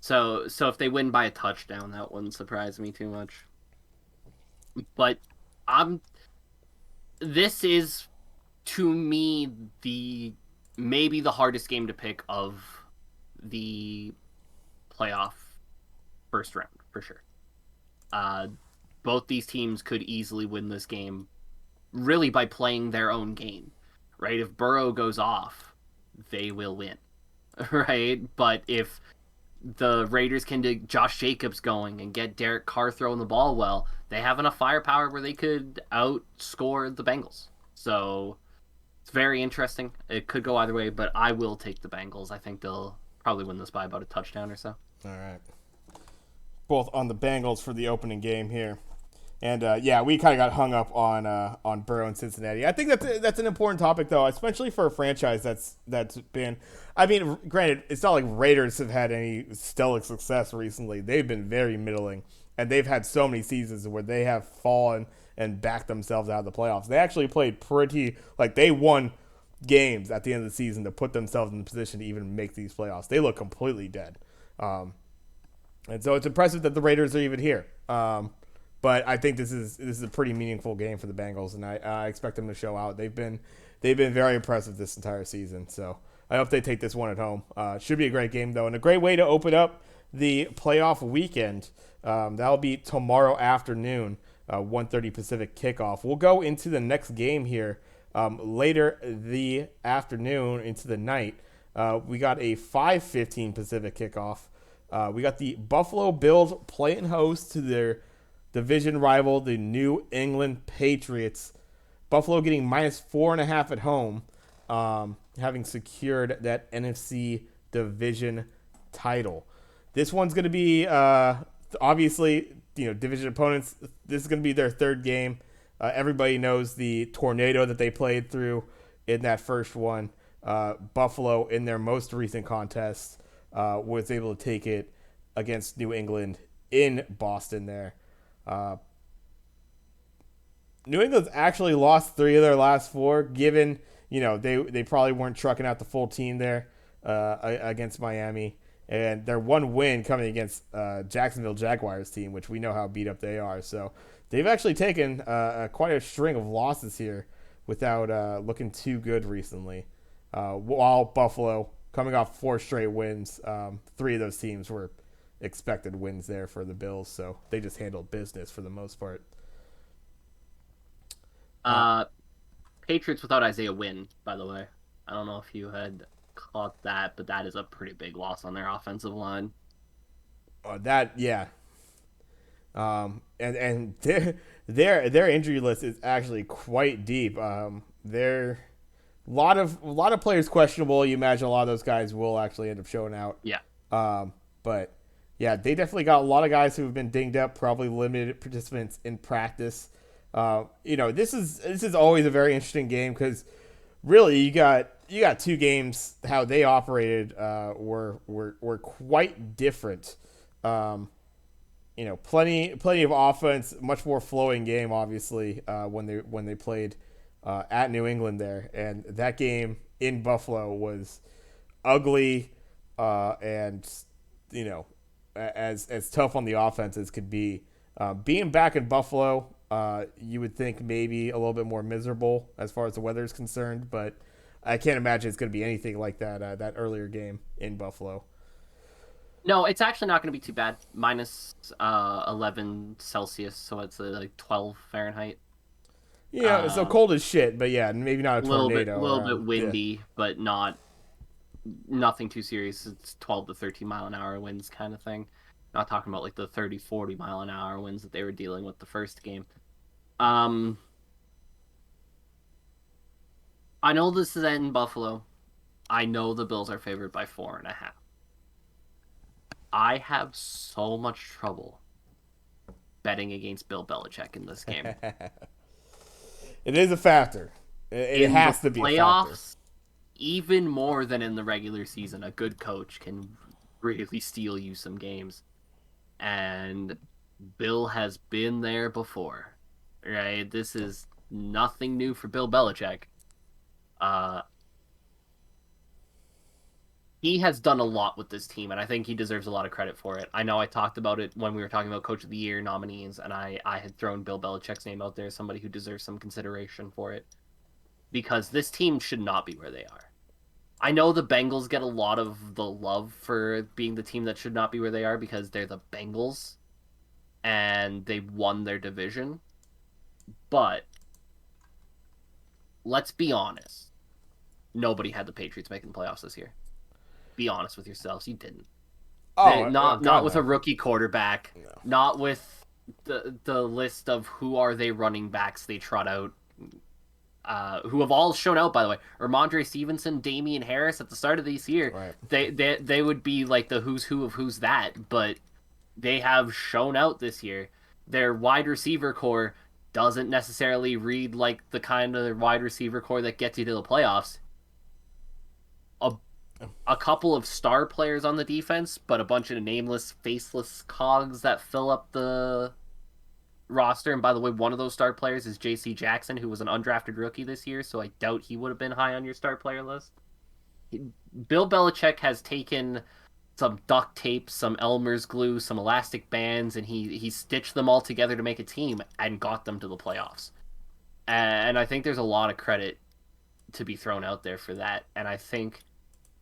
So if they win by a touchdown, that wouldn't surprise me too much. But I'm this is to me the maybe the hardest game to pick of the playoff first round for sure. Uh, both these teams could easily win this game really by playing their own game, right? If Burrow goes off, they will win, right? But if the Raiders can get Josh Jacobs going and get Derek Carr throwing the ball well, they have enough firepower where they could outscore the Bengals. So it's very interesting. It could go either way, but I will take the Bengals. I think they'll probably win this by about a touchdown or so. All right. Both on the Bengals for the opening game here. And yeah, we kind of got hung up on Burrow and Cincinnati. I think that's an important topic though, especially for a franchise that's been. I mean, granted, it's not like Raiders have had any stellar success recently. They've been very middling, and they've had so many seasons where they have fallen and backed themselves out of the playoffs. They actually played pretty like they won games at the end of the season to put themselves in the position to even make these playoffs. They look completely dead, and so it's impressive that the Raiders are even here. But I think this is a pretty meaningful game for the Bengals, and I expect them to show out. They've been very impressive this entire season, so I hope they take this one at home. Should be a great game though, and a great way to open up the playoff weekend. That'll be tomorrow afternoon, 1:30 Pacific kickoff. We'll go into the next game here later the afternoon into the night. We got a 5:15 Pacific kickoff. We got the Buffalo Bills playing host to their division rival, the New England Patriots. Buffalo getting -4.5 at home, having secured that NFC division title. This one's going to be obviously, division opponents. This is going to be their third game. Everybody knows the tornado that they played through in that first one. Buffalo, in their most recent contest, was able to take it against New England in Boston there. New England's actually lost 3 of their last 4, given, they probably weren't trucking out the full team there against Miami. And their one win coming against Jacksonville Jaguars team, which we know how beat up they are. So they've actually taken quite a string of losses here without looking too good recently. While Buffalo, coming off 4 straight wins, 3 of those teams were expected wins there for the Bills, so they just handled business for the most part. Patriots without Isaiah Wynn, by the way. I don't know if you had caught that, but that is a pretty big loss on their offensive line. Yeah. And their injury list is actually quite deep. They're a lot of players questionable. You imagine a lot of those guys will actually end up showing out. Yeah. But yeah, they definitely got a lot of guys who have been dinged up, probably limited participants in practice. This is always a very interesting game because really you got 2 games how they operated were quite different. Plenty of offense, much more flowing game obviously when they played at New England there, and that game in Buffalo was ugly and as tough on the offense as could be. Being back in Buffalo, you would think maybe a little bit more miserable as far as the weather is concerned, but I can't imagine it's going to be anything like that earlier game in Buffalo. No, it's actually not going to be too bad. -11 Celsius, so it's like 12 Fahrenheit. Yeah, so cold as shit, but yeah, maybe not a tornado. A little bit windy, but nothing too serious. It's 12 to 13 mile an hour winds kind of thing. Not talking about like the 30, 40 mile an hour winds that they were dealing with the first game. I know this is in Buffalo. I know the Bills are favored by 4.5. I have so much trouble betting against Bill Belichick in this game. It is a factor. It has to be a factor. even more than in the regular season, a good coach can really steal you some games. And Bill has been there before, right? This is nothing new for Bill Belichick. Uh, he has done a lot with this team, and I think he deserves a lot of credit for it. I know I talked about it when we were talking about Coach of the Year nominees, and I had thrown Bill Belichick's name out there as somebody who deserves some consideration for it, because this team should not be where they are. I know the Bengals get a lot of the love for being the team that should not be where they are because they're the Bengals and they won their division. But let's be honest. Nobody had the Patriots making the playoffs this year. Be honest with yourselves. You didn't. Not with a rookie quarterback. No. Not with the list of who are they running backs they trot out. Who have all shown out, by the way. Ramondre Stevenson, Damian Harris at the start of this year. Right. They would be like the who's who of who's that, but they have shown out this year. Their wide receiver core doesn't necessarily read like the kind of wide receiver core that gets you to the playoffs. A couple of star players on the defense, but a bunch of nameless, faceless cogs that fill up the roster. And by the way, one of those star players is J.C. Jackson, who was an undrafted rookie this year, so I doubt he would have been high on your star player list. Bill Belichick has taken some duct tape, some Elmer's glue, some elastic bands, and he stitched them all together to make a team and got them to the playoffs. And I think there's a lot of credit to be thrown out there for that. And I think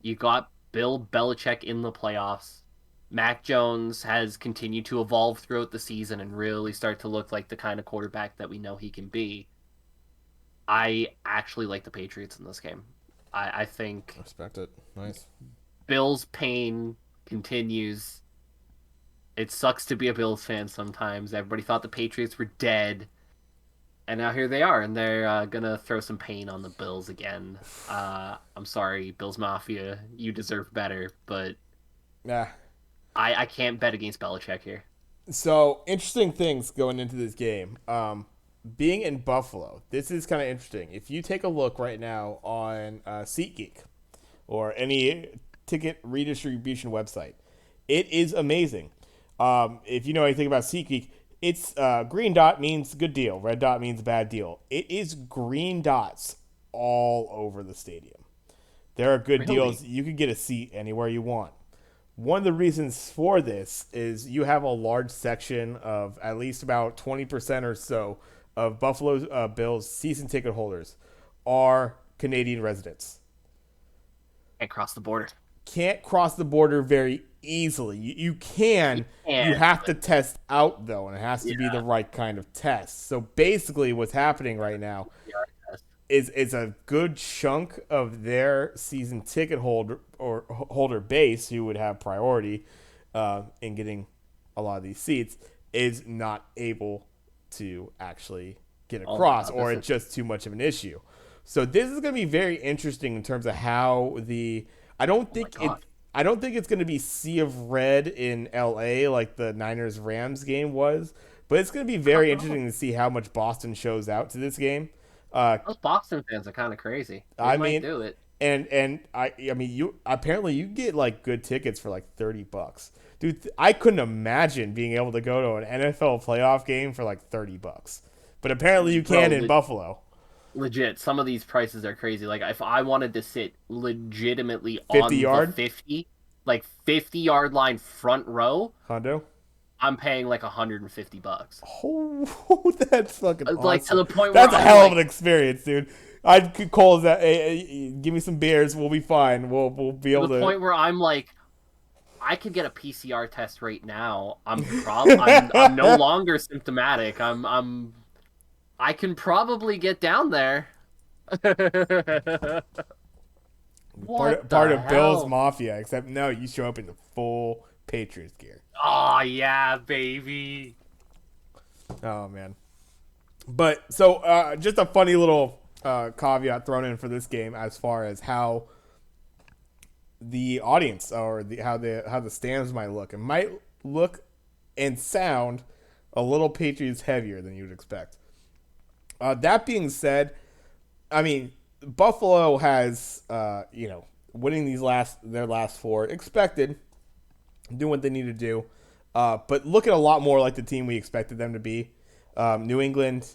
you got Bill Belichick in the playoffs. Mac Jones has continued to evolve throughout the season and really start to look like the kind of quarterback that we know he can be. I actually like the Patriots in this game. I think Respect it. Nice. Bill's pain continues. It sucks to be a Bills fan sometimes. Everybody thought the Patriots were dead. And now here they are, and they're going to throw some pain on the Bills again. I'm sorry, Bills Mafia. You deserve better, but Yeah. I can't bet against Belichick here. So, interesting things going into this game. Being in Buffalo, this is kind of interesting. If you take a look right now on SeatGeek or any ticket redistribution website, it is amazing. If you know anything about SeatGeek, it's green dot means good deal, red dot means bad deal. It is green dots all over the stadium. There are good deals. You can get a seat anywhere you want. One of the reasons for this is you have a large section of at least about 20% or so of Buffalo Bills season ticket holders are Canadian residents. Can't cross the border. Can't cross the border very easily. You can. You have to test out, though, and it has to be the right kind of test. So basically what's happening right now is a good chunk of their season ticket holder base who would have priority in getting a lot of these seats is not able to actually get across, or it's just too much of an issue. So this is going to be very interesting in terms of how I don't think it's going to be sea of red in LA like the Niners Rams game was, but it's going to be very interesting to see how much Boston shows out to this game. Those Boston fans are kind of crazy. They might do it. And I mean, you get like good tickets for like $30, dude. I couldn't imagine being able to go to an NFL playoff game for like $30, but apparently you can in Buffalo. Legit, some of these prices are crazy. Like if I wanted to sit legitimately 50 on yard? the 50-yard line front row, Hondo, I'm paying like $150. Oh, that's fucking awesome. Like to the point where that's a hell like, of an experience, dude. I'd call that. Hey, give me some beers. We'll be fine. We'll be able to. The point where I'm like, I could get a PCR test right now. I'm no longer symptomatic. I can probably get down there. part of Bill's Mafia, except no, you show up in the full Patriots gear. Oh yeah, baby. Oh man. But so just a funny little caveat thrown in for this game as far as how the audience or how the stands might look. It might look and sound a little Patriots heavier than you'd expect. That being said, I mean, Buffalo has, winning their last four, expected, doing what they need to do, but looking a lot more like the team we expected them to be. New England,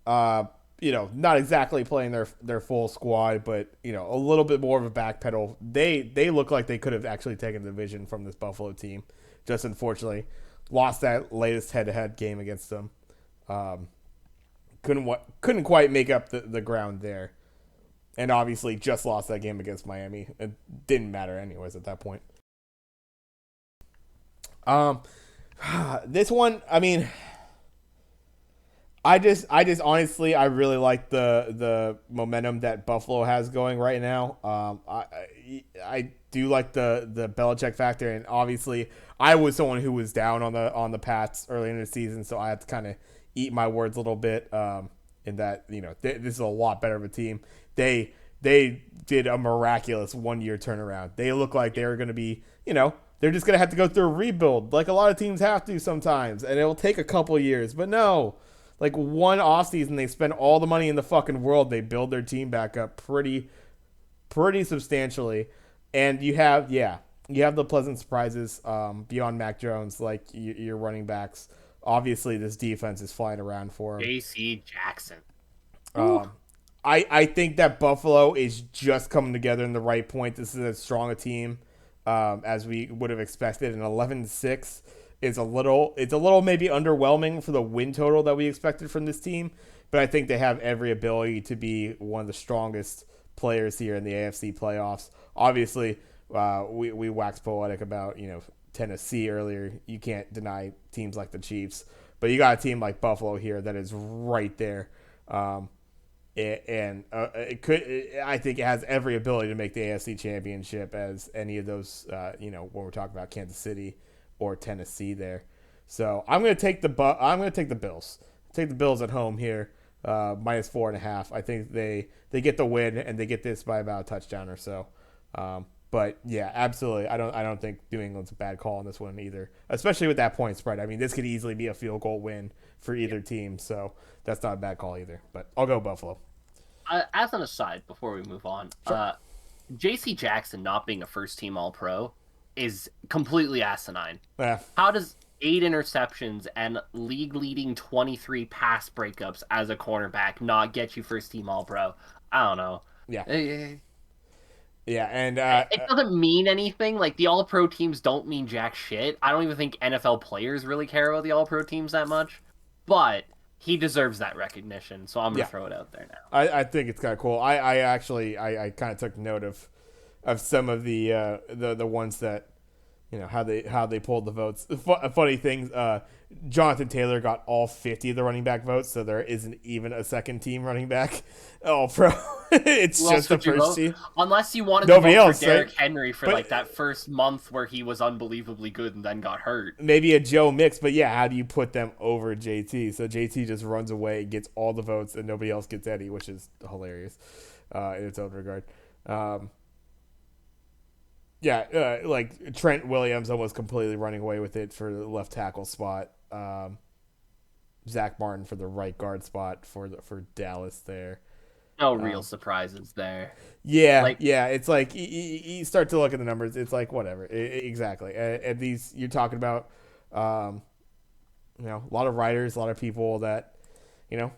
uh, not exactly playing their full squad, but a little bit more of a backpedal. They look like they could have actually taken the division from this Buffalo team. Just unfortunately, lost that latest head-to-head game against them. Um, couldn't quite make up the ground there, and obviously just lost that game against Miami. It didn't matter anyways at that point. Um, this one, I mean, I just honestly, I really like the momentum that Buffalo has going right now. I do like the Belichick factor, and obviously, I was someone who was down on the Pats early in the season, so I had to kind of eat my words a little bit. In that this is a lot better of a team. They did a miraculous 1 year turnaround. They look like they're going to be they're just going to have to go through a rebuild, like a lot of teams have to sometimes, and it'll take a couple years. But no, like one offseason, they spend all the money in the fucking world. They build their team back up pretty substantially, and you have the pleasant surprises beyond Mac Jones, like your running backs. Obviously, this defense is flying around for him. J.C. Jackson. Ooh. Um, I think that Buffalo is just coming together in the right point. This is as strong a team as we would have expected. An 11-6 is it's a little maybe underwhelming for the win total that we expected from this team, but I think they have every ability to be one of the strongest players here in the AFC playoffs. Obviously, we waxed poetic about Tennessee earlier. You can't deny teams like the Chiefs, but you got a team like Buffalo here that is right there. And it could. I think it has every ability to make the AFC Championship as any of those. When we're talking about Kansas City or Tennessee there. So I'm going to take I'm going to take the Bills. Take the Bills at home here, -4.5. I think they get the win, and they get this by about a touchdown or so. But yeah, absolutely. I don't think New England's a bad call on this one either, especially with that point spread. I mean, this could easily be a field goal win for either team, so that's not a bad call either. But I'll go Buffalo. As an aside, before we move on, Sure. J.C. Jackson not being a first-team All-Pro is completely asinine. Yeah. How does 8 interceptions and league-leading 23 pass breakups as a cornerback not get you first-team All-Pro? I don't know. Yeah. Eh, Yeah, and It doesn't mean anything. Like, the All-Pro teams don't mean jack shit. I don't even think NFL players really care about the All-Pro teams that much. But he deserves that recognition, so I'm going yeah, to throw it out there now. I think it's kind of cool. I actually I kind of took note of some of the ones that how they pulled the votes. Funny thing, Jonathan Taylor got all 50 of the running back votes, so there isn't even a second team running back. Oh, pro! It's Who just else the would you first vote? team. Unless you wanted Nobody to vote else, for Derrick right? Henry for But like that first month where he was unbelievably good and then got hurt. maybe a Joe Mix, but yeah, how do you put them over JT? So JT just runs away, gets all the votes, and nobody else gets any, which is hilarious in its own regard. Um, like Trent Williams almost completely running away with it for the left tackle spot. Zach Martin for the right guard spot for Dallas there. No real Um, surprises there. yeah, Like, yeah. It's like you start to look at the numbers. It's like whatever. Exactly. And these you're talking about, um, a lot of writers, a lot of people that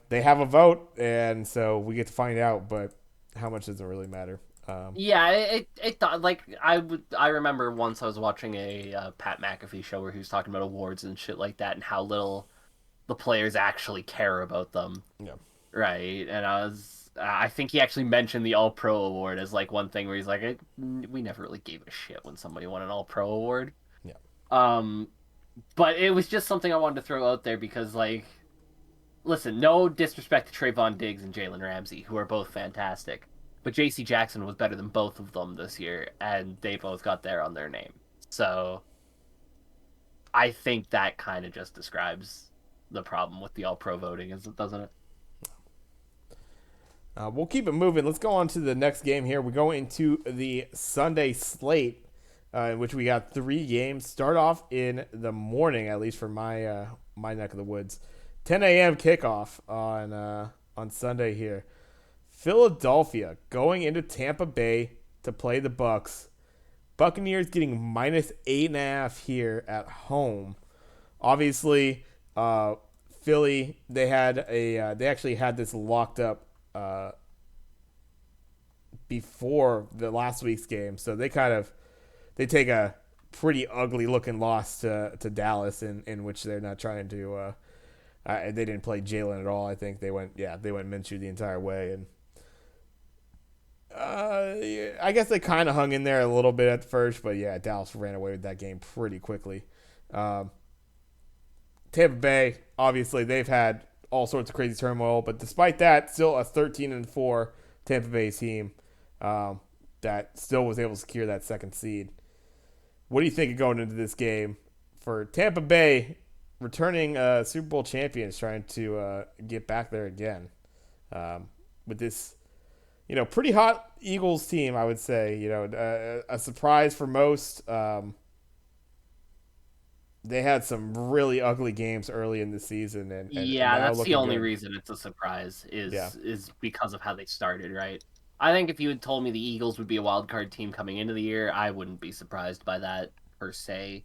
they have a vote, and so we get to find out. But how much does it really matter? yeah, it like I remember once I was watching a Pat McAfee show where he was talking about awards and shit like that and how little the players actually care about them, Yeah, right? And I think he actually mentioned the All Pro award as like one thing where he's like, we never really gave a shit when somebody won an All Pro award. yeah, Um, but it was just something I wanted to throw out there because, like, listen, no disrespect to Trayvon Diggs and Jalen Ramsey, who are both fantastic, but J.C. Jackson was better than both of them this year, and they both got there on their name. So I think that kind of just describes the problem with the All-Pro voting, doesn't it? we'll keep it moving. Let's go on to the next game here. We go into the Sunday slate, in which we got 3 games. Start off in the morning, at least for my neck of the woods. 10 a.m. kickoff on Sunday here. Philadelphia going into Tampa Bay to play the Bucks. Buccaneers getting -8.5 here at home. Obviously, Philly they actually had this locked up before the last week's game, so they take a pretty ugly looking loss to Dallas in which they're not trying to. They didn't play Jalen at all. I think they went Minshew the entire way, and I guess they kind of hung in there a little bit at first, but yeah, Dallas ran away with that game pretty quickly. Um, Tampa Bay, obviously, they've had all sorts of crazy turmoil, but despite that, still a 13-4 Tampa Bay team that still was able to secure that second seed. What do you think of going into this game for Tampa Bay, returning Super Bowl champions, trying to get back there again with this, pretty hot Eagles team? I would say, a surprise for most. They had some really ugly games early in the season, and Yeah, now that's the looking only good. reason it's a surprise Yeah, is because of how they started, right? I think if you had told me the Eagles would be a wild card team coming into the year, I wouldn't be surprised by that per se.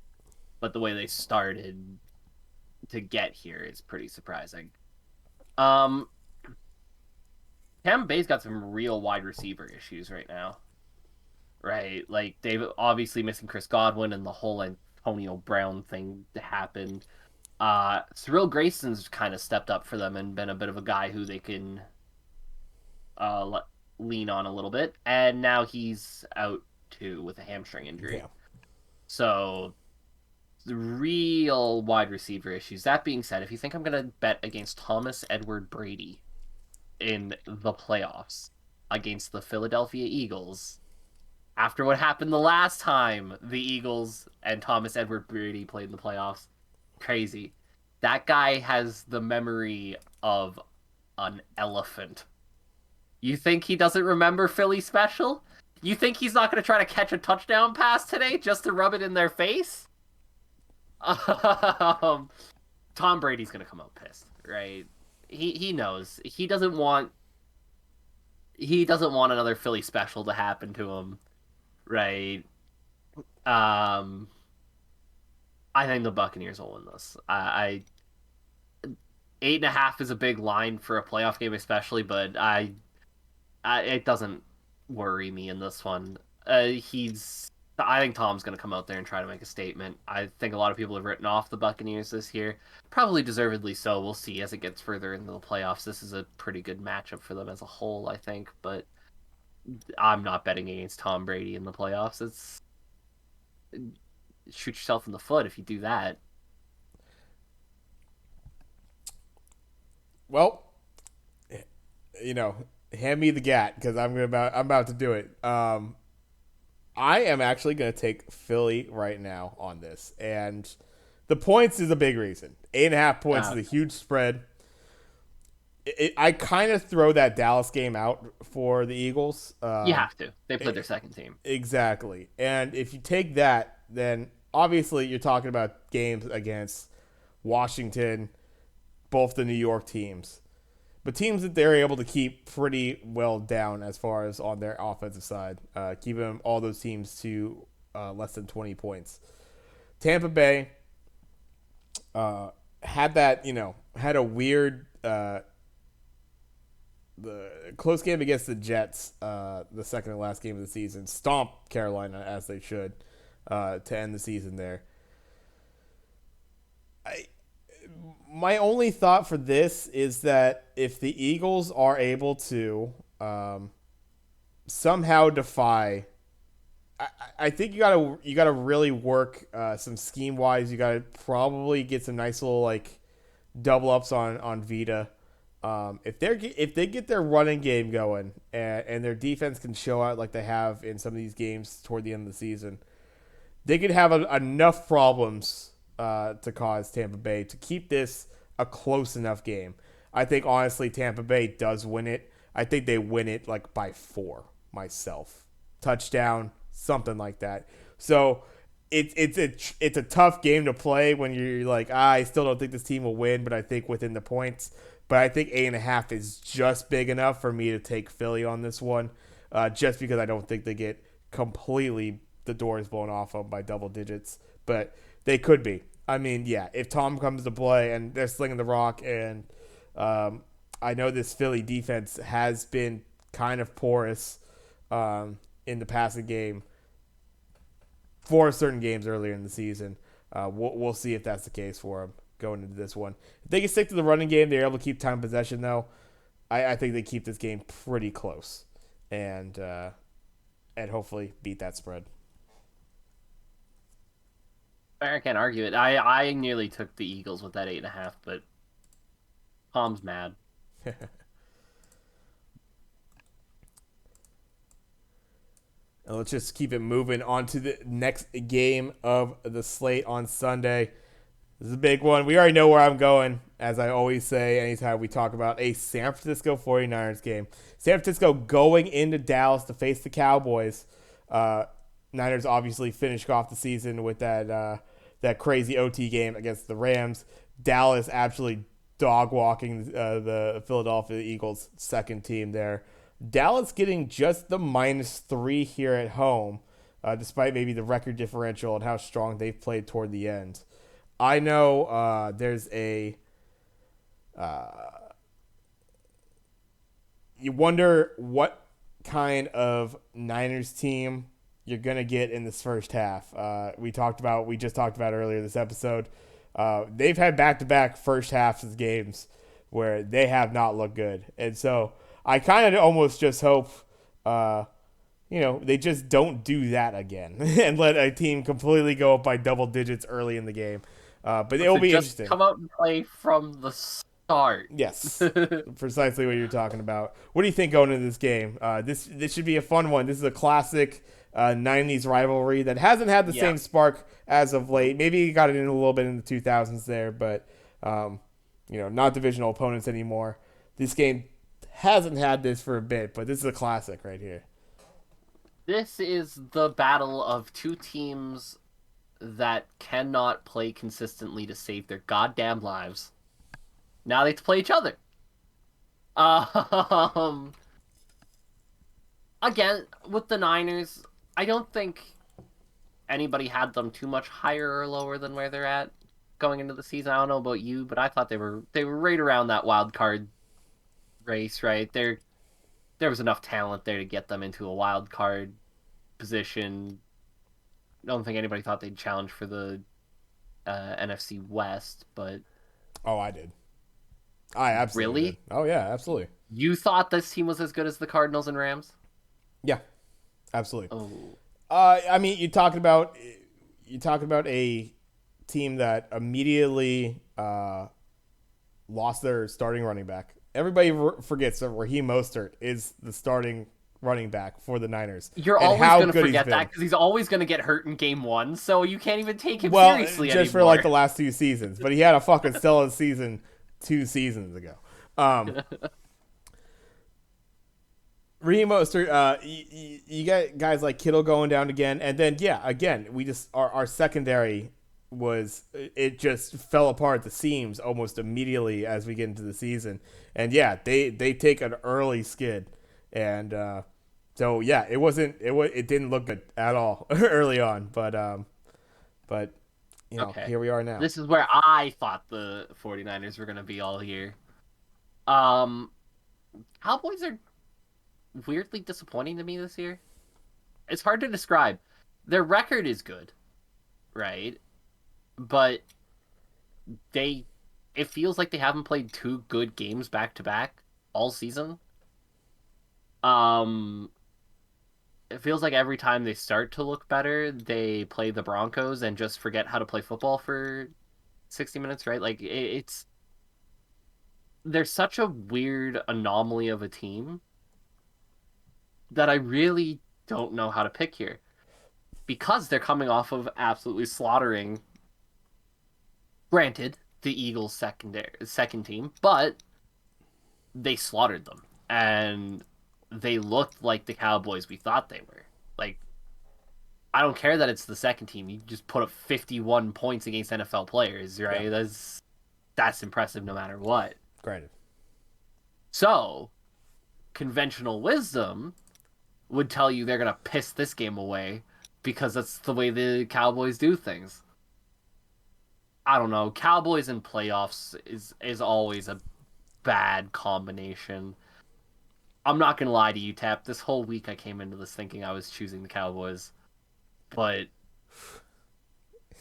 But the way they started to get here is pretty surprising. Um, Tampa Bay's got some real wide receiver issues right now, right? Like they've obviously missing Chris Godwin and the whole Antonio Brown thing happened. Cyril Grayson's kind of stepped up for them and been a bit of a guy who they can uh, lean on a little bit, and now he's out too with a hamstring injury. yeah, So the real wide receiver issues. That being said, if you think I'm gonna bet against Thomas Edward Brady in the playoffs against the Philadelphia Eagles, after what happened the last time the Eagles and Thomas Edward Brady played in the playoffs, crazy. That guy has the memory of an elephant. You think he doesn't remember Philly special? You think he's not going to try to catch a touchdown pass today just to rub it in their face? Um, Tom Brady's going to come out pissed, right? He knows he doesn't want another Philly special to happen to him, right? Um, I think the Buccaneers will win this. 8.5 is a big line for a playoff game, especially, but it doesn't worry me in this one. I think Tom's going to come out there and try to make a statement. I think a lot of people have written off the Buccaneers this year, probably deservedly so. We'll see as it gets further into the playoffs. This is a pretty good matchup for them as a whole, I think, but I'm not betting against Tom Brady in the playoffs. It's shoot yourself in the foot if you do that. well, hand me the gat because I'm about to do it. I am actually going to take Philly right now on this, and the points is a big reason. 8.5 points is a huge spread. I kind of throw that Dallas game out for the Eagles. You have to. They played their second team. Exactly, and if you take that, then obviously you're talking about games against Washington, both the New York teams, but teams that they're able to keep pretty well down as far as on their offensive side, keeping all those teams to less than 20 points. Tampa Bay had a weird the close game against the Jets, the second and last game of the season. Stomp Carolina as they should to end the season there. My only thought for this is that if the Eagles are able to somehow defy, I think you gotta really work some scheme wise. You gotta probably get some nice little like double ups on Vita. If they get their running game going and their defense can show out like they have in some of these games toward the end of the season, they could have enough problems to cause Tampa Bay to keep this a close enough game. I think honestly Tampa Bay does win it. I think they win it like by 4 myself. Touchdown, something like that. So it's a tough game to play when you're like, I still don't think this team will win, but I think within the points but I think 8.5 is just big enough for me to take Philly on this one, just because I don't think they get completely the doors blown off them by double digits, but they could be. I mean, yeah, if Tom comes to play and they're slinging the rock, and I know this Philly defense has been kind of porous in the passing game for certain games earlier in the season. We'll see if that's the case for them going into this one. If they can stick to the running game, they're able to keep time possession, though. I think they keep this game pretty close and hopefully beat that spread. I can't argue it. I nearly took the Eagles with that 8.5, but Tom's mad. And let's just keep it moving on to the next game of the slate on Sunday. This is a big one. We already know where I'm going, as I always say anytime we talk about a San Francisco 49ers game. San Francisco going into Dallas to face the Cowboys. Niners obviously finished off the season with that crazy OT game against the Rams. Dallas absolutely dog walking the Philadelphia Eagles, second team there. Dallas getting just the -3 here at home, despite maybe the record differential and how strong they've played toward the end. I know there's a you wonder what kind of Niners team you're gonna get in this first half. We just talked about earlier this episode. They've had back-to-back first halves of games where they have not looked good, and so I kind of almost just hope, they just don't do that again and let a team completely go up by double digits early in the game. But it'll be just interesting. Come out and play from the start. Yes, precisely what you're talking about. What do you think going into this game? This should be a fun one. This is a classic 90s rivalry that hasn't had the same spark as of late. Maybe you got it in a little bit in the 2000s there, but not divisional opponents anymore. This game hasn't had this for a bit, but this is a classic right here. This is the battle of two teams that cannot play consistently to save their goddamn lives. Now they have to play each other. Again, with the Niners, I don't think anybody had them too much higher or lower than where they're at going into the season. I don't know about you, but I thought they were right around that wild card race, right? There was enough talent there to get them into a wild card position. I don't think anybody thought they'd challenge for the NFC West, but I did. I absolutely really did. Oh yeah, absolutely. You thought this team was as good as the Cardinals and Rams? Yeah, absolutely. Oh, I mean, you talked about a team that immediately lost their starting running back. Everybody forgets that Raheem Mostert is the starting running back for the Niners. You're always going to forget that because he's always going to get hurt in game one, so you can't even take him seriously just anymore. For like the last 2 seasons. But he had a fucking stellar season 2 seasons ago. Raheem Mostert, you got guys like Kittle going down again, and then again, we just our secondary it just fell apart at the seams almost immediately as we get into the season, and they take an early skid, and it didn't look good at all early on, but here we are now. This is where I thought the 49ers were going to be all year. Cowboys are weirdly disappointing to me this year. It's hard to describe. Their record is good, right? But it feels like they haven't played 2 good games back to back all season. It feels like every time they start to look better, they play the Broncos and just forget how to play football for 60 minutes, right? Like they're such a weird anomaly of a team that I really don't know how to pick here. Because they're coming off of absolutely slaughtering, granted, the Eagles second team, but they slaughtered them. And they looked like the Cowboys we thought they were. Like, I don't care that it's the second team. You just put up 51 points against NFL players, right? Yeah. That's impressive no matter what. Granted. So, conventional wisdom would tell you they're going to piss this game away because that's the way the Cowboys do things. I don't know. Cowboys and playoffs is always a bad combination. I'm not going to lie to you, Tap. This whole week I came into this thinking I was choosing the Cowboys, but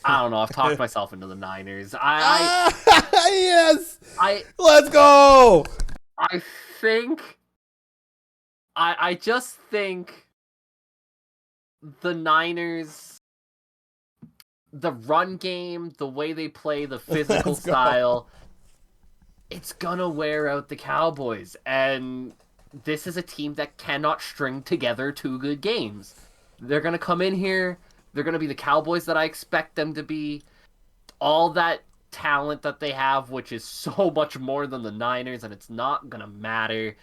I don't know. I've talked myself into the Niners. Yes. I Let's go. I think I just think the Niners, the run game, the way they play, the physical style, it's gonna wear out the Cowboys. And this is a team that cannot string together two good games. They're gonna come in here, they're gonna be the Cowboys that I expect them to be. All that talent that they have, which is so much more than the Niners, and it's not gonna matter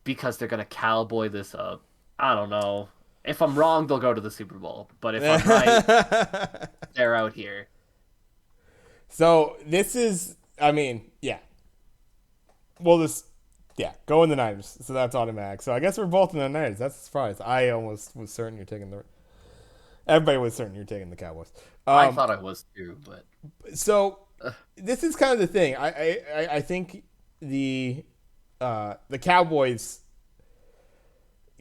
because they're gonna cowboy this up. I don't know. If I'm wrong, they'll go to the Super Bowl. But if I'm right, they're out here. So this is, I mean, yeah. Well, go in the Niners. So that's automatic. So I guess we're both in the Niners. That's a surprise. I almost was certain you're taking the. Everybody was certain you're taking the Cowboys. I thought I was too, but so this is kind of the thing. I think the Cowboys,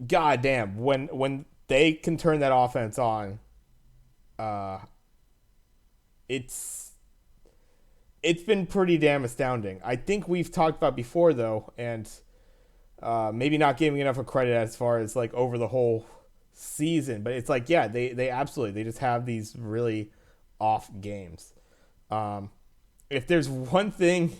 goddamn, when they can turn that offense on, it's been pretty damn astounding. I think we've talked about before though, and maybe not giving enough of credit as far as like over the whole season, but it's like, yeah, they absolutely, they just have these really off games. If there's one thing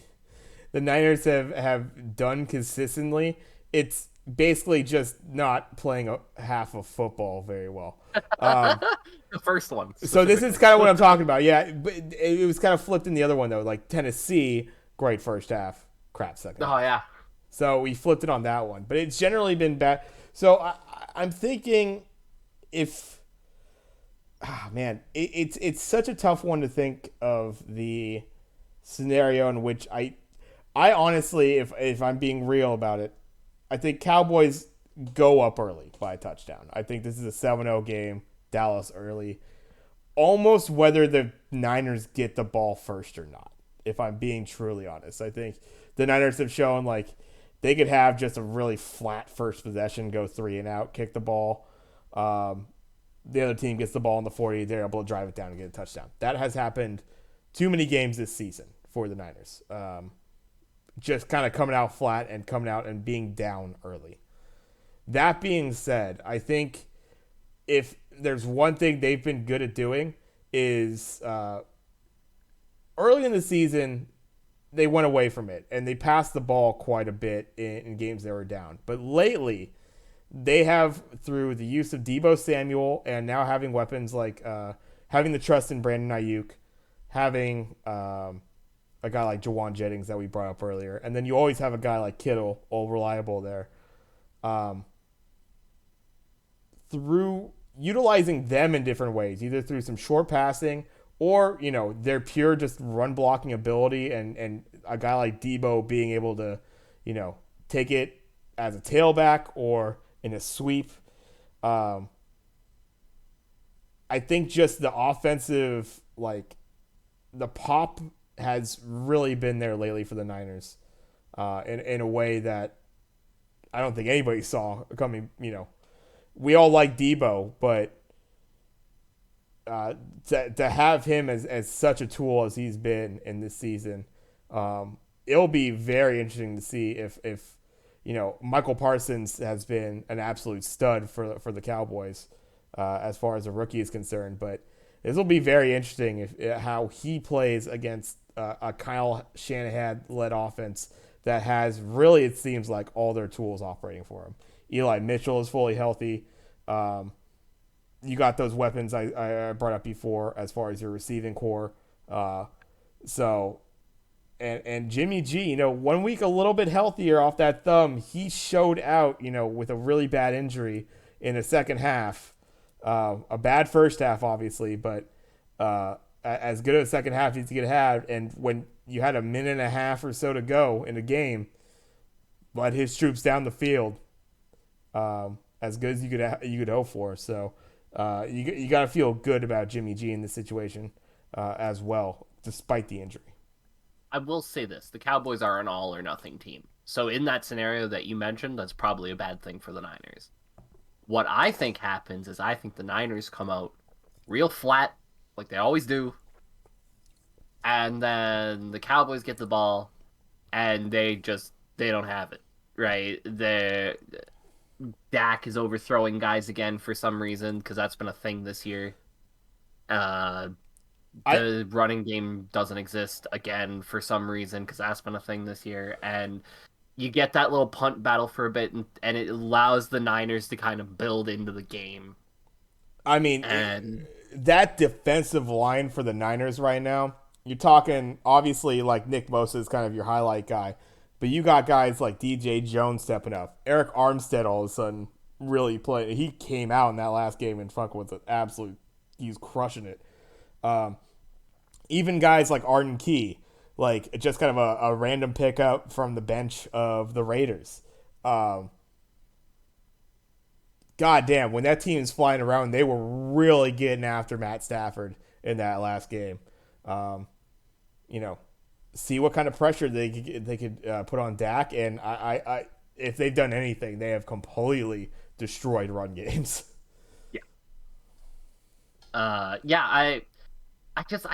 the Niners have done consistently, it's basically just not playing a half of football very well. the first one. So this is kind of what I'm talking about. Yeah, but it was kind of flipped in the other one though. Like Tennessee, great first half, crap second. Oh yeah. So we flipped it on that one, but it's generally been bad. So I'm thinking if, it's such a tough one to think of the scenario in which I honestly, if I'm being real about it, I think Cowboys go up early by a touchdown. I think this is a 7-0 game, Dallas early. Almost whether the Niners get the ball first or not, if I'm being truly honest. I think the Niners have shown like they could have just a really flat first possession, go 3 and out, kick the ball. The other team gets the ball in the 40, they're able to drive it down and get a touchdown. That has happened too many games this season for the Niners. Just kind of coming out flat and coming out and being down early. That being said, I think if there's one thing they've been good at doing is early in the season, they went away from it and they passed the ball quite a bit in games they were down. But lately, they have, through the use of Deebo Samuel and now having weapons like having the trust in Brandon Ayuk, having a guy like Jawan Jennings that we brought up earlier, and then you always have a guy like Kittle, all reliable there. Through utilizing them in different ways, either through some short passing or, their pure just run blocking ability and a guy like Deebo being able to, take it as a tailback or in a sweep. I think just the offensive, like the pop has really been there lately for the Niners in a way that I don't think anybody saw coming. We all like Deebo, but to have him as such a tool as he's been in this season, it'll be very interesting to see if Michael Parsons has been an absolute stud for the Cowboys as far as a rookie is concerned. But this will be very interesting how he plays against a Kyle Shanahan-led offense that has really, it seems like, all their tools operating for him. Eli Mitchell is fully healthy. You got those weapons I brought up before as far as your receiving core. And Jimmy G, 1 week a little bit healthier off that thumb. He showed out, with a really bad injury in the second half. A bad first half, obviously, but as good of a second half as you could have. And when you had a minute and a half or so to go in the game, led his troops down the field, as good as you could hope for. So you got to feel good about Jimmy G in this situation as well, despite the injury. I will say this: the Cowboys are an all or nothing team. So in that scenario that you mentioned, that's probably a bad thing for the Niners. What I think happens is I think the Niners come out real flat, like they always do, and then the Cowboys get the ball and they don't have it. Right? Dak is overthrowing guys again for some reason because that's been a thing this year. Uh, I the running game doesn't exist again for some reason because that's been a thing this year, and you get that little punt battle for a bit, and it allows the Niners to kind of build into the game. I mean, And that defensive line for the Niners right now, you're talking obviously like Nick Bosa is kind of your highlight guy, but you got guys like DJ Jones stepping up. Eric Armstead all of a sudden really played. He came out in that last game and fucking with an absolute, he's crushing it. Um, Even guys like Arden Key, like just kind of a random pickup from the bench of the Raiders. Um, God damn, when that team is flying around, they were really getting after Matt Stafford in that last game. Um, you know, see what kind of pressure they could put on Dak, and I if they've done anything, they have completely destroyed run games. yeah, yeah, I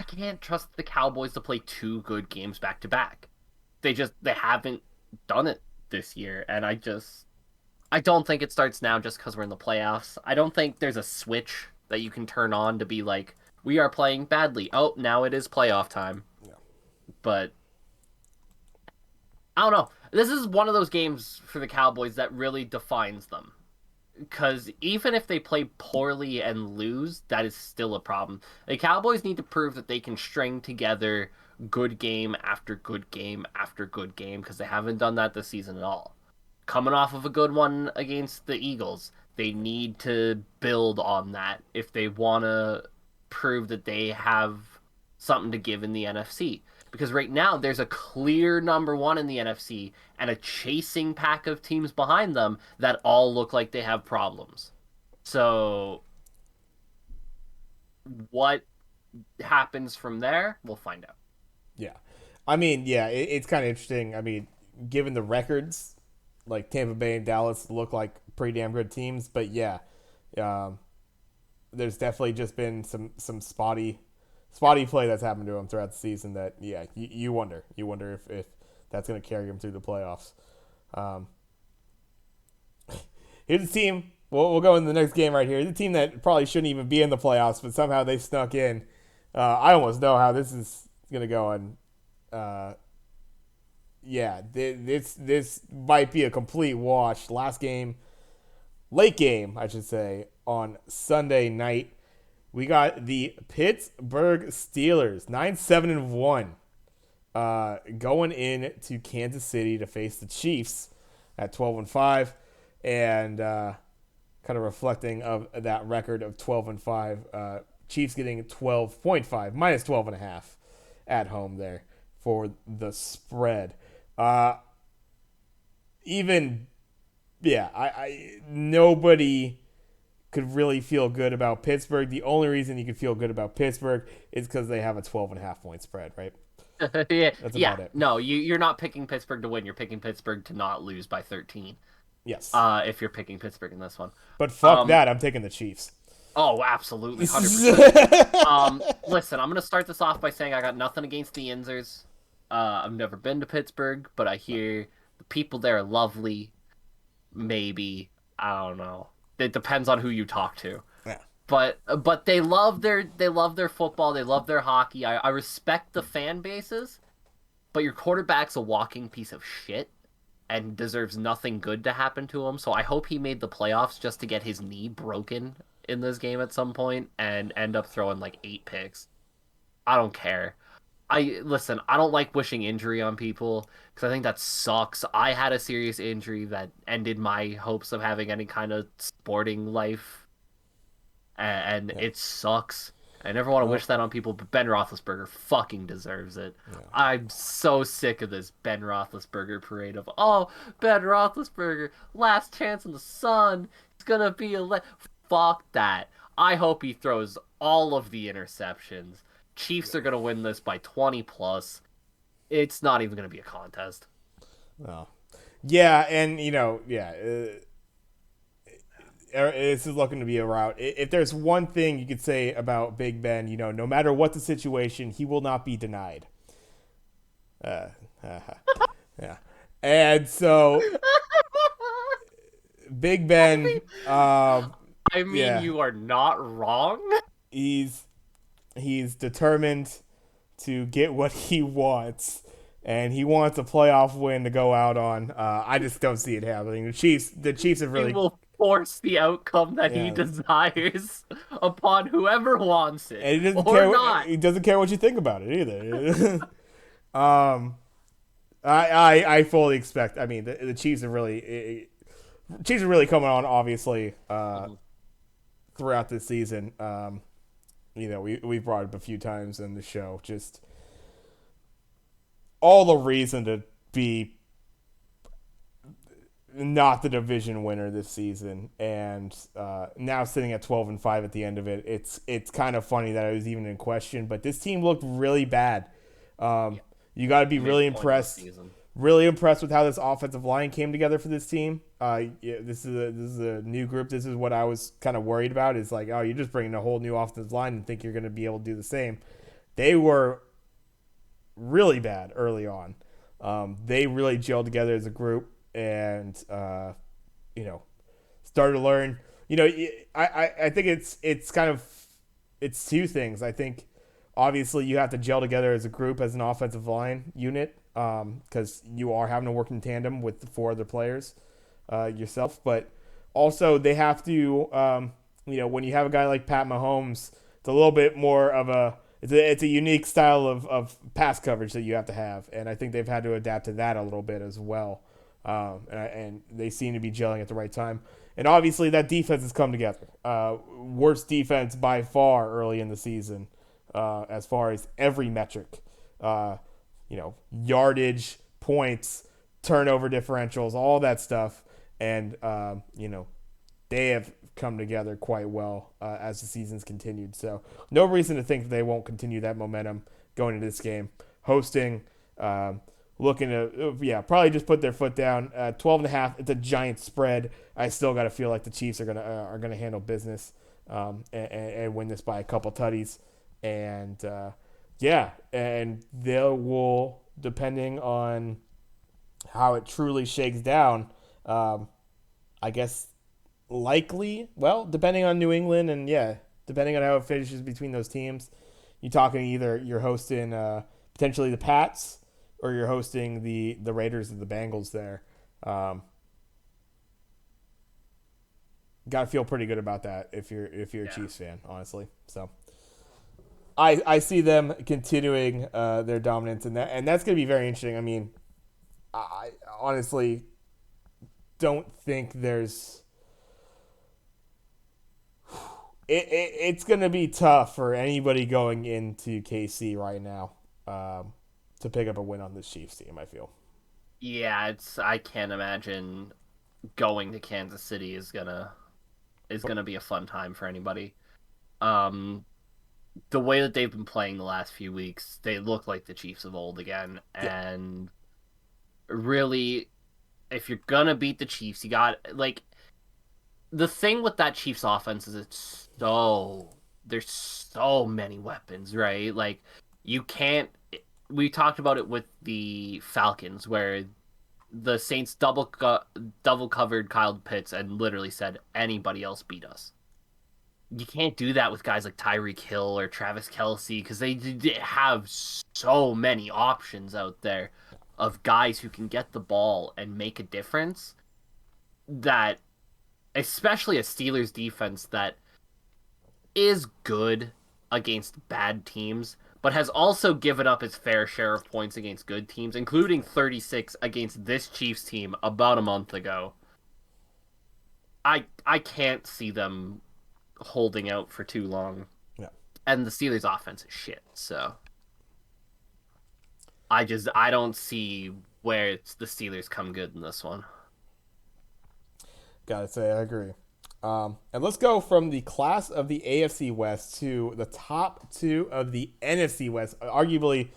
can't trust the Cowboys to play two good games back to back. They haven't done it this year, and I don't think it starts now just because we're in the playoffs. I don't think there's a switch that you can turn on to be like, we are playing badly. Oh, now it is playoff time. Yeah. But I don't know. This is one of those games for the Cowboys that really defines them. Because even if they play poorly and lose, that is still a problem. The Cowboys need to prove that they can string together good game after good game after good game because they haven't done that this season at all. Coming off of a good one against the Eagles, they need to build on that if they want to prove that they have something to give in the NFC. Because right now, there's a clear number one in the NFC and a chasing pack of teams behind them that all look like they have problems. So, what happens from there, we'll find out. Yeah. I mean, yeah, it's kind of interesting. I mean, given the records, like Tampa Bay and Dallas look like pretty damn good teams, but yeah, um, there's definitely just been some spotty play that's happened to them throughout the season. That yeah, you wonder if that's going to carry them through the playoffs. Um, Here's a team. We'll go in the next game right here. The team that probably shouldn't even be in the playoffs, but somehow they snuck in. I almost know how this is going to go, and yeah, this might be a complete wash. Last game, late game, I should say, on Sunday night, we got the Pittsburgh Steelers, 9-7-1, going in to Kansas City to face the Chiefs at 12-5, and kind of reflecting of that record of 12-5. Chiefs getting 12.5 minus 12.5 at home there for the spread. Even yeah, I nobody could really feel good about Pittsburgh. The only reason you could feel good about Pittsburgh is because they have a 12.5 point spread, right? yeah, That's yeah. about it. No, you're not picking Pittsburgh to win. You're picking Pittsburgh to not lose by 13. Yes. If you're picking Pittsburgh in this one. But fuck that, I'm taking the Chiefs. Oh, absolutely, 100%. Listen, I'm gonna start this off by saying I got nothing against the Inzers. I've never been to Pittsburgh, but I hear the people there are lovely. Maybe I don't know. It depends on who you talk to. Yeah. But they love their football. They love their hockey. I respect the fan bases, but your quarterback's a walking piece of shit and deserves nothing good to happen to him. So I hope he made the playoffs just to get his knee broken in this game at some point and end up throwing like 8 picks. I don't care. I don't like wishing injury on people because I think that sucks. I had a serious injury that ended my hopes of having any kind of sporting life, and Yeah. it sucks. I never want to Well, wish that on people, but Ben Roethlisberger fucking deserves it. yeah. I'm so sick of this Ben Roethlisberger parade of, oh, Ben Roethlisberger, last chance in the sun. It's gonna be fuck that. I hope he throws all of the interceptions. Chiefs are gonna win this by 20 plus. It's not even gonna be a contest. Well, yeah, and yeah, this is looking to be a route. If there's one thing you could say about Big Ben, no matter what the situation, he will not be denied. Uh, yeah, and so Big I Ben, mean, I mean, yeah, you are not wrong. he's he's determined to get what he wants, and he wants a playoff win to go out on. I just don't see it happening. The Chiefs have He really, will force the outcome that he yeah, desires upon whoever wants it and he doesn't or care. not. He doesn't care what you think about it either. um, I fully expect. I mean, the Chiefs are really coming on. Obviously, Mhm. throughout this season. We've brought it up a few times in the show. Just all the reason to be not the division winner this season, and now sitting at 12-5 at the end of it. It's kind of funny that it was even in question. But this team looked really bad. Yeah, You got to be midpoint of the season. really impressed with how this offensive line came together for this team. Yeah, this is a new group. This is what I was kind of worried about. Is like, oh, you're just bringing a whole new offensive line and think you're going to be able to do the same. They were really bad early on. They really gelled together as a group and you know started to learn. I think it's kind of it's two things. I think obviously you have to gel together as a group as an offensive line unit because you are having to work in tandem with the four other players yourself, but also they have to when you have a guy like Pat Mahomes, it's a little bit more of it's a unique style of pass coverage that you have to have, and I think they've had to adapt to that a little bit as well. And they seem to be gelling at the right time. And obviously, that defense has come together. Worst defense by far early in the season, as far as every metric. Yardage, points, turnover differentials, all that stuff. And, they have come together quite well as the season's continued. So, no reason to think that they won't continue that momentum going into this game. Hosting, looking to probably just put their foot down. 12.5. It's a giant spread. I still got to feel like the Chiefs are gonna handle business and win this by a couple tutties. And and they will, depending on how it truly shakes down. I guess likely, well, depending on New England and depending on how it finishes between those teams, you're talking either you're hosting potentially the Pats or you're hosting the Raiders and the Bengals there. Got to feel pretty good about that if you're a Yeah. Chiefs fan, honestly. So I see them continuing their dominance and that's going to be very interesting. I mean, I honestly don't think there's it's going to be tough for anybody going into KC right now to pick up a win on this Chiefs team. I feel. Yeah, I can't imagine going to Kansas City is gonna be a fun time for anybody. Um, the way that they've been playing the last few weeks, they look like the Chiefs of old again. Yeah, And really, if you're gonna beat the Chiefs, you got like the thing with that Chiefs offense is there's so many weapons, right? Like you can't. We talked about it with the Falcons, where the Saints double covered Kyle Pitts and literally said anybody else beat us. You can't do that with guys like Tyreek Hill or Travis Kelce because they have so many options out there of guys who can get the ball and make a difference. That especially a Steelers defense that is good against bad teams, but has also given up its fair share of points against good teams, including 36 against this Chiefs team about a month ago. I can't see them holding out for too long. yeah. and the Steelers' offense is shit. So I don't see where the Steelers come good in this one. Gotta say, I agree. And let's go from the class of the AFC West to the top two of the NFC West. Arguably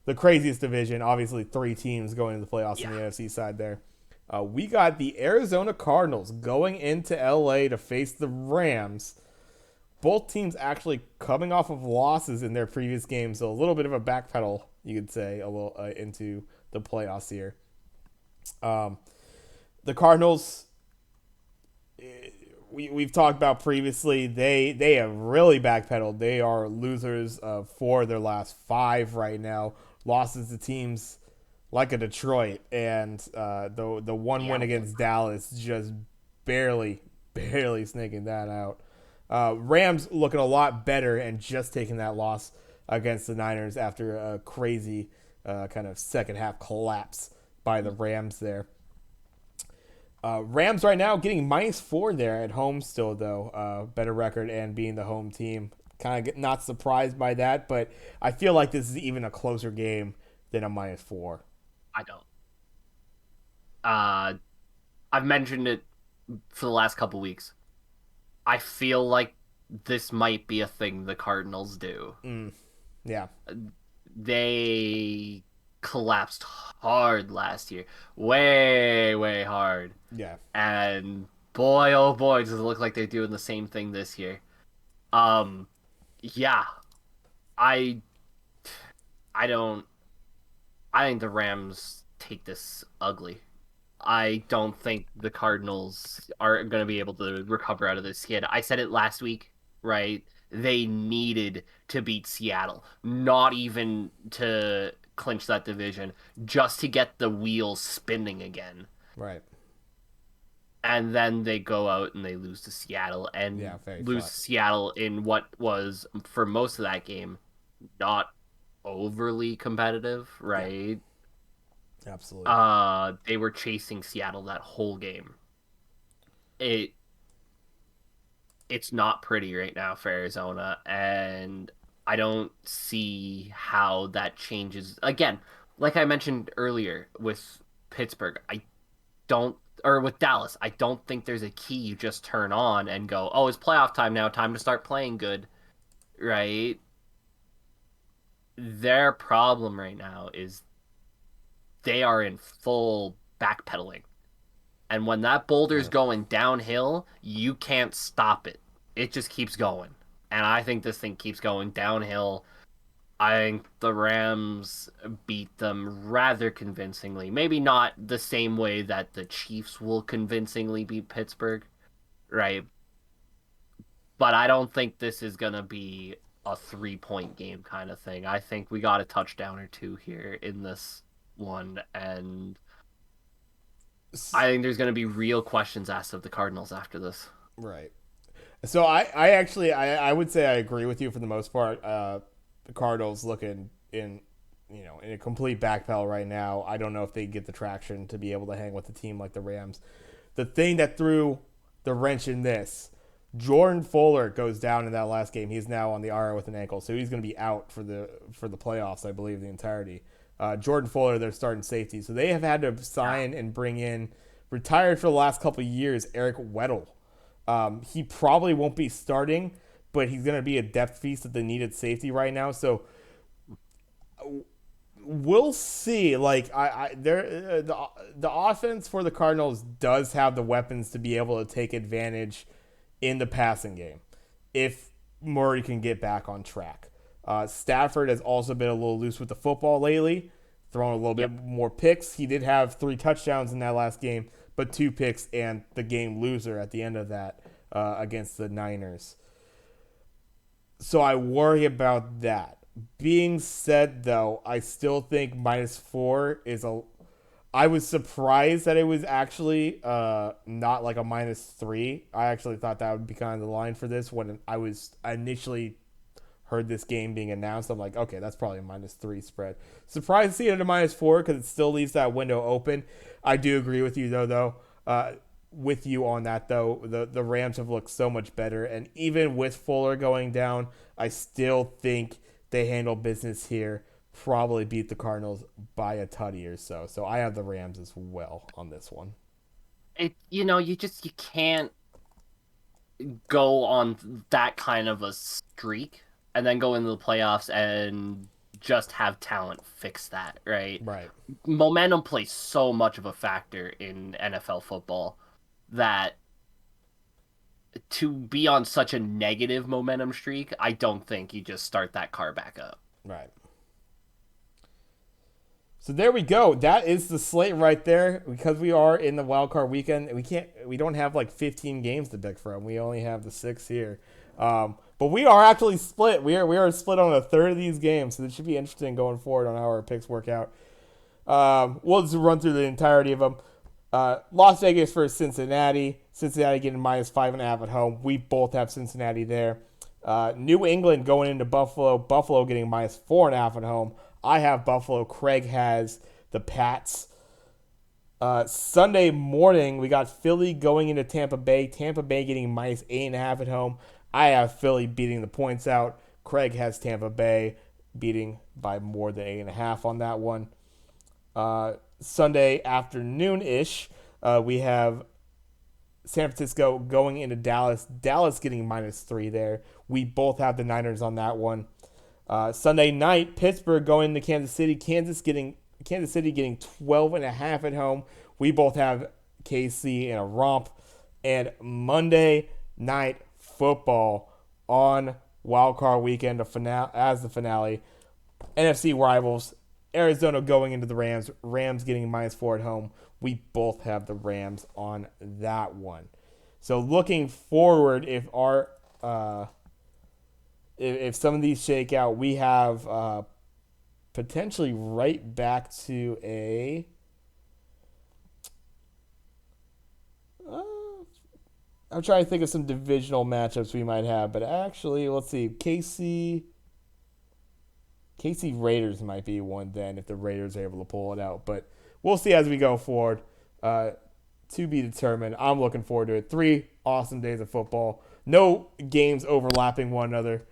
the craziest division. Obviously, three teams going into the playoffs on Yeah. the NFC side there. We got the Arizona Cardinals going into LA to face the Rams. Both teams actually coming off of losses in their previous games, so a little bit of a backpedal, you could say, a little into the playoffs here. The Cardinals, we've talked about previously, they have really backpedaled. They are losers of 4 of their last 5 right now. Losses to teams like a Detroit, and the one Yeah. win against Dallas just barely sneaking that out. Rams looking a lot better and just taking that loss against the Niners after a crazy kind of second half collapse by the Rams there. Rams right now getting -4 there at home still, though. Better record and being the home team. Kind of not surprised by that, but I feel like this is even a closer game than a -4. I don't. Uh, I've mentioned it for the last couple weeks. I feel like this might be a thing the Cardinals do. Yeah. They collapsed hard last year. Way, way hard. Yeah. And boy, oh boy, does it look like they're doing the same thing this year. Yeah. I I don't I think the Rams take this ugly. I don't think the Cardinals are going to be able to recover out of this skid. I said it last week, right? They needed to beat Seattle, not even to clinch that division, just to get the wheels spinning again. Right. And then they go out and they lose to Seattle and Yeah, very lose flat. to Seattle in what was, for most of that game, not overly competitive, Yeah, right? absolutely. They were chasing Seattle that whole game. It it's not pretty right now for Arizona, and I don't see how that changes. Again, like I mentioned earlier with Pittsburgh, I don't or with Dallas, I don't think there's a key you just turn on and go, "Oh, it's playoff time now, time to start playing good." Right? Their problem right now is they are in full backpedaling. And when that boulder's Right. going downhill, you can't stop it. It just keeps going. And I think this thing keeps going downhill. I think the Rams beat them rather convincingly. Maybe not the same way that the Chiefs will convincingly beat Pittsburgh, right? But I don't think this is going to be a 3-point game kind of thing. I think we got a touchdown or two here in this one, and I think there's going to be real questions asked of the Cardinals after this. Right. So I actually I would say I agree with you for the most part. The Cardinals looking in a complete backpedal right now. I don't know if they get the traction to be able to hang with a team like the Rams. The thing that threw the wrench in this, Jordan Fuller goes down in that last game. He's now on the IR with an ankle, so he's going to be out for the playoffs. I believe the entirety. Jordan Fuller, their starting safety, so they have had to sign and bring in retired for the last couple of years Eric Weddle. He probably won't be starting, but he's going to be a depth piece at the needed safety right now. So we'll see. Like the offense for the Cardinals does have the weapons to be able to take advantage in the passing game if Murray can get back on track. Stafford has also been a little loose with the football lately, throwing a little bit more picks. He did have 3 touchdowns in that last game, but 2 picks and the game loser at the end of that against the Niners. So I worry about that. Being said, though, I still think -4 is a. I was surprised that it was actually not like a -3. I actually thought that would be kind of the line for this when I initially heard this game being announced. I'm like, okay, that's probably a -3 spread. Surprised to see it at a -4 because it still leaves that window open. I do agree with you though. with you on that though. The Rams have looked so much better, and even with Fuller going down, I still think they handle business here. Probably beat the Cardinals by a tutty or so. So I have the Rams as well on this one. You can't go on that kind of a streak and then go into the playoffs and just have talent fix that, right? Right. Momentum plays so much of a factor in NFL football that to be on such a negative momentum streak, I don't think you just start that car back up. Right. So there we go. That is the slate right there. Because we are in the wildcard weekend, we don't have like 15 games to pick from. We only have the 6 here. But we are actually split. We are split on a third of these games, so this should be interesting going forward on how our picks work out. We'll just run through the entirety of them. Las Vegas versus Cincinnati. Cincinnati getting -5.5 at home. We both have Cincinnati there. New England going into Buffalo. Buffalo getting -4.5 at home. I have Buffalo. Craig has the Pats. Sunday morning, we got Philly going into Tampa Bay. Tampa Bay getting -8.5 at home. I have Philly beating the points out. Craig has Tampa Bay beating by more than 8.5 on that one. Sunday afternoon-ish, we have San Francisco going into Dallas. Dallas getting -3 there. We both have the Niners on that one. Sunday night, Pittsburgh going to Kansas City. Kansas City getting 12.5 at home. We both have KC in a romp. And Monday night football on Wildcard Weekend as the finale. NFC rivals. Arizona going into the Rams. Rams getting -4 at home. We both have the Rams on that one. So looking forward, if some of these shake out, we have potentially right back to a. I'm trying to think of some divisional matchups we might have, but actually, let's see. KC Raiders might be one then if the Raiders are able to pull it out. But we'll see as we go forward. To be determined. I'm looking forward to it. 3 awesome days of football. No games overlapping one another.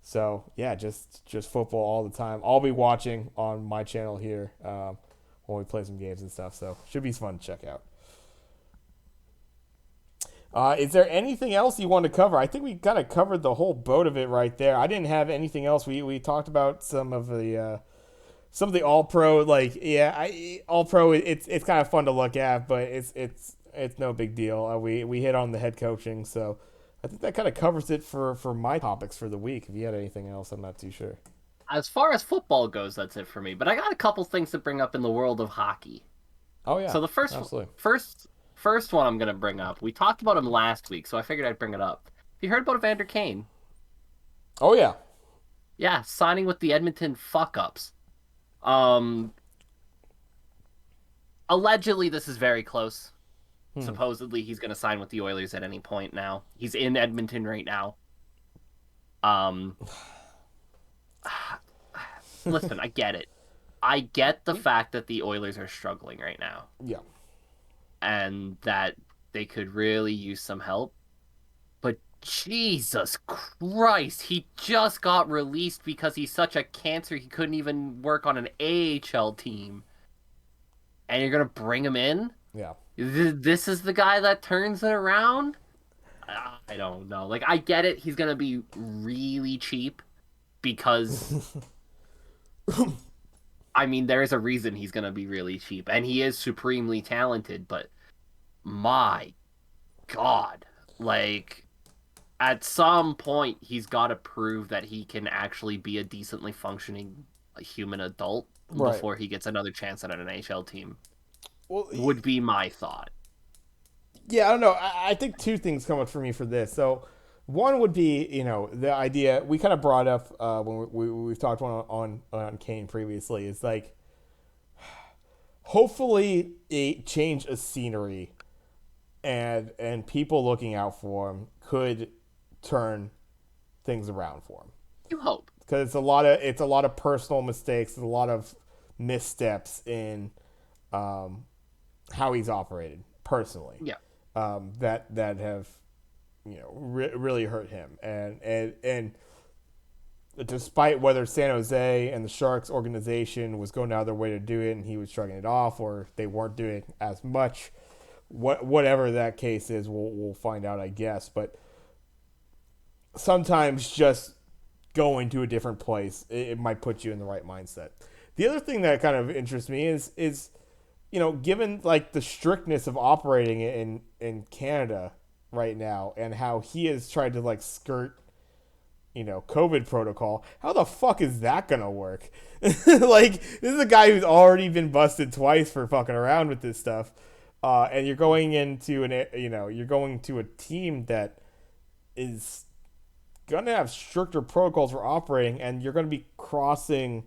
So yeah, just football all the time. I'll be watching on my channel here when we play some games and stuff. So should be fun to check out. Is there anything else you want to cover? I think we kind of covered the whole boat of it right there. I didn't have anything else. We talked about some of the All Pro. All Pro. It's kind of fun to look at, but it's no big deal. We hit on the head coaching, so I think that kind of covers it for my topics for the week. If you had anything else, I'm not too sure. As far as football goes, that's it for me. But I got a couple things to bring up in the world of hockey. Oh yeah. So the first one I'm going to bring up, we talked about him last week, so I figured I'd bring it up. Have you heard about Evander Kane? Oh, yeah. Yeah, signing with the Edmonton Fuck-Ups. Allegedly, this is very close. Supposedly, he's going to sign with the Oilers at any point now. He's in Edmonton right now. Listen, I get it. I get the fact that the Oilers are struggling right now. Yeah. And that they could really use some help. But Jesus Christ, he just got released because he's such a cancer he couldn't even work on an AHL team. And you're going to bring him in? Yeah. This is the guy that turns it around? I don't know. Like, I get it. He's going to be really cheap because... I mean, there is a reason he's going to be really cheap. And he is supremely talented, but my God. Like, at some point, he's got to prove that he can actually be a decently functioning human adult before he gets another chance at an NHL team. Well, would be my thought. Yeah, I don't know. I think 2 things come up for me for this. So, one would be, the idea we kind of brought up when we've talked on Kane previously. It's like, hopefully, a change of scenery and people looking out for him could turn things around for him. You hope, because it's a lot of personal mistakes, a lot of missteps in how he's operated personally. Yeah. That have really hurt him, and despite whether San Jose and the Sharks organization was going out of their way to do it and he was shrugging it off, or they weren't doing as much, whatever that case is, we'll find out, I guess. But sometimes just going to a different place, it might put you in the right mindset. The other thing that kind of interests me is given like the strictness of operating in Canada right now and how he has tried to like skirt COVID protocol, how the fuck is that gonna work? Like, this is a guy who's already been busted twice for fucking around with this stuff, and you're going into you're going to a team that is gonna have stricter protocols for operating, and you're gonna be crossing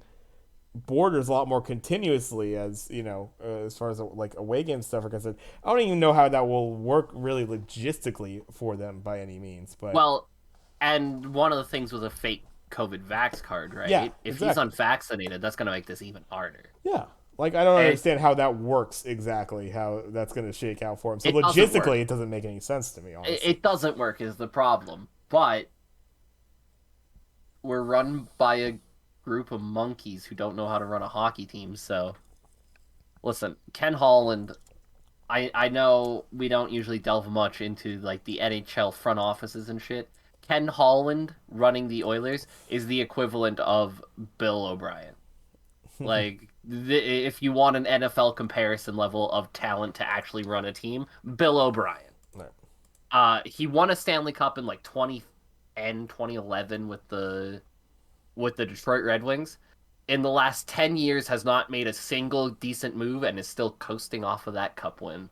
borders a lot more continuously, as as far as like away game stuff are concerned. I don't even know how that will work really logistically for them by any means, but Well, and one of the things was a fake COVID vax card, right? Yeah, If exactly. he's unvaccinated, that's going to make this even harder. yeah, like I don't And understand how that works exactly, how that's going to shake out for him. So it doesn't work. logistically, it doesn't make any sense to me, honestly. It doesn't work is the problem. But we're run by a group of monkeys who don't know how to run a hockey team, so listen, Ken Holland, I know we don't usually delve much into like the NHL front offices and shit. Ken Holland running the Oilers is the equivalent of Bill O'Brien. Like, if you want an NFL comparison level of talent to actually run a team, Bill O'Brien. Right. He won a Stanley Cup in like 2010, 2011 with the Detroit Red Wings. In the last 10 years has not made a single decent move and is still coasting off of that cup win.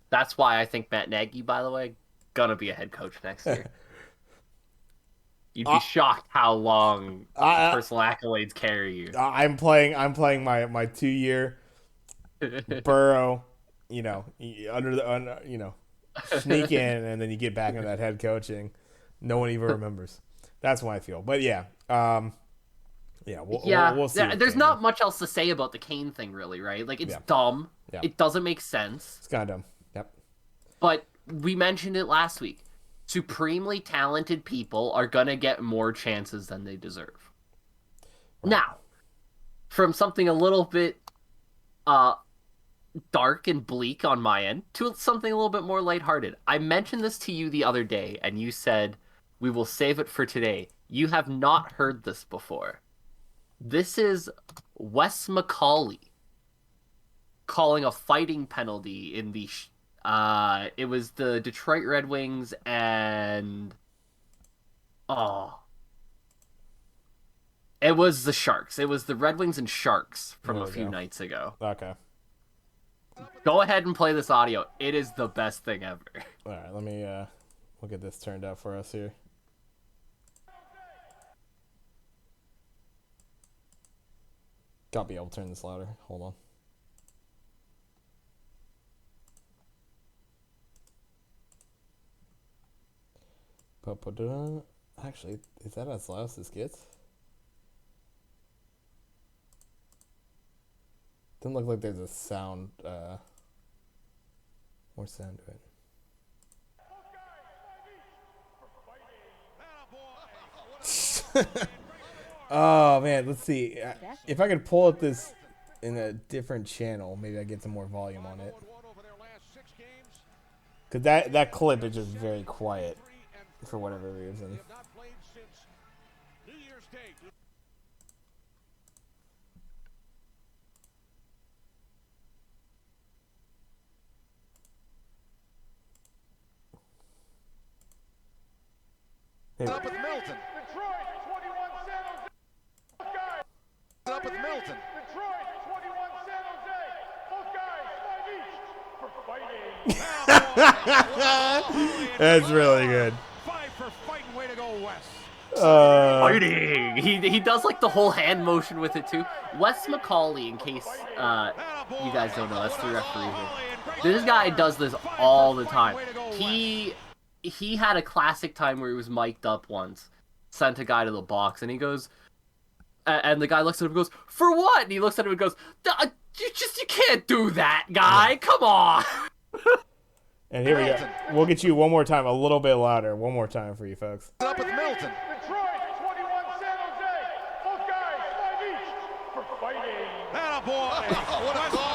That's why I think Matt Nagy, by the way, gonna be a head coach next year. You'd be shocked how long personal accolades carry you. I'm playing my 2 year Burrow, sneak in, and then you get back into that head coaching. No one even remembers. That's what I feel. But yeah, we'll see. There's not much else to say about the Kane thing, really, right? Like, it's dumb. Yeah. It doesn't make sense. It's kind of dumb. Yep. But we mentioned it last week. Supremely talented people are going to get more chances than they deserve. Right. Now, from something a little bit dark and bleak on my end to something a little bit more lighthearted. I mentioned this to you the other day, and you said, we will save it for today. You have not heard this before. This is Wes McCauley calling a fighting penalty in the... it was the Detroit Red Wings and... It was the Sharks. It was the Red Wings and Sharks from a few nights ago. Okay. Go ahead and play this audio. It is the best thing ever. All right, let me we'll get this turned up for us here. Gotta be able to turn this louder. Hold on. Actually, is that as loud as this gets? Doesn't look like there's a sound, more sound to it. Oh man, let's see. If I could pull up this in a different channel, maybe I get some more volume on it. Cause that clip is just very quiet for whatever reason. Up with Milton. Detroit, 21 San Jose. Up with Milton. Detroit, 21 San Jose. Both guys, 5 each for fighting. That's really good. 5 for fighting. Way to go, Wes. Fighting! He does like the whole hand motion with it too. Wes McCauley, in case you guys don't know, that's the referee here. This guy does this all the time. He had a classic time where he was mic'd up once, sent a guy to the box, and he goes, and the guy looks at him and goes, "For what?" And he looks at him and goes, "You can't do that, guy. Come on." And here we go. We'll get you one more time, a little bit louder. One more time for you folks. Up with Milton. Detroit, 21 San Jose. Both guys, 5 each for fighting. Attaboy. What a call.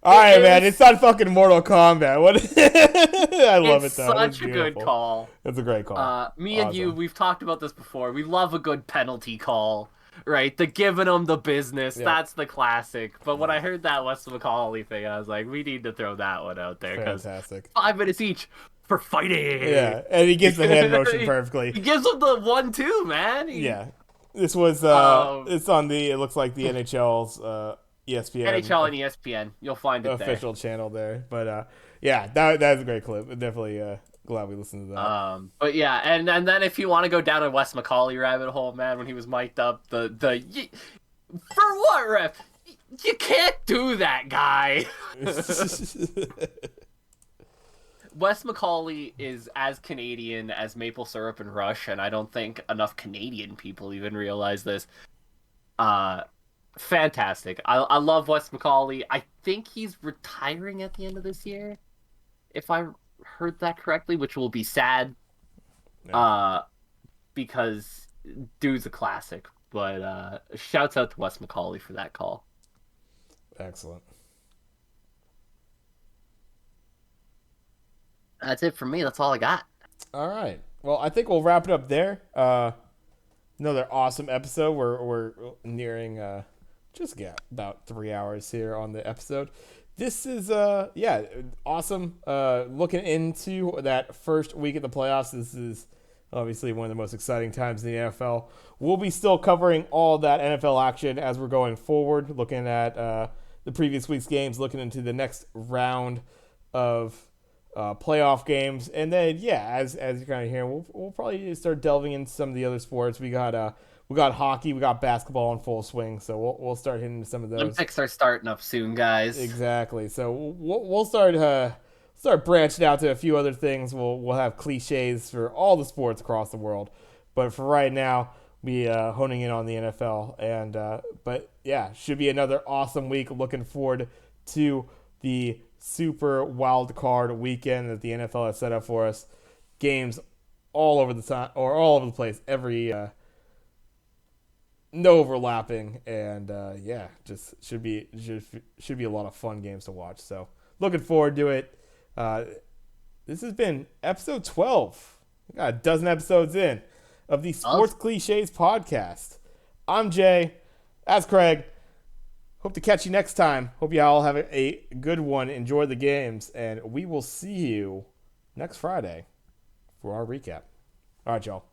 All right, man. It's not fucking Mortal Kombat. What? I love it, though. It's such a good call. It's a great call. Me and you, we've talked about this before. We love a good penalty call, right? The giving them the business. Yeah. That's the classic. But when I heard that Wes McCauley thing, I was like, we need to throw that one out there. Fantastic. 5 minutes each for fighting. Yeah, and he gives the hand motion perfectly. He gives them the 1-2, man. Yeah. This was, it's on it looks like the NHL's, ESPN. NHL and ESPN. You'll find it official channel there. But, yeah, that's a great clip. Definitely glad we listened to that. But, yeah, and then if you want to go down a Wes McCauley rabbit hole, man, when he was mic'd up, for what, ref? You can't do that, guy. Wes McCauley is as Canadian as maple syrup and Rush, and I don't think enough Canadian people even realize this. Fantastic. I love Wes McCauley. I think he's retiring at the end of this year, if I heard that correctly, which will be sad. Yeah. Because dude's a classic. But shouts out to Wes McCauley for that call. Excellent. That's it for me. That's all I got. All right. Well, I think we'll wrap it up there. Another awesome episode. We're nearing just about 3 hours here on the episode. This is awesome. Looking into that first week of the playoffs. This is obviously one of the most exciting times in the NFL. We'll be still covering all that NFL action as we're going forward, looking at the previous week's games, looking into the next round of playoff games, and then as you're kind of hearing, we'll probably start delving into some of the other sports. We got hockey, we got basketball in full swing, so we'll start hitting into some of those. Olympics are starting up soon, guys. Exactly. So we'll start branching out to a few other things. We'll have cliches for all the sports across the world, but for right now, we honing in on the NFL. And should be another awesome week. Looking forward to the Super Wildcard Weekend that the NFL has set up for us. Games all over the time, or all over the place. Every no overlapping, and just should be a lot of fun games to watch. So looking forward to it. This has been episode 12. We got a dozen episodes in of the Sports Clichés podcast. I'm Jay. That's Craig. Hope to catch you next time. Hope you all have a good one. Enjoy the games. And we will see you next Friday for our recap. All right, y'all.